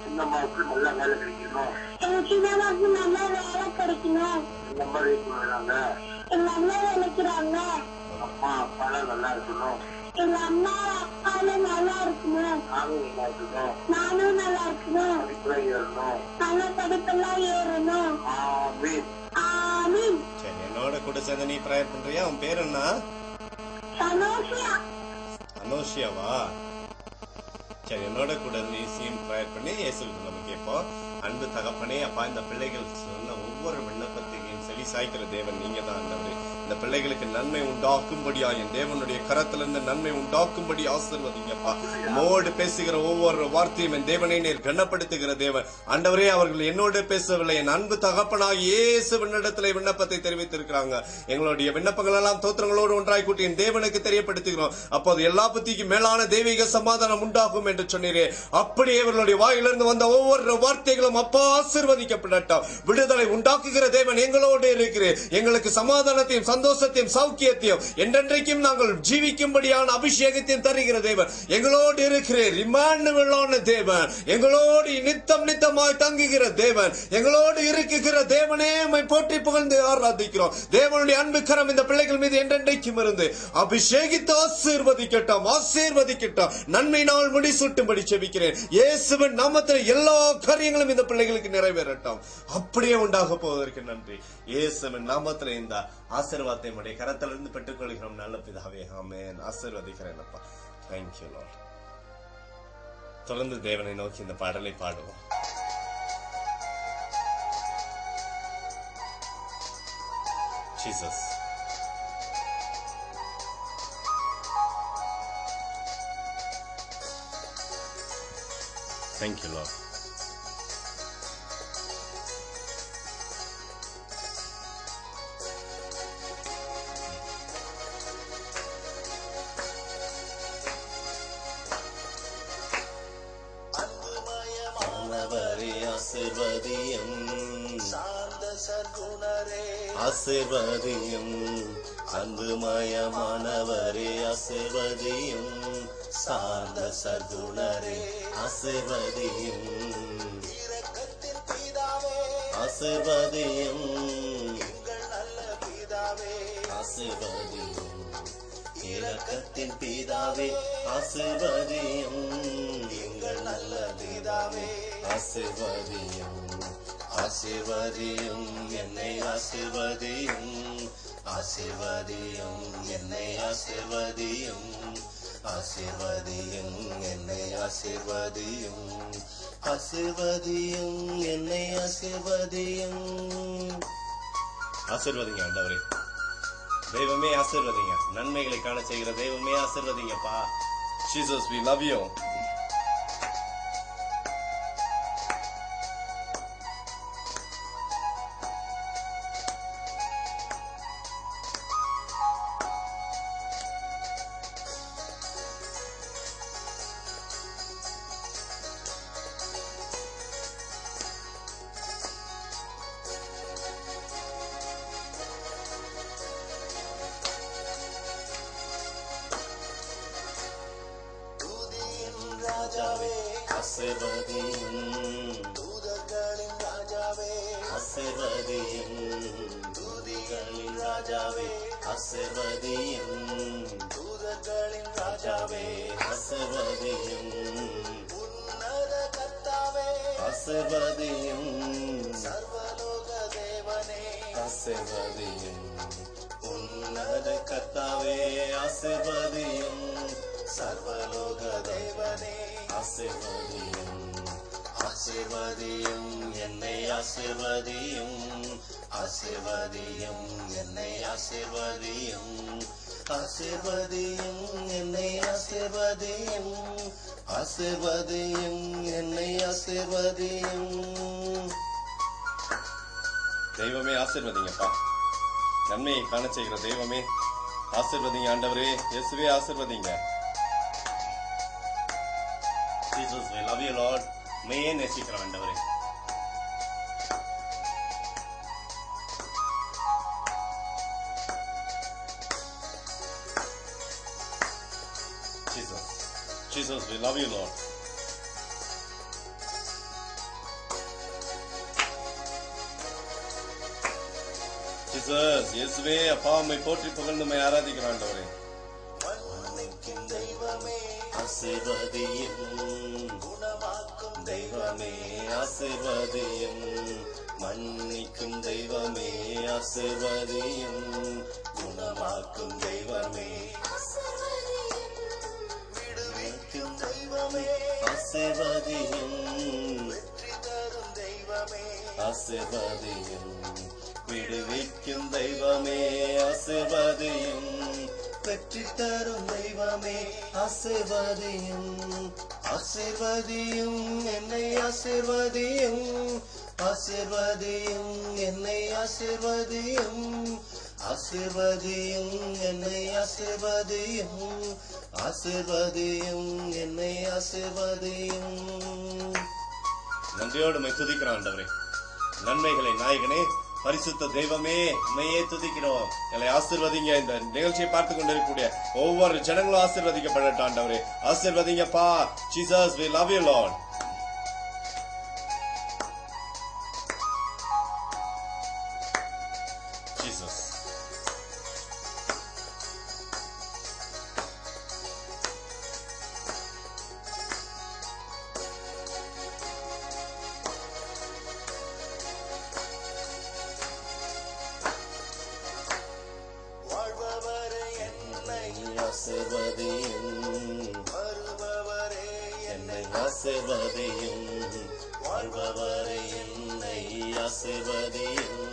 சின்னம்மாவுக்கு நல்ல வேலை கிடைக்கணும். எங்க சின்னம்மாவுக்கு நல்ல வேலை கிடைக்கணும். எங்க அம்மா வேலைக்கிறாங்க. எங்க அம்மா வேலைக்கிறாங்க. அம்மா அப்பாலாம் நல்லா இருக்கணும். எங்க அம்மா அப்பாலும் நல்லா இருக்கணும். நானும் நல்லா இருக்கணும். நானும் நல்லா இருக்கணும். படிப்பெல்லாம் ஏறணும். நல்ல படிப்பெல்லாம் ஏறணும். ஆமென். ஆமென். சரி, என்னோட கூட சேர்ந்து நீ பிரேயர் பண்றியா? உன் பேர் என்ன? அனோஷியா. அனோஷியாவா? சரி, என்னோட கூட நீ சீம் பிரேயர் பண்ணி இயேசுவுக்கு நம்ம கேட்போம். அன்பு தகப்பனே அப்பா, இந்த பிள்ளைகள் சொன்ன ஒவ்வொரு விண்ணப்பத்தையும் செவி சாய்க்கிற தேவன் நீங்க தான் ஆண்டவரே. இந்த பிள்ளைகளுக்கு நன்மை உண்டாக்கும்படியா என் தேவனுடைய கரத்திலிருந்து நன்மை உண்டாக்கும்படி ஆசீர்வதிங்கப்பா. மோடு பேசுகிற ஒவ்வொரு வார்த்தையும் என் தேவனை நீர் கனப்படுத்துகிற தேவன் ஆண்டவரே. அவர்கள் என்னோடு பேசவில்லை, என் அன்பு தகப்பனாக இயேசுவினிடத்திலே விண்ணப்பத்தை தெரிவித்திருக்கிறாங்க. எங்களுடைய விண்ணப்பங்கள் எல்லாம் தோத்திரங்களோடு ஒன்றாய் கூட்டி என் தேவனுக்கு தெரியப்படுத்துகிறோம். அப்போது எல்லா புத்திக்கும் மேலான தெய்வீக சமாதானம் உண்டாகும் என்று சொன்னீரே. அப்படியே இவர்களுடைய வாயிலிருந்து வந்த ஒவ்வொரு வார்த்தைகளும் அப்பா ஆசீர்வதிக்கப்படட்டும். விடுதலை உண்டாக்குகிற தேவன் எங்களோடு இருக்கிறேன். எங்களுக்கு சமாதானத்தையும் சந்தோஷத்தையும் சௌக்கியத்தையும் என்றென்றைக்கும் நாங்கள் ஜீவிக்கும்படியான அபிஷேகத்தையும் தருகிற தேவன் எங்களோடு இருக்கிறேன். இம்மானுவேலான தேவன் எங்களோடு நித்தமாய் தங்குகிற தேவன் எங்களோடு இருக்குகிற தேவனே, உம்மை போற்றி புகழ்ந்து ஆராதிக்கிறோம். தேவனுடைய அன்பு கரம் இந்த பிள்ளைகள் மீது என்றென்றைக்கும் இருந்து அபிஷேகித்து ஆசீர்வதிக்கட்டும், ஆசீர்வதிக்கட்டும். நன்மை நாள் முடிசூட்டும்படி செபிக்கிறேன். இயேசுவின் நாமத்தில் எல்லா காரியங்களும் இந்த பிள்ளைகளுக்கு நிறைவேறட்டும். அப்படியே உண்டாக போவதற்கு நன்றி. இயேசுவின் நாமத்தில் இந்த ஆசீர்வாதத்தை உடைய கரத்திலிருந்து பெற்றுக் கொள்கிறோம் நல்ல பிதாவே. ஆமென். ஆசீர்வதிக்கிறேன் அப்பா. Thank you Lord. தொடர்ந்து தேவனை நோக்கி இந்த பாடலை பாடுவோம். Jesus. Thank you Lord. ஆசீர்வதியும் சாந்த சர்க்குணரே, ஆசீர்வதியும் அன்புமயமானவரே, ஆசீர்வதியும் சாந்த சர்க்குணரே, ஆசீர்வதியும் இரக்கத்தின் பிதாவே, ஆசீர்வதியும் எங்கள் நல்ல பிதாவே, ஆசீர்வதியும் இரக்கத்தின் பிதாவே, ஆசீர்வதியும் எங்கள் நல்ல பிதாவே, ஆசீர்வதியும் ஆசீர்வதியும் என்னை ஆசீர்வதியும், ஆசீர்வதியும் என்னை ஆசீர்வதியும், ஆசீர்வதியும் என்னை ஆசீர்வதியும், ஆசீர்வதியும் என்னை ஆசீர்வதியும். ஆசீர்வதிங்க ஆண்டவரே, தெய்வமே ஆசீர்வதிங்க, நன்மைகளை காண செய்கிற தெய்வமே ஆசீர்வதிங்கப்பா. Jesus, we love you. ராஜாவே ஆசீர்வதியும், தூதர்களின் ராஜாவே ஆசீர்வதியும், தூதிகளின் ராஜாவே ஆசீர்வதியும், தூதர்களின் ராஜாவே ஆசீர்வதியும், உன்னத கர்த்தாவே ஆசீர்வதியும், சர்வலோக தேவனே ஆசீர்வதியும், உன்னத கர்த்தாவே ஆசீர்வதியும், சர்வலோக தேவனே ஆசீர்வதியும், ஆசீர்வதியும் என்னை ஆசீர்வதியும், ஆசீர்வதியும் என்னை ஆசீர்வதியும், ஆசீர்வதியும் என்னை ஆசீர்வதியும், ஆசீர்வதியும் என்னை ஆசீர்வதியும். தெய்வமே ஆசீர்வதிங்கப்பா, நன்மையை காண செய்கிற தெய்வமே ஆசீர்வதிங்க ஆண்டவரே, இயேசுவே ஆசீர்வதிங்க. Jesus, we love you, Lord. மையே நேசிக்கிறோம் ஆண்டவரே. Jesus, Jesus, we love you, Lord. Jesus, இயேசுவே அப்பா, உம்மை போற்றி புகழ்ந்து உம்மை ஆராதிக்கிறோம் ஆண்டவரே. மன்னிக்கும் தெய்வமே ஆசீர்வதியும், குணமாக்கும் தெய்வமே ஆசீர்வதியும், மன்னிக்கும் தெய்வமே ஆசீர்வதியும், குணமாக்கும் தெய்வமே விடுவிக்கும் தெய்வமே ஆசீர்வதியும், வெற்றி தரும் தெய்வமே ஆசீர்வதியும், விடுவிக்கும் தெய்வமே ஆசீர்வதியும், வெற்றி தரும் தெய்வமே ஆசீர்வதியும், ஆசீர்வதியும் என்னை ஆசீர்வதியும், ஆசீர்வதியும் என்னை ஆசீர்வதியும், ஆசீர்வதியும் என்னை ஆசீர்வதியும், ஆசீர்வதியும் என்னை ஆசீர்வதியும். நன்றியோடு உம்மை துதிக்கிறோம் ஆண்டவரே, நன்மைகளை நாயகனே, பரிசுத்த தெய்வமே உம்மையே துதிக்கிறோம். எங்களை ஆசீர்வதிங்க. இந்த நிகழ்ச்சியை பார்த்து கொண்டிருக்கக்கூடிய ஒவ்வொரு ஜனங்களும் ஆசீர்வதிக்கப்படட்டும் ஆண்டவரே, ஆசீர்வதிங்கப்பா. Jesus, we love you, Lord. Jesus. ஆசீர்வதியும், வருபவரே என்னை ஆசீர்வதியும், வாழ்பவரே என்னை ஆசீர்வதியும்,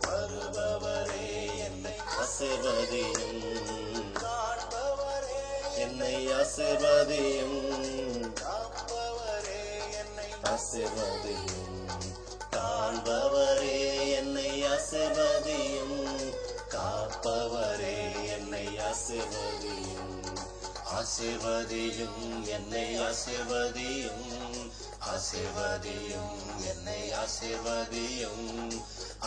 வருபவரே என்னை ஆசீர்வதியும், காண்பவரே என்னை ஆசீர்வதியும், காப்பவரே என்னை ஆசீர்வதியும், காண்பவரே என்னை ஆசீர்வதியும், காப்பவரே என்னை ஆசீர்வதியும், ஆசீர்வதியும் என்னை ஆசீர்வதியும், ஆசீர்வதியும் என்னை ஆசீர்வதியும்,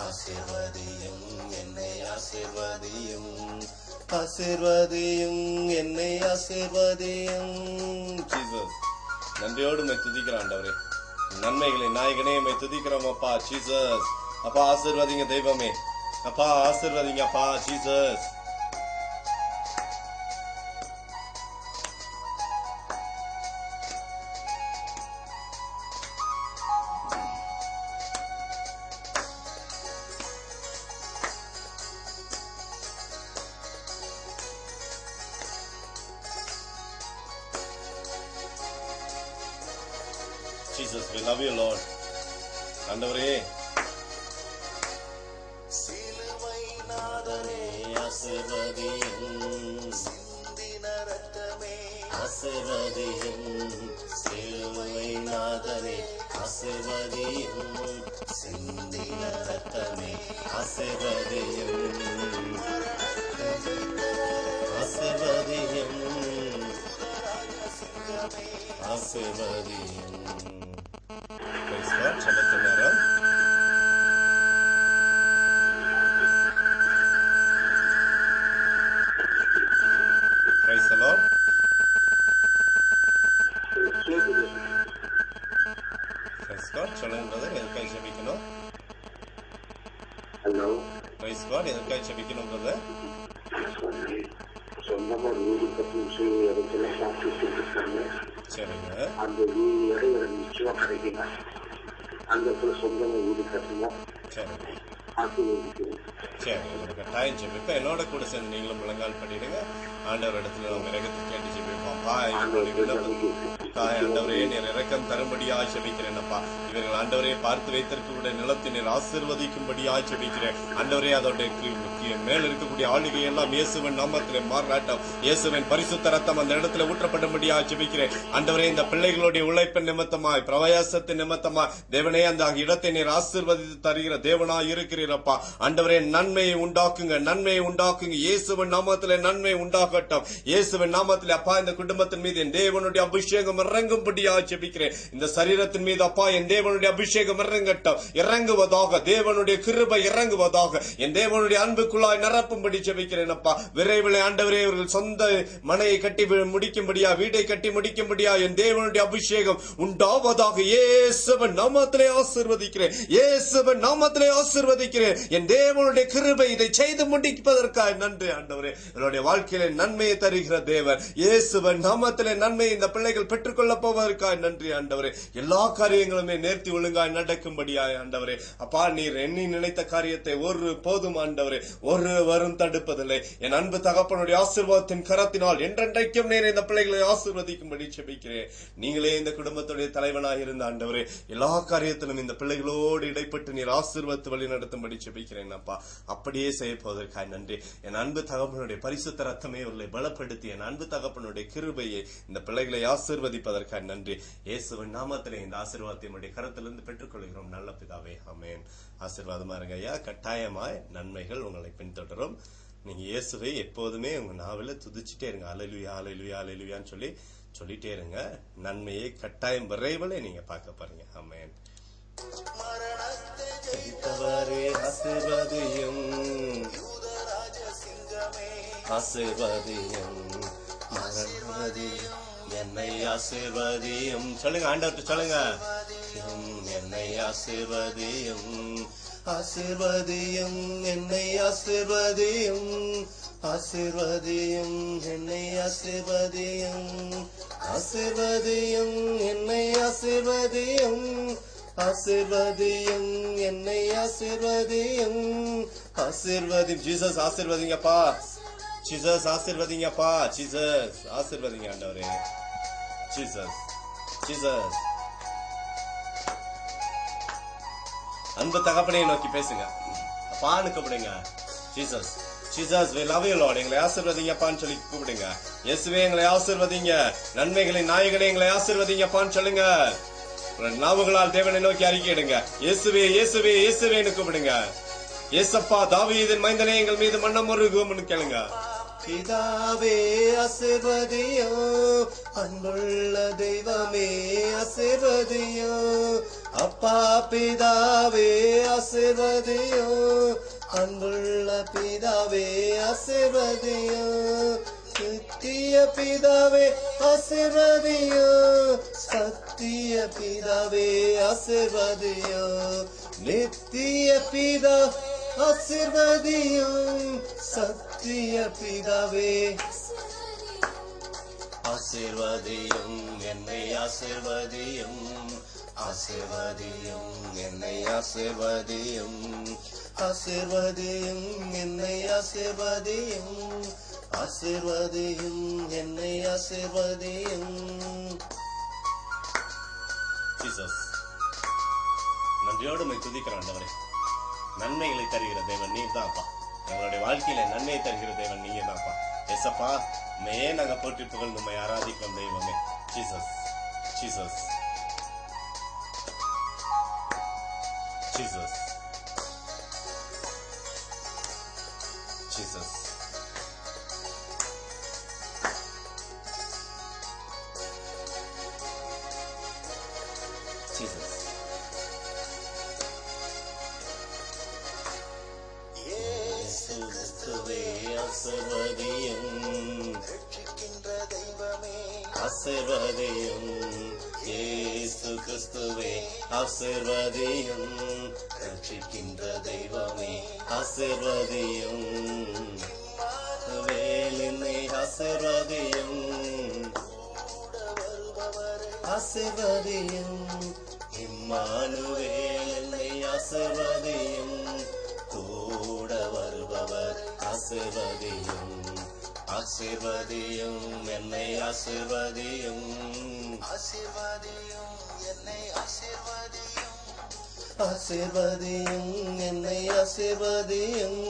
ஆசீர்வதியும் என்னை ஆசீர்வதியும், ஆசீர்வதியும் என்னை ஆசீர்வதியும். Jesus, நன்றியோடு உம்மை துதிக்கிறோம் ஆண்டவரே, நன்மைகளை நாயகனே உம்மை துதிக்கிறோம் அப்பா. Jesus, அப்பா ஆசீர்வதிங்க தெய்வமே, அப்பா ஆசீர்வதிங்க அப்பா. Jesus. Jesus, we love you, Lord. ஆண்டவரே, சிலுவை நாதனே ஆசீர்வதியும், சிந்தின இரத்தமே ஆசீர்வதியும், சிலுவை நாதனே ஆசீர்வதியும், சிந்தின இரத்தமே ஆசீர்வதியும், ஆசீர்வதியும், ஆசீர்வதியும். Praise God. சபத்து நேரம். Praise the Lord. Praise God. சொல்லுங்க brother, எதுக்காக ஜெபிக்கணும்? ஹலோ. Praise God. எதுக்காக ஜெபிக்கணும் brother? சொந்தமா வீடு கட்டி இடத்துல சாப்பிட்டு இருக்காங்க. சரிங்க. அந்த வீடு இடையில நிச்சயமா கிடைக்குங்க. அந்த சொந்தமா வீடு கட்டணும். சரிங்க. அது சரி, உங்களுக்கு டைம் ஜெபிப்பேன். என்னோட கூட சேர்ந்து நீங்களும் முழங்கால் பண்ணிடுங்க. ஆண்டவர் இடத்துல நம்ம இறக்கத்தை கேட்டு ஜெபிப்போம். ஆண்டவரே, நீர் இறக்கம் தரும்படியா ஜெபிக்கிறேன் அப்பா. இவர்கள் ஆண்டவரே பார்த்து வைத்திருக்கக்கூடிய நிலத்தை நீர் ஆசீர்வதிக்கும்படியா ஜெபிக்கிறேன். ஆண்டவரே, அதோட மேல இருக்கக்கூடிய ஆளுகை எல்லாம் இயேசுவின் நாமத்திலே மாறாட்டம், இயேசுவின் பரிசுத்த ரத்தம் அந்த இடத்துல ஊற்றப்படும்படியா ஜெபிக்கிறேன். ஆண்டவரே, இந்த பிள்ளைகளுடைய உழைப்பின் நிமித்தமாய் பிரயாசத்தின் நிமித்தமாய் தேவனே அந்த இடத்தை நீர் ஆசீர்வதித்து தருகிற தேவனா இருக்கிறீரப்பா. ஆண்டவரே, நன்மையை உண்டாக்குங்க, நன்மையை உண்டாக்குங்க. இயேசுவின் நாமத்திலே நன்மை உண்டாகட்டும். இயேசுவின் நாமத்திலே அப்பா இந்த குடும்பத்தின் மீது என் தேவனுடைய அபிஷேகம் இறங்கும்படியா ஜெபிக்கிறேன். இந்த சரீரத்தின் மீது அப்பா என் தேவனுடைய அபிஷேகம் இறங்கட்டும், இறங்குவதாக. தேவனுடைய கிருபை இறங்குவதாக. என் தேவனுடைய அன்புக்குள்ளாய் நிரப்பும்படி ஜெபிக்கிறேன் அப்பா. விரைவில் ஆண்டவரே அவர்கள் சொந்த மனையை கட்டி முடிக்கும்படியா, வீட்டை கட்டி முடிக்கும்படியா என் தேவனுடைய அபிஷேகம் உண்டாவதாக. இயேசுவின் நாமத்திலே ஆசீர்வதிக்கிறேன், இயேசுவின் நாமத்திலே ஆசீர்வதிக்கிறேன். என் தேவனுடைய கிருபை இதை செய்து முடிப்பதற்காக நன்றி ஆண்டவரே. என்னுடைய வாழ்க்கையில நன்மையை தருகிற தேவன், இயேசுவின் நாமத்திலே நன்மையை இந்த பிள்ளைகள் பெற்றுக்கொள்ள போவதற்காக நன்றி ஆண்டவரே. எல்லா காரியங்களுமே நேர்த்தி ஒழுங்காய் நடக்கும்படியாய் ஆண்டவரே. அப்பா, நீர் எண்ணி நினைத்த காரியத்தை ஒரு போதும் ஆண்டவரே ஒருவரும் தடுப்பதில்லை. என் அன்பு தகப்பனுடைய ஆசீர்வாதத்தின் கரத்தினால் என்றென்றைக்கும் நீர் இந்த பிள்ளைகளை ஆசீர்வதிக்கும்படி ஜெபிக்கிறேன். நீங்களே இந்த குடும்பத்துடைய தலைவனாக இருந்த ஆண்டவரே, எல்லா காரியத்திலும் இந்த பிள்ளைகளோடு இடைப்பட்டு நீர் ஆசீர்வாதத்தை வழி நடத்தும்படி ஜெபிக்கிறேன் அப்பா. அப்படியே செய்ய போவதற்காக நன்றி. என் அன்பு தகப்பனுடைய பரிசுத்த ரத்தமே அவர்களை பலப்படுத்தி என் அன்பு தகப்பனுடைய கிருபையை இந்த பிள்ளைகளை ஆசீர்வதிப்பதற்காக நன்றி. இயேசுவின் நாமத்திலே இந்த ஆசீர்வாதத்தை நம்முடைய கரத்திலிருந்து பெற்றுக்கொள்கிறோம் நல்ல பிதாவே, ஆமென். ஆசீர்வாதமா இருங்க ஐயா. கட்டாயமாய் நன்மைகள் உங்களை பின்தொடரும். நீங்க இயேசுவை எப்போதுமே உங்க நாவில துதிச்சுட்டே இருங்க. அல்லேலூயா அல்லேலூயா அல்லேலூயான்னு சொல்லிட்டே இருங்க. நன்மையை கட்டாயம் விரைவில் நீங்க பார்க்க பாருங்க. ஆமென். ஆசீர்வாதியும் ஆசீர்வாதியும் என்னை ஆசீர்வாதியும் சொல்லுங்க. ஆண்டவர்கிட்ட சொல்லுங்க. என்னை ஆசீர்வாதியும் ஆசீர்வாதியும் என்னை ஆசீர்வாதியும் ஆசீர்வாதியும் என்னை ஆசீர்வாதியும் ஆசீர்வாதியும் என்னை ஆசீர்வாதியும் ஆசீர்வாதியும் என்னை ஆசீர்வாதியும் ஆசீர்வாதியும். ஜீசஸ் ஆசீர்வாதிங்கப்பா, ஜீசஸ் ஆசீர்வாதிங்கப்பா, ஜீசஸ் ஆசீர்வாதிங்க ஆண்டவரே. Jesus Jesus. அன்பு தகப்பனை நோக்கி பேசுங்க. அப்பான்னு கூப்பிடுங்க. Jesus Jesus we love you Lord. எங்களை ஆசீர்வதிங்கப்பான்னு சொல்லி கூப்பிடுங்க. இயேசுவே எங்களை ஆசீர்வதிங்க. நன்மைகளின் நாயகனே எங்களை ஆசீர்வதிங்கப்பான்னு சொல்லுங்க. நாவுகளால் தேவனை நோக்கி அறிக்கையிடுங்க. இயேசுவே இயேசுவே இயேசுவேன்னு கூப்பிடுங்க. இயேசப்பா தாவீதின் மைந்தனே எங்கள் மீது மன்னம் உருகும்னு கேளுங்க. பிதாவே ஆசீர்வதியோ, அன்புள்ள தெய்வமே ஆசீர்வதியோ. அப்பா பிதாவே ஆசீர்வதியோ, அன்புள்ள பிதாவே ஆசீர்வதியோ. சத்திய பிதாவே ஆசீர்வதியோ, சத்திய பிதாவே ஆசீர்வதியோ. நித்திய பிதா ஆசீர்வதியும், சத்திய பிதாவே ஆசீர்வதியும். என்னை ஆசீர்வதியும் ஆசீர்வதியும் என்னை ஆசீர்வதியும் ஆசீர்வதியும் என்னை ஆசீர்வதியும் ஆசீர்வதியும் என்னை ஆசீர்வதியும். ஜீசஸ். நன்றியோடு உம்மை துதிக்கிறோம் ஆண்டவரே. நன்மைகளை தருகிற தேவன் நீர் தான்ப்பா. எங்களுடைய வாழ்க்கையில நன்மையை தருகிற தேவன் நீங்க தான்ப்பா. எஸ்அப்பா, உண்மையே நாங்க போற்றி புகழ்ந்து உம்மை ஆராதிக்கிறோம் தெய்வமே. Jesus, Jesus, Jesus, Jesus. Jesus. இயேசு கிறிஸ்துவே ஆசீர்வதியும், ரட்சிக்கின்ற தெய்வமே ஆசீர்வதியும். இயேசு கிறிஸ்துவே ஆசீர்வதியும், ரட்சிக்கின்ற தெய்வமே ஆசீர்வதியும். வேலினை ஆசீர்வதியும், ஆசீர்வதியும். இம்மானுவேல் என்னை ஆசீர்வதியும், கூட வருபவர் ஆசீர்வதியும். ஆசீர்வதியும் என்னை ஆசீர்வதியும், ஆசீர்வதியும் என்னை ஆசீர்வதியும். ஆசீர்வதியும் என்னை ஆசீர்வதியும்,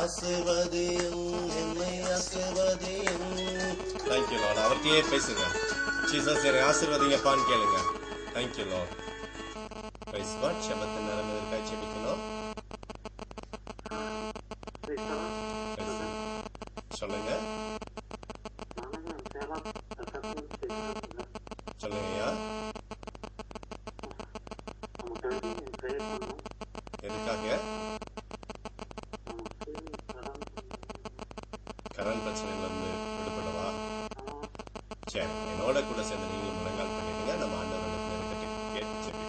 ஆசீர்வதியும் என்னை ஆசீர்வதியும். Thank you Lord. அவர்கிட்டயே பேசுங்க. ஜீசஸ் என்னை ஆசீர்வதிங்கப்பான்னு கேளுங்க. Thank you Lord. Praise God. ஜெபத்தின் நேரம் இதற்காக ஜெபிக்கணும். சொல்லுங்க சொல்லுங்கய்யா. எதுக்காக? கடன் பிரச்சனையில இருந்து விடுபடவா? சரி, என்னோட கூட சேர்ந்து நீங்களும் முழங்கால் பண்ணிடுங்க. நம்ம ஆண்டவரோட கேட்டு ஜெபிப்போம்.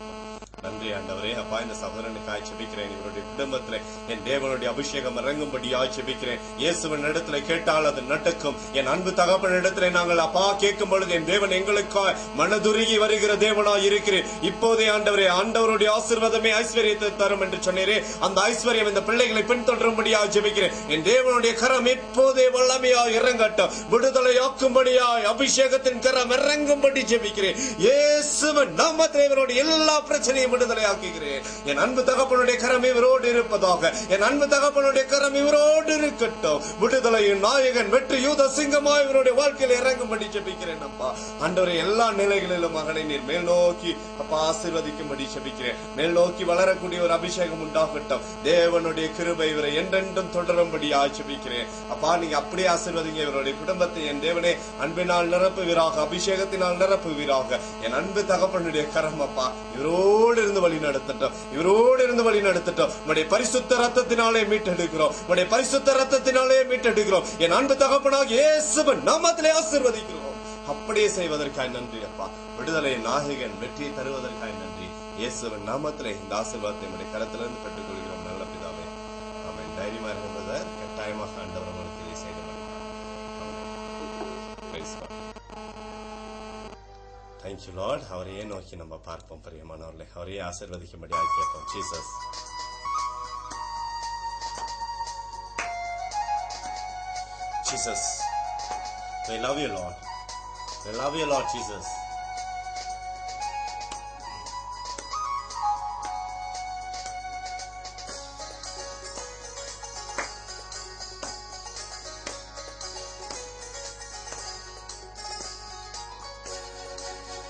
நன்றி ஆண்டவரே. அப்பா, இந்த சகோதரனுக்காய் ஜெபிக்கிறேன். இவருடைய குடும்பத்துல என் தேவனுடைய அபிஷேகம் இறங்கும்படியாய் ஜெபிக்கிறேன். இயேசுவின் இடத்துல கேட்டால் அது நடக்கும். என் அன்பு தகப்பன் இடத்துல நாங்கள் அப்பா கேட்கும் பொழுது என் தேவன் எங்களுக்காய் மனதுருகி வருகிற தேவனாய் இருக்கிறேன். இப்போதே ஆண்டவரே, ஆண்டவருடைய ஆசீர்வாதமே ஐஸ்வர்யத்தை தரும் என்று சொன்னீரே, அந்த ஐஸ்வர்யம் இந்த பிள்ளைகளை பின்தொடரும்படியாய் ஜெபிக்கிறேன். என் தேவனுடைய கரம் இப்போதே வல்லமையாய் இறங்கட்டும். விடுதலையாக்கும்படியாய் அபிஷேகத்தின் கரம் இறங்கும்படி ஜெபிக்கிறேன். இயேசுவின் நாமத்திலே இவருடைய எல்லா பிரச்சனையும் விடுதலையாக்குகிறேன். என் அன்பு தகப்பனுடைய கரம் இவரோடு இருப்பதாக. என் அன்பு தகப்பனுடைய கரம் இவரோடு இருக்கட்டும். விடுதலையின் நாயகன் வெற்றி யூத சிங்கமாய் இவருடைய வாழ்க்கையில் இறங்கும்படி ஜெபிக்கிறேன். அப்பா ஆண்டவரே, எல்லா நிலைகளிலும் மகனை நீர் மேல் நோக்கி அப்பா ஆசீர்வதிக்கும்படி ஜெபிக்கிறேன். மேல் நோக்கி வளரக்கூடிய ஒரு அபிஷேகம் உண்டாகட்டும். தேவனுடைய கிருபை இவரை என்றென்றும் தொடரும்படி ஜெபிக்கிறேன். அப்பா, நீங்க அப்படியே ஆசீர்வதிங்க இவருடைய குடும்பத்தை. என் தேவனே, அன்பினால் நிரப்புவீராக, அபிஷேகத்தினால் நிரப்புவீராக. என் அன்பு தகப்பனுடைய கரம் அப்பா இவரோடு இருந்து வழி நடத்தட்டும். இவரோடு இருந்து வழி நடத்தட்டும். உம்முடைய பரிசுத்த ரத்தத்தினாலே மீட்டெடுக்கிறோம். உம்முடைய பரிசுத்த ரத்தத்தினாலே மீட்டெடுக்கிறோம். என் அன்பு தகப்பனாக இயேசுவின் நாமத்திலே ஆசீர்வதிக்கிறோம். அப்படியே செய்வதற்காக நன்றி அப்பா. விடுதலை நாயகன் வெற்றியை தருவதற்காக நன்றி. இயேசுவின் நாமத்திலே இந்த ஆசீர்வாதத்தை உம்முடைய கரத்திலிருந்து பெற்றுக் கொள்கிறோம். நல்ல பிதாவே, ஆமென். தைரியமா இருக்கின்றத கட்டாயமாக ஆண்டவர் உங்களுக்கு செய்து தேங்க்யூ லார்ட். அவரையே நோக்கி நம்ம பார்ப்போம். பிரியமானவர்களே, அவரையே ஆசீர்வதிக்கும்படி கேட்போம். Jesus, Jesus, we love you, Lord. We love you, Lord Jesus.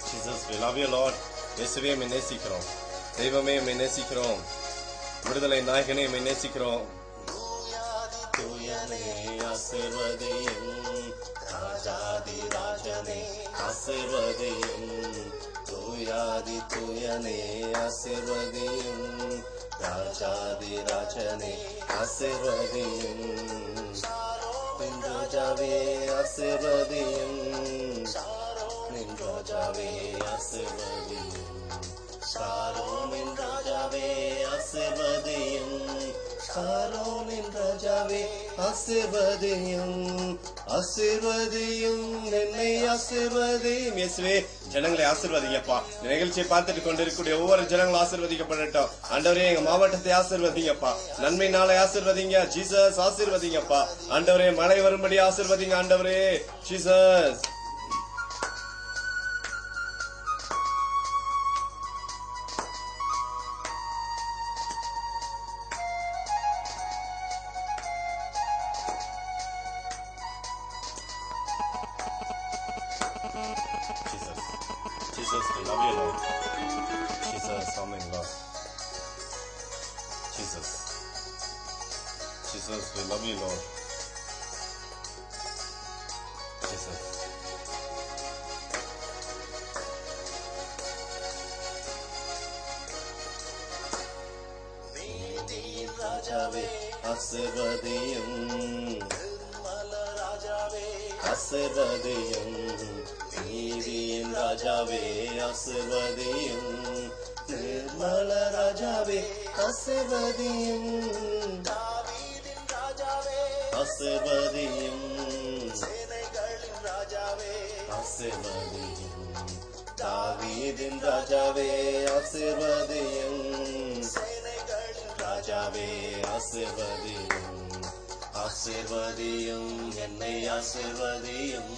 Jesus, we love you, Lord. இயேசுவே, உம்மை நேசிக்கிறோம். தெய்வமே, உம்மை நேசிக்கிறோம். விடுதலை நாயகனே, உம்மை நேசிக்கிறோம். தூயனே ஆசீர்வதியும், ராஜாதி ராஜனே ஆசீர்வதியும். தூயாதி தூயனே ஆசீர்வதியும், ராஜாதி ராஜனே ஆசீர்வதியும். ராஜாவே ஆசீர்வதியும், ராஜாவே ஆசீர்வதியும். சாரோனின் ராஜாவே ஆசீர்வதியும், சாரோனின் ராஜாவே ஆசீர்வதியும். ஆசீர்வதியும், என்னை ஆசீர்வதியும். இயேசுவே, ஜனங்களை ஆசீர்வதிங்கப்பா. இந்த நிகழ்ச்சியை பார்த்துட்டு கொண்டிருக்கக்கூடிய ஒவ்வொரு ஜனங்களும் ஆசீர்வதிக்கப்படட்டும். ஆண்டவரே, எங்க மாவட்டத்தை ஆசீர்வதிங்கப்பா. நன்மை நாளை ஆசீர்வதிங்க. ஜீசஸ், ஆசீர்வதிங்கப்பா. ஆண்டவரே, மழை வரும்படி ஆசீர்வதிங்க. ஆண்டவரே, Jesus. love you, Lord. Jesus, amen, Lord. Jesus. Jesus, we love you, Lord. Jesus. நீதியின் ராஜாவே ஆசீர்வதியும், நிர்மல ராஜாவே ஆசீர்வதியும், நீதியின் ராஜாவே ஆசீர்வதியும், நிர்மல ராஜாவே ஆசீர்வதியும், தாவீதின் ராஜாவே ஆசீர்வதியும், சேனைகளின் ராஜாவே ஆசீர்வதியும், தாவீதின் ராஜாவே ஆசீர்வதியும், சேனைகளின் ராஜாவே ஆசீர்வதியும், ஆசீர்வதியும், என்னை ஆசீர்வதியும்.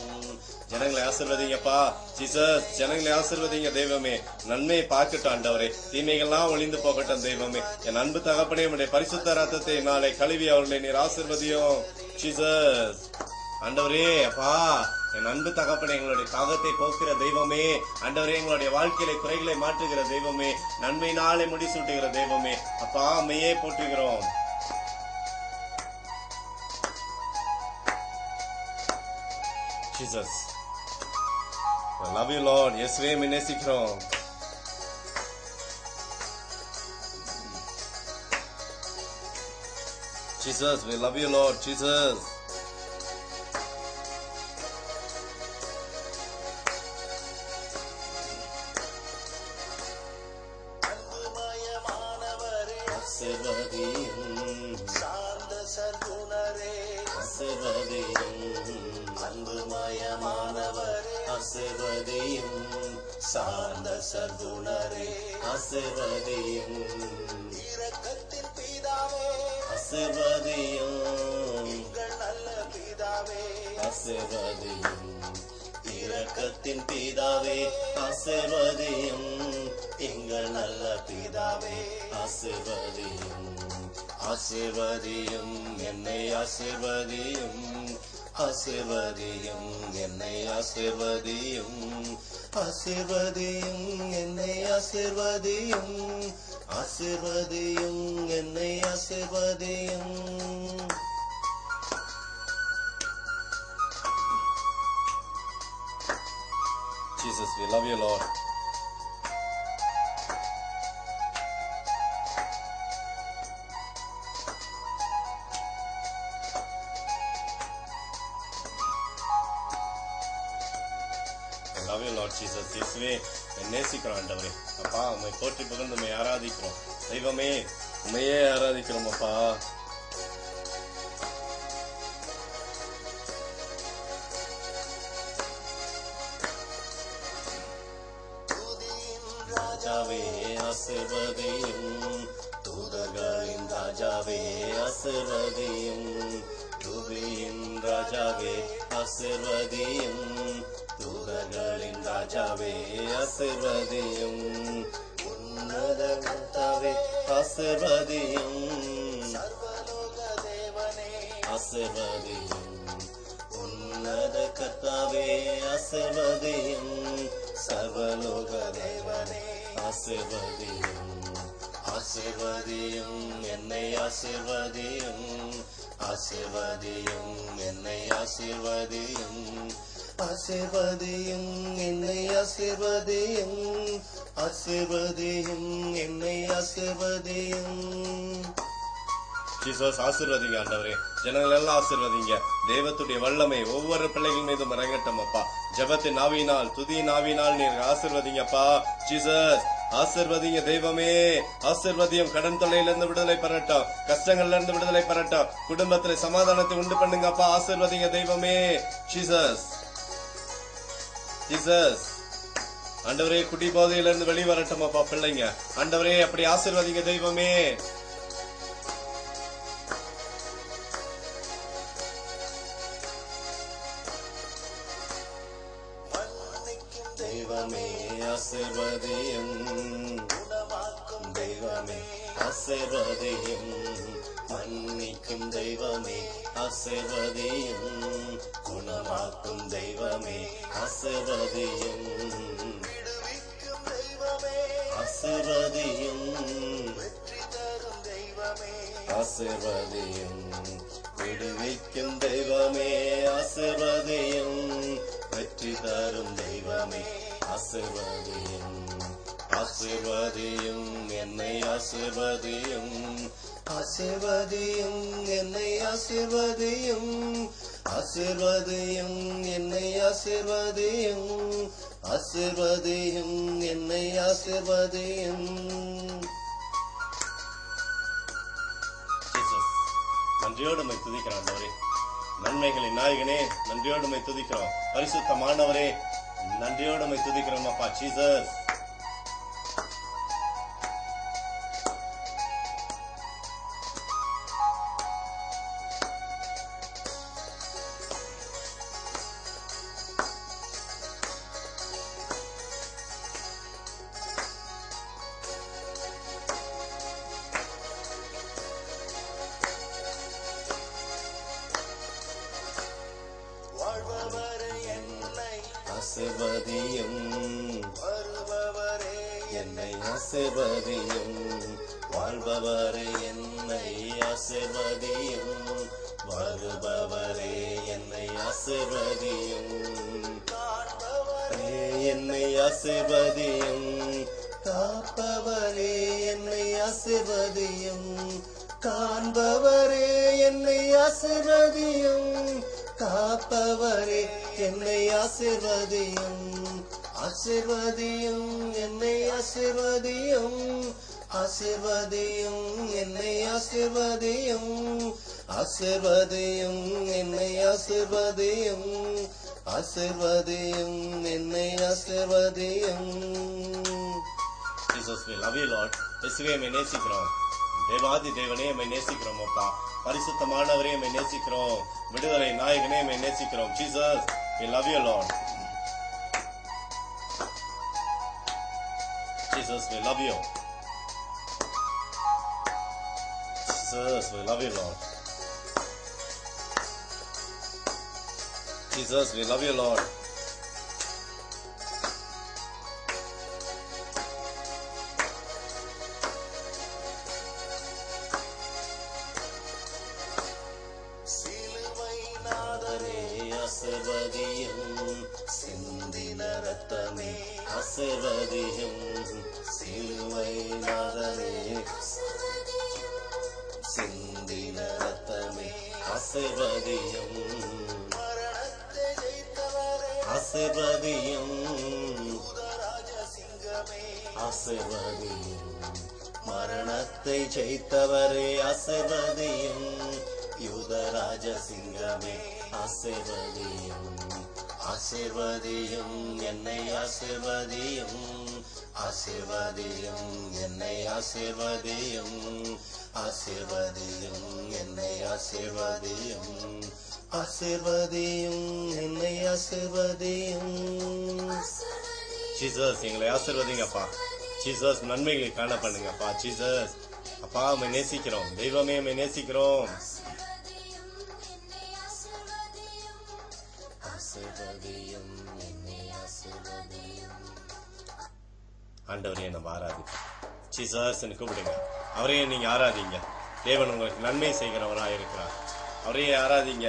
ஜனங்களை ஆசீர்வதிங்கப்பா ஜீசஸ், ஜனங்களை ஆசீர்வதிங்க தெய்வமே. நன்மையை பார்க்கட்டும் ஆண்டவரே, தீமைகள்லாம் ஒளிந்து போகட்டும் தெய்வமே. என் அன்பு தகப்பனே, உடைய பரிசுத்த ரத்தத்தை நாளை கழுவி அவர்களை நீர் ஆசீர்வதியும் ஜீசஸ். ஆண்டவரே அப்பா, என் அன்பு தகப்பனே, எங்களுடைய தாகத்தை போக்குற தெய்வமே. ஆண்டவரே, எங்களுடைய வாழ்க்கையில குறைகளை மாற்றுகிற தெய்வமே, நன்மை நாளை முடிசூட்டுகிற தெய்வமே. அப்பா, அம்மையே போற்றுகிறோம். Jesus, I love you, Lord. இயேசுவே, உம்மை நேசிக்கிறோம். Jesus, we love you, Lord. Jesus. அன்புமயமானவரே ஆசீர்வதியும், சாந்த சர்க்குணரே ஆசீர்வதியும், அன்புமயமானவரே ஆசீர்வதியும், சாந்த சர்க்குணரே ஆசீர்வதியும், இரக்கத்தின் பிதாவே ஆசீர்வதியும், எங்கள் நல்ல பிதாவே ஆசீர்வதியும், இரக்கத்தின் பிதாவே ஆசீர்வதியும், எங்கள் நல்ல பிதாவே ஆசீர்வதியும், ஆசீர்வதியும், என்னை ஆசீர்வதியும், ஆசீர்வதியும், என்னை ஆசீர்வதியும், ஆசீர்வதியும், என்னை ஆசீர்வதியும், ஆசீர்வதியும், என்னை ஆசீர்வதியும். Jesus, we love you, Lord. love you, Lord Jesus. இயேசுவே, நேசிக்கிறோம் ஆண்டவரே. அப்பா, உம்மை போற்றி புகழ்ந்து உம்மை ஆராதிக்கிறோம் தெய்வமே. உம்மையே ஆராதிக்கிறோம் அப்பா. ராஜாவே ஆசீர்வதியும், தூதர்களின் ராஜாவே ஆசீர்வதியும், துதியின் ராஜாவே ஆசீர்வதியும், தூதர்களின் ராஜாவே ஆசீர்வதியும், உன்னத கர்த்தாவே ஆசீர்வதியும், சர்வலோக தேவனே ஆசீர்வதியும், உன்னத கர்த்தாவே ஆசீர்வதியும், சர்வலோக தேவனே ஆசீர்வதியும், ஆசீர்வதியும், என்னை ஆசீர்வதியும், ஆசீர்வதியும், என்னை ஆசீர்வதியும், ஆசீர்வதியும், என்னை ஆசீர்வதியும், ஆசீர்வதியும், என்னை ஆசீர்வதியும். ஜீசஸ், ஆசீர்வதிங்க ஆண்டவரே. ஜனங்கள் எல்லாம் ஆசீர்வதிங்க. தெய்வத்துடைய வல்லமை ஒவ்வொரு பிள்ளைகள் மீதும் இறங்கட்டும் அப்பா. ஜெபத்தின் ஆவியினால், துதியின் ஆவியினால் நீர் ஆசீர்வதிங்கப்பா. ஜீசஸ், ஆசீர்வதிங்க தெய்வமே. ஆசீர்வதியும். கடன் தொல்லையிலிருந்து விடுதலை பெறட்டும், கஷ்டங்கள்ல இருந்து விடுதலை பெறட்டும், குடும்பத்துல சமாதானத்தை உண்டு பண்ணுங்கப்பா. ஆசீர்வதிங்க தெய்வமே. ஜீசஸ், ஜீசஸ், ஆண்டவரே, குடி போதையிலிருந்து வெளிவரட்டும் அப்பா பிள்ளைங்க. ஆண்டவரே, அப்படி ஆசீர்வதிங்க தெய்வமே. தெய்வமே ஆசீர்வதியும், குணமாக்கும் தெய்வமே ஆசீர்வதியும், மன்னிக்கும் தெய்வமே ஆசீர்வதியும், குணமாக்கும் தெய்வமே ஆசீர்வதியும், விடுவிக்கும் ஆசீர்வதியும் ஆசீர்வதியும் விடுவிக்கும் தெய்வமே ஆசீர்வதியும் வெற்றி தரும் தெய்வமே ஆசீர்வதியும் ஆசீர்வதியும் என்னை ஆசீர்வதியும் ஆசீர்வதியும் என்னை ஆசீர்வதியும் ஆசீர்வதியும் என்னை ஆசீர்வதியும் ஆசீர்வதியும் என்னை ஆசீர்வதியும். நன்றியோடு உம்மை துதிக்கிறோம் ஆண்டவரே. நன்மைகளின் நாயகனே நன்றியோடு உம்மை துதிக்கிறோம். பரிசுத்தமானவரே நன்றியோடு உம்மை துதிக்கிறோம் அப்பா. ஜீசஸ் ஆசீர்வதியும் வருபவரே என்னை ஆசீர்வதியும் வாழ்பவரே என்னை ஆசீர்வதியும் வருபவரே என்னை ஆசீர்வதியும் என்னை ஆசீர்வதியும் காப்பவரே என்னை ஆசீர்வதியும் காண்பவரே என்னை ஆசீர்வதியும் காப்பவரே என்னை ஆசீர்வதியும் ஆசீர்வதியும் என்னை ஆசீர்வதியும் ஆசீர்வதியும் என்னை ஆசீர்வதியும் ஆசீர்வதியும் என்னை ஆசீர்வதியும் ஆசீர்வதியும் என்னை ஆசீர்வதியும். Jesus, we love you, Lord. இயேசுவே உம்மை நேசிக்கிறோம். தேவாதி தேவனே உம்மை நேசிக்கிறோம் அப்பா. பரிசுத்தமானவரே உம்மை நேசிக்கிறோம். விடுதலை நாயகனே உம்மை நேசிக்கிறோம். Jesus, we love you, Lord. Jesus, we love you. Jesus, we love you, Lord. Jesus, we love you, Lord. ஆசீர்வதியும் சிந்தின ரத்தமே ஆசீர்வதியும் சிலுவை நாதனே சிந்தின ரத்தமே ஆசீர்வதியும் ஆசீர்வதியும் ஆசீர்வதியும் மரணத்தை ஜெயித்தவரே ஆசீர்வதியும் யூதராஜ சிங்கமே ஆசீர்வதியும் ஆசீர்வதியும் என்னை ஆசீர்வதியும் ஆசீர்வதியும் என்னை ஆசீர்வதியும் ஆசீர்வதியும் என்னை ஆசீர்வதியும் ஆசீர்வதியும் என்னை ஆசீர்வதியும். ஜீசஸ் எங்களை ஆசீர்வதிங்கப்பா. ஜீசஸ் நன்மைகளை காண பண்ணுங்கப்பா. ஜீசஸ் அப்பா உம்மை நேசிக்கிறோம். தெய்வமே உம்மை நேசிக்கிறோம். ஆண்டவரையே நம்ம ஆராதிப்போம். ஜீசஸ் கூப்பிடுங்க. அவரையே நீங்க ஆராதிங்க. தேவன் உங்களுக்கு நன்மை செய்கிறவராக இருக்கிறார். அவரையே ஆராதிங்க.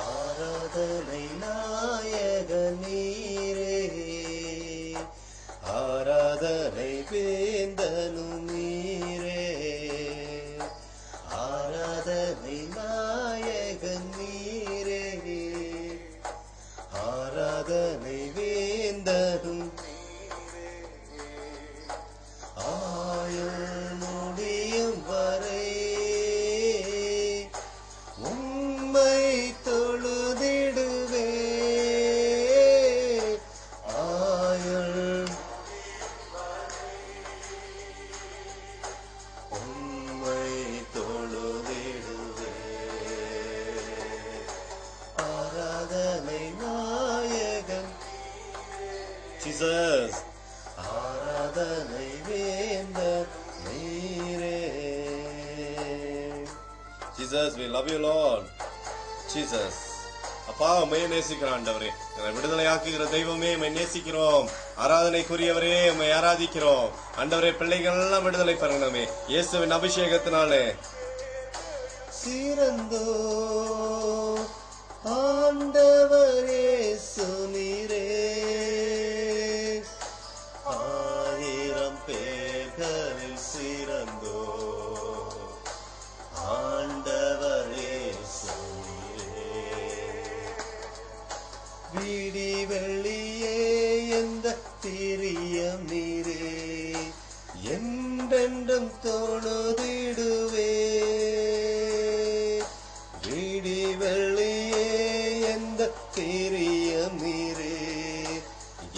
ஆராதனை நாயக நீரே ஆராதனை வேந்தனும் நீரே ஆராதனை நாயக நீரே ஆராதனை வேந்தனும் ஆயுள் முடியும் வரை உம்மை தொழுதிடுவே ஆயுள் உம்மை தொழுதிடுவே ஆராதனை நாயகன் ஜீசஸ் ஆராதனை வேந்த நீரே. Jesus, we love you, Lord. Jesus. அப்பா உம்மை நேசிக்கிறோம் ஆண்டவரே. எங்களை விடுதலையாக்குகிற தெய்வமே உம்மை நேசிக்கிறோம். ஆராதனைக்குரியவரே உம்மை ஆராதிக்கிறோம் ஆண்டவரே. பிள்ளைகள் எல்லாம் விடுதலை பெறணுமே இயேசுவின் அபிஷேகத்தினாலே. சிறந்தோ ஆண்டவரே சுனிரே, 1000 பேர்களில் சிறந்தோ ஆண்டவரே சுனிரே. விடி வெள்ளியே எந்த பிரியம் நீரே, என்றென்றும் தொழுதிடுவே. விடி வெள்ளியே எந்த பிரியம் நீரே,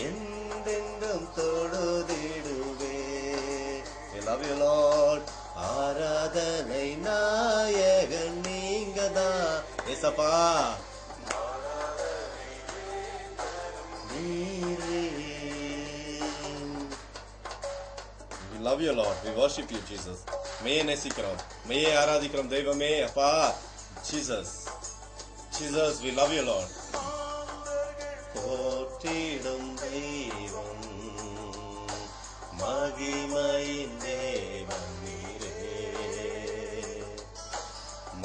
என்றென்றும் தொழுதிடுவே. I love you Lord. ஆராதனை நாயகன் நீங்கதான் ஏசப்பா. We love you Lord. We worship you Jesus. மெய்யை நேசிக்கிறோம், மெய்யை ஆராதிக்கிறோம் தெய்வமே அப்பா. Jesus, Jesus, we love you Lord. போற்றிடும் தெய்வம் மகிமையின் தேவன் நீரே.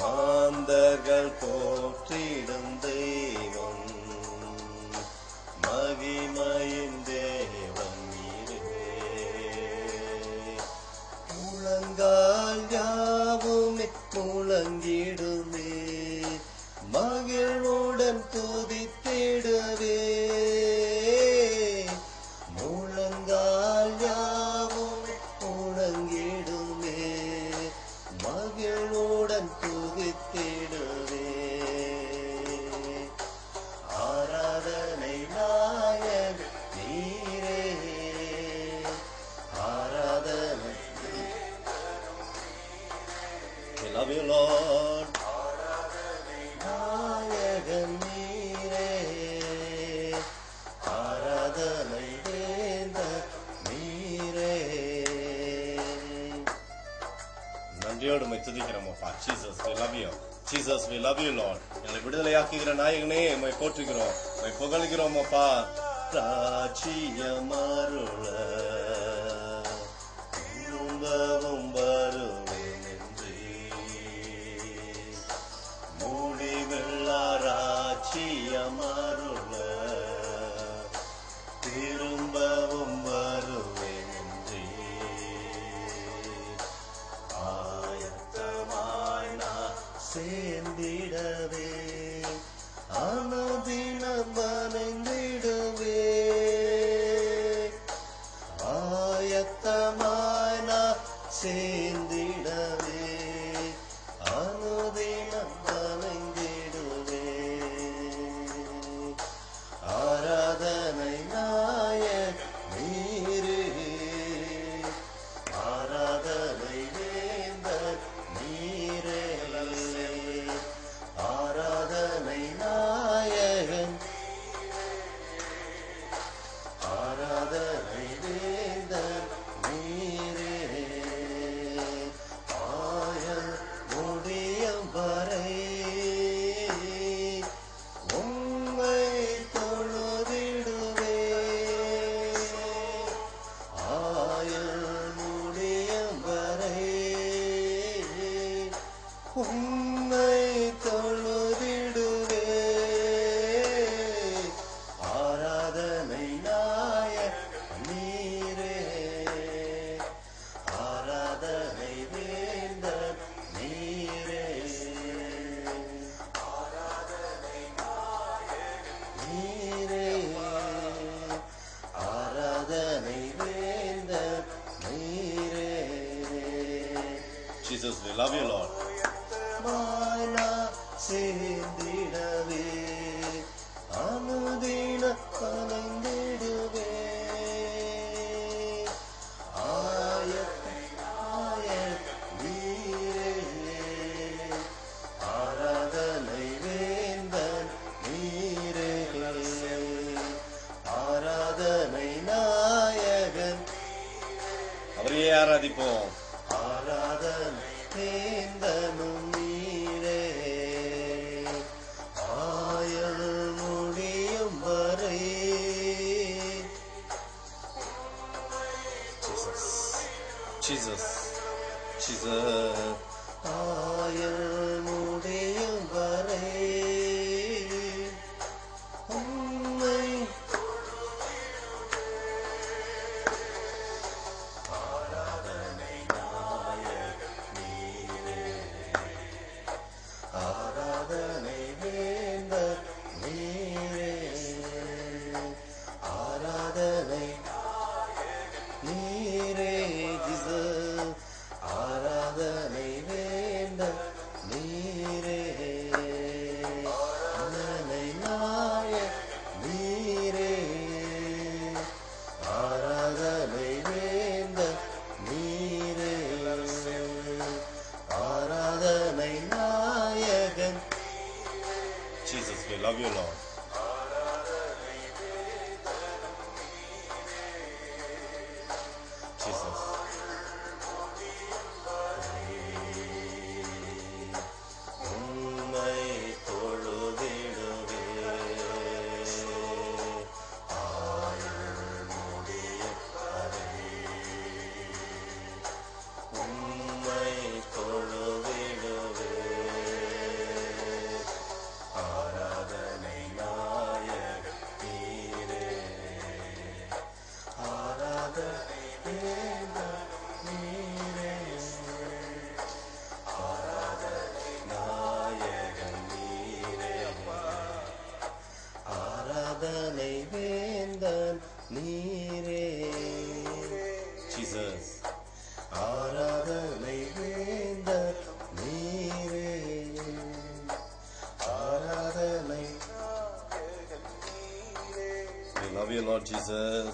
மாந்தர்கள் போற்றிடும் தெய்வம் மகிமையின் தேவன் நீரே. முழங்கால் யாவுமே முழங்கிடுமே, மகிழ்வுடன் துதித்திடுவே. முழங்கால் யாவும் முழங்கிடுமே, மகிழ்வுடன் துதித்திடுவே. ஆராதனை நாயகன் நீரே, ஆராதனை. We love you Lord. நாயகன் நீரே, ஆராதனை வேந்தர் நீரே. நன்றியோடு உம்மை துதிக்கிறோம் அப்பா. Jesus, we love you. Jesus, we love you Lord. எங்களை விடுதலையாக்குகிற நாயகனே உம்மை போற்றுகிறோம், உம்மை புகழ்கிறோம் அப்பா. ராஜ்யம் அருள திரும்பவும் வருவேன் என்று, முடிவில்லா ராஜ்யம் அருள திரும்பவும் வருவேன் என்று. ஆயத்தமாய் நான் சேர்ந்திடவே, அனுதினம் வணங்கிடுவே. ஆயத்தமாய் நான் சேர்ந்திடவே, அனுதினம் வணங்கிடுவே. ஆராதனை நாயகன் நீரே, ஆராதனை வேந்தர் நீரே. ஆராதனை நாயகன், ஆராதனை வேந்தர் நீரே. ஆயல் முடியும் வரை உம்மை தொழுதிடுவே. ஆயல் முடியும் வரை உம்மை தொழுதிடுவே. ஆராதனை நாயகன் நீரே, ஆராதனை வேந்தர் நீரே. நீரே, ஆராதனை வேந்தர் நீரே. Jesus, we love you Lord. மானா சேர்ந்திடவே, அனுதின கலந்திடுவே. நீரே, ஆராதனை வேந்தன் நீரே. ஆராதனை நாயகன், அவரையே ஆராதிப்போம். ஆராதனை வேந்தனும் நீரே, Jesus, Jesus. ஆயுள் முடியும் வரை உம்மை ஆராதனை நீரே, ஆராதனை வேண்ட நீரே, ஆராதனை நீரே ஜீசஸ், ஆராதனை வேண்ட நீரே, ஆராதனை நாய நீரே, ஆராதனை வேண்ட நீரே, ஆராதனை நாயகன். Jesus, we love you, Lord. Jesus. உம்மை தொழுதிடுவே ஆயுள் முடியும் வரை, உம்மை தொழுதிடுவே ஆராதனை நாயக நீரே, ஆராதனை நீரே, ஆராதனை நாயகன் நீரே, ஆராதனை வேந்தன் நீரே. Jesus, ஆராதனை வேந்தன் நீரே, ஆராதனை. We love you, Lord Jesus.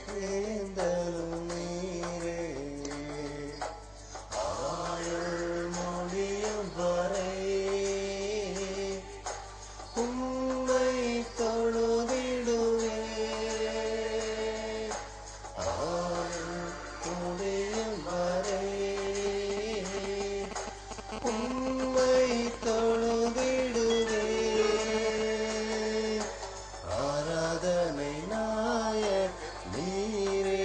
வேந்தன் நீரே, ஆயுள் முடியும் வரை உம்மை தொழுதிடுவே, ஆயுள் முடியும் வரை உம்மை தொழுதிடுவே, ஆராதனை நாயக நீரே,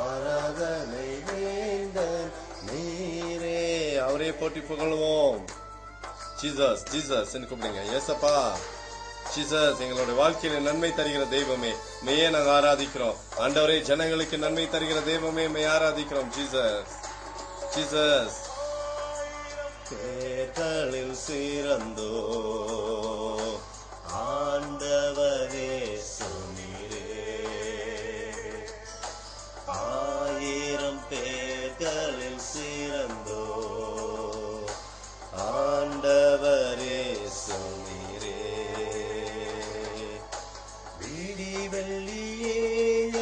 ஆராதனை வேந்தன் நீரே. அவரே போற்றி புகழ்வோம். ஜீசஸ், ஜீசஸ் என்று கூப்பிடுங்க. ஏசப்பா, ஜீசஸ் எங்களுடைய வாழ்க்கையில நன்மை தருகிற தெய்வமே, மெய்யே நாங்க ஆராதிக்கிறோம். ஆண்டவரே, ஜனங்களுக்கு நன்மை தருகிற தெய்வமே, மெய் ஆராதிக்கிறோம். Jesus, Jesus. பேர்களில் சிறந்தோ ஆண்டவரே சுனீரே, ஆயிரம் பேர்களில் சிறந்தோ ஆண்டவரே சுனீரே, விடி வெள்ளியே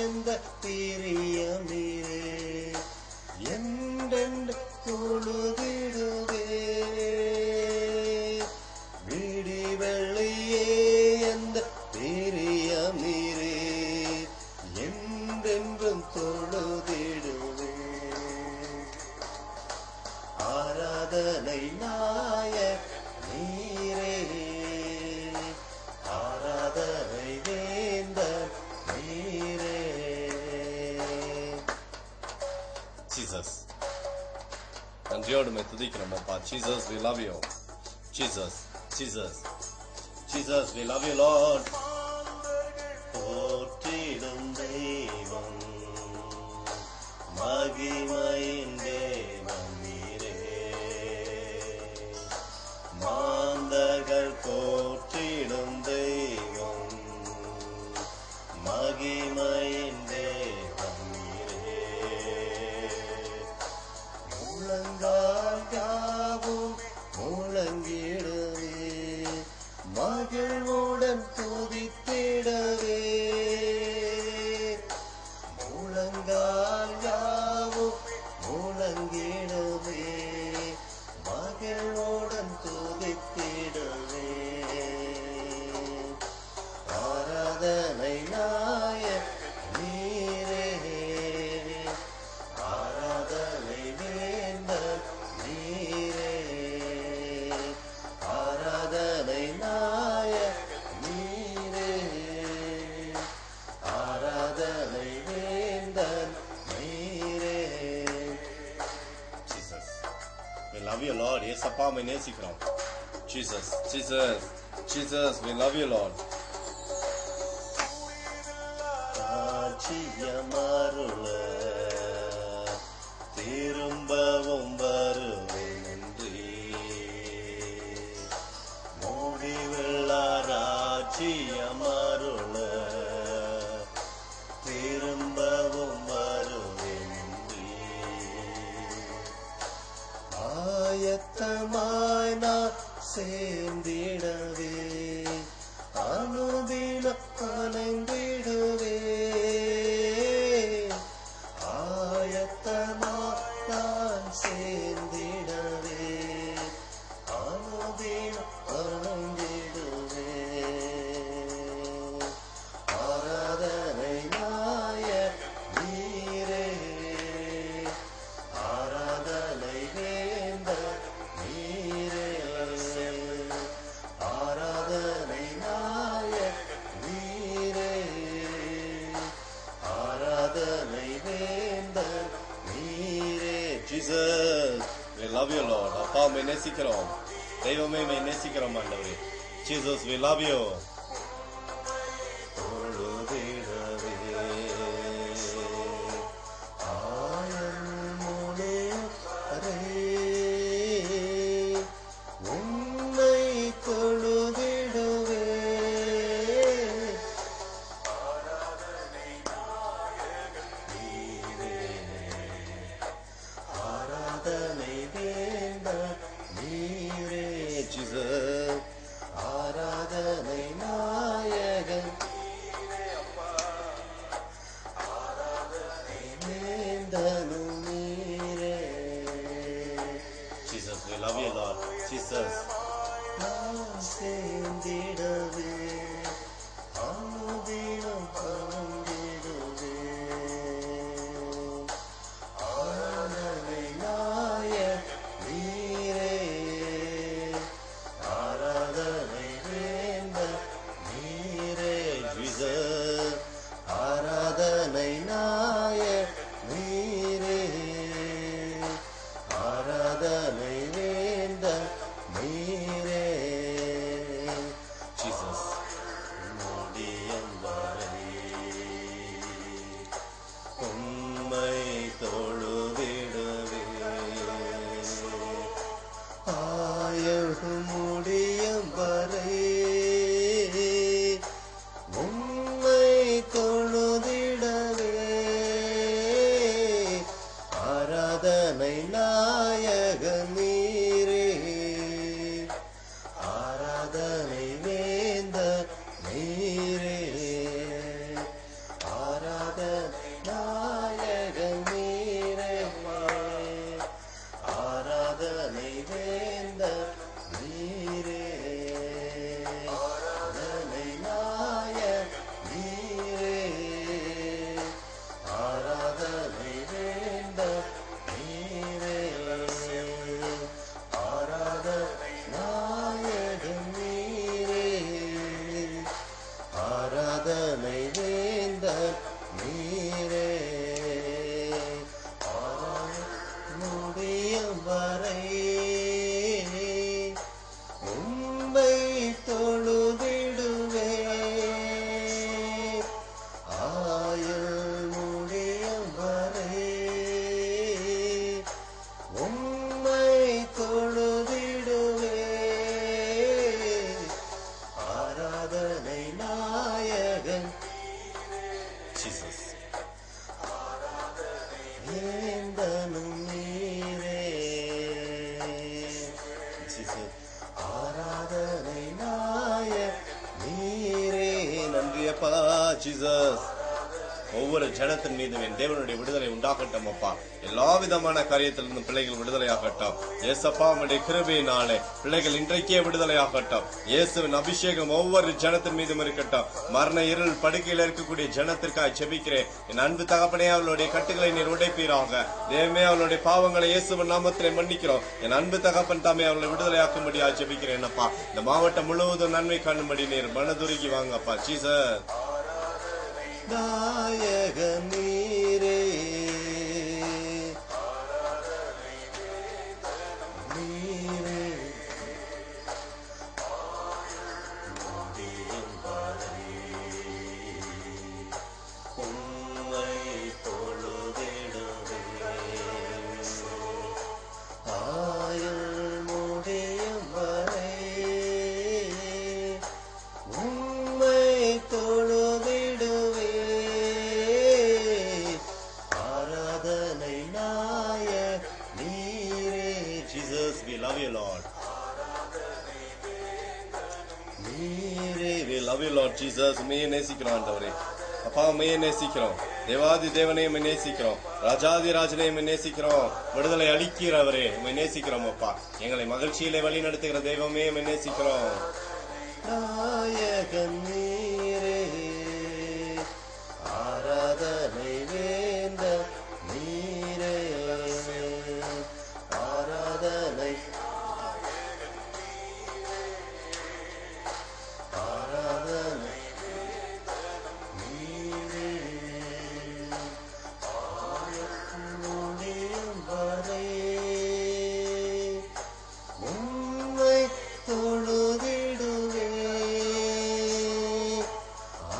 எந்த பிரியம் நீரே, என்றென்று தொழுதிடுவே, விடி வெள்ளியே எந்த பிரியம் நீரே, என்றென்றும் தொழுதிடுவே, ஆராதனை நாயக நீரே, ஆராதனை வேந்தன் நீரே. ஜீசஸ், நன்றியோடு துதிக்கிறோம் அப்பா. Jesus, we love you. Jesus, Jesus, Jesus, we love you, Lord. போற்றிடும் தெய்வம், மகிமையின் தேவன் நீரே, மாந்தர்கள் போற்றிடும் தெய்வம், மகிமையின் தேவன் நீரே, முழங்கால் யாவும் முழங்கிடவே, மகிழ்வுடன் துதித்திடவே, முழங்கால் யாவும் We love you, Lord. Yesappa, we நேசிக்கிறோம். Jesus, Jesus, Jesus, we love you, Lord. ராஜ்யமருள திரும்பவும் வருவேன் நன்றி. முடிவில்லா ராஜ்யமருள திரும்பவும் வருவேன் நன்றி. ஆயத்தமாய் நான் சேர்ந்திடவே அனுதினம் அணைந்திடுவே. ஆயத்தமாய் நான் சேர்ந்திடவே அனுதினம் அணைந்திடுவே. ஆராதனை நாய நீரே, ஆராதனை வேந்த நீரே, ஆராதனை நாய நீரே, ஆராதனை வேந்த நீரே. Jesus, we love you, Lord. அப்பா, உம்மை நேசிக்கிறோம். தெய்வமே, உம்மை நேசிக்கிறோம் ஆண்டவரே. Jesus, we love you. தொழுதிடவே ஆயன்முனே அரே, உம்மை தொழுதிடுவே. ஆராதனை வேந்த நீரே. Jesus, ஆராதனை நாயகன் வேந்தனும் நீரே. Jesus, we love you, Lord. Jesus, நான் சேர்ந்திடவே அனுதினம் அணைந்திடுவே. ஆராதனை நாய நீரே, ஆராதனை வேந்த நீரே. Jesus, ஆராதனை நாய நீரே, ஆராதனை வேந்த நீரே. Jesus, முடியும் வரை உம்மை தொழுதிடவே. ஆயுள் முடியும் வரை உம்மை தொழுதிடவே. ஆராதனை நாயக நீரே, ஆராதனை வேந்த நீரே, ஆராதனை நாயக நீரே, ஆராதனை வேந்த நீரே, ஆராதனை நாய நீரே, ஆராதனை வேந்த நீரே, ஆராதனை நாயக நீரே, ஆராதனை வேந்த நீரே. முடியும் வரை உம்மை தொழுதிடுவே. ஆயுள் முடியும் வரை உம்மை தொழுதிடுவே. ஆராதனை நாயகன் Jesus, வேந்தனும் நீரே. Jesus, ஆராதனை நாய நீரே. நன்றி அப்பா. Jesus, ஒவ்வொரு ஜனத்தின் மீதும் என் தேவனுடைய விடுதலை உண்டாகட்டும் அப்பா. எல்லா விதமான காரியத்திலிருந்து பிள்ளைகள் விடுதலையாகட்டும். ஏசப்பா, உம்முடைய கிருபையினாலே பிள்ளைகள் இன்றைக்கே விடுதலையாகட்டும். இயேசுவின் அபிஷேகம் ஒவ்வொரு ஜனத்தின் மீதும் இருக்கட்டும். மரண இருள் படுக்கையில் இருக்கக்கூடிய ஜனத்திற்காக ஜெபிக்கிறேன். என் அன்பு தகப்பனே, அவளுடைய கட்டுகளை நீர் உடைப்பீராக. தேவமே, அவளுடைய பாவங்களை இயேசுவின் நாமத்திலே மன்னிக்கிறோம். என் அன்பு தகப்பன் தாமே அவளை விடுதலையாக்கும்படியா ஜெபிக்கிறேன் அப்பா. இந்த மாவட்டம் முழுவதும் நன்மை காணும்படி நீர் மனதுருகி வாங்கப்பா. ஜீசஸ், நாயக நீரே, நீரே முடியும் வரை உம்மை தொழுதிடுவேன். ஆயுள் முடியும் வரை உம்மை தொழுதிடுவேன். ஆராதனை நாய நீரே. Jesus, we love you, Lord. நீரே, we love you, Lord Jesus. உம்மையே நேசிக்கிறோம் ஆண்டவரே. அப்பா, உம்மையே நேசிக்கிறோம். தேவாதி தேவனை உம்மை நேசிக்கிறோம். ராஜாதி ராஜனை உம்மை நேசிக்கிறோம். விடுதலை அளிக்கிறவரே உம்மை நேசிக்கிறோம். அப்பா, எங்களை மகிழ்ச்சியிலே வழி நடத்துகிற தெய்வமே உம்மை நேசிக்கிறோம். நாயகன் நீரே, ஆராதனை வேந்த நீரே, ஆராதனை ஆராதனை நீரே. முடியும் வரை உம்மை தொழுதிடுவேன்.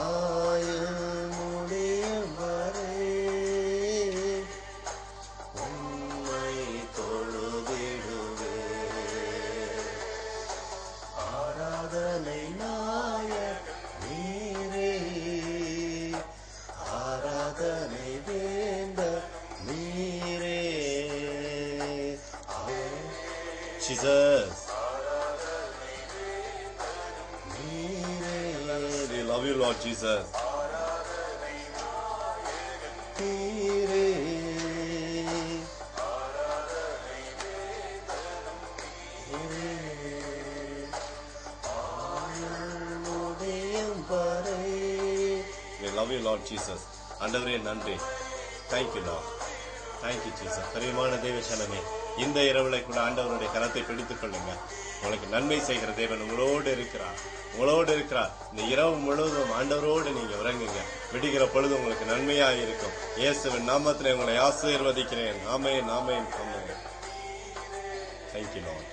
ஆயுள் முடியும் வரை உம்மை தொழுதிடுவேன். ஆராதனை நாய நீரே, ஆராதனை வேந்த நீரே. Jesus, நீரே. We love you, Lord Jesus. நீரே, ஆயுள் முடியும் வரை. We love you, Lord Jesus. ஆண்டவரே நன்றி. Thank you, Lord. Thank you, Jesus. கரிமான தேவசனமே, இந்த இரவுல கூட ஆண்டவருடைய கரத்தை பிடித்துக் கொள்ளுங்க. உங்களுக்கு நன்மை செய்கிற தேவன் உங்களோடு இருக்கிறார். உங்களோடு இருக்கிறார். இந்த இரவு முழுவதும் ஆண்டவரோடு நீங்க உறங்குங்க. விடுகிற பொழுது உங்களுக்கு நன்மையாக இருக்கும். இயேசுவின் நாமத்திலே உங்களை ஆசீர்வதிக்கிறேன். ஆமென், ஆமென், ஆமென். Thank you, Lord.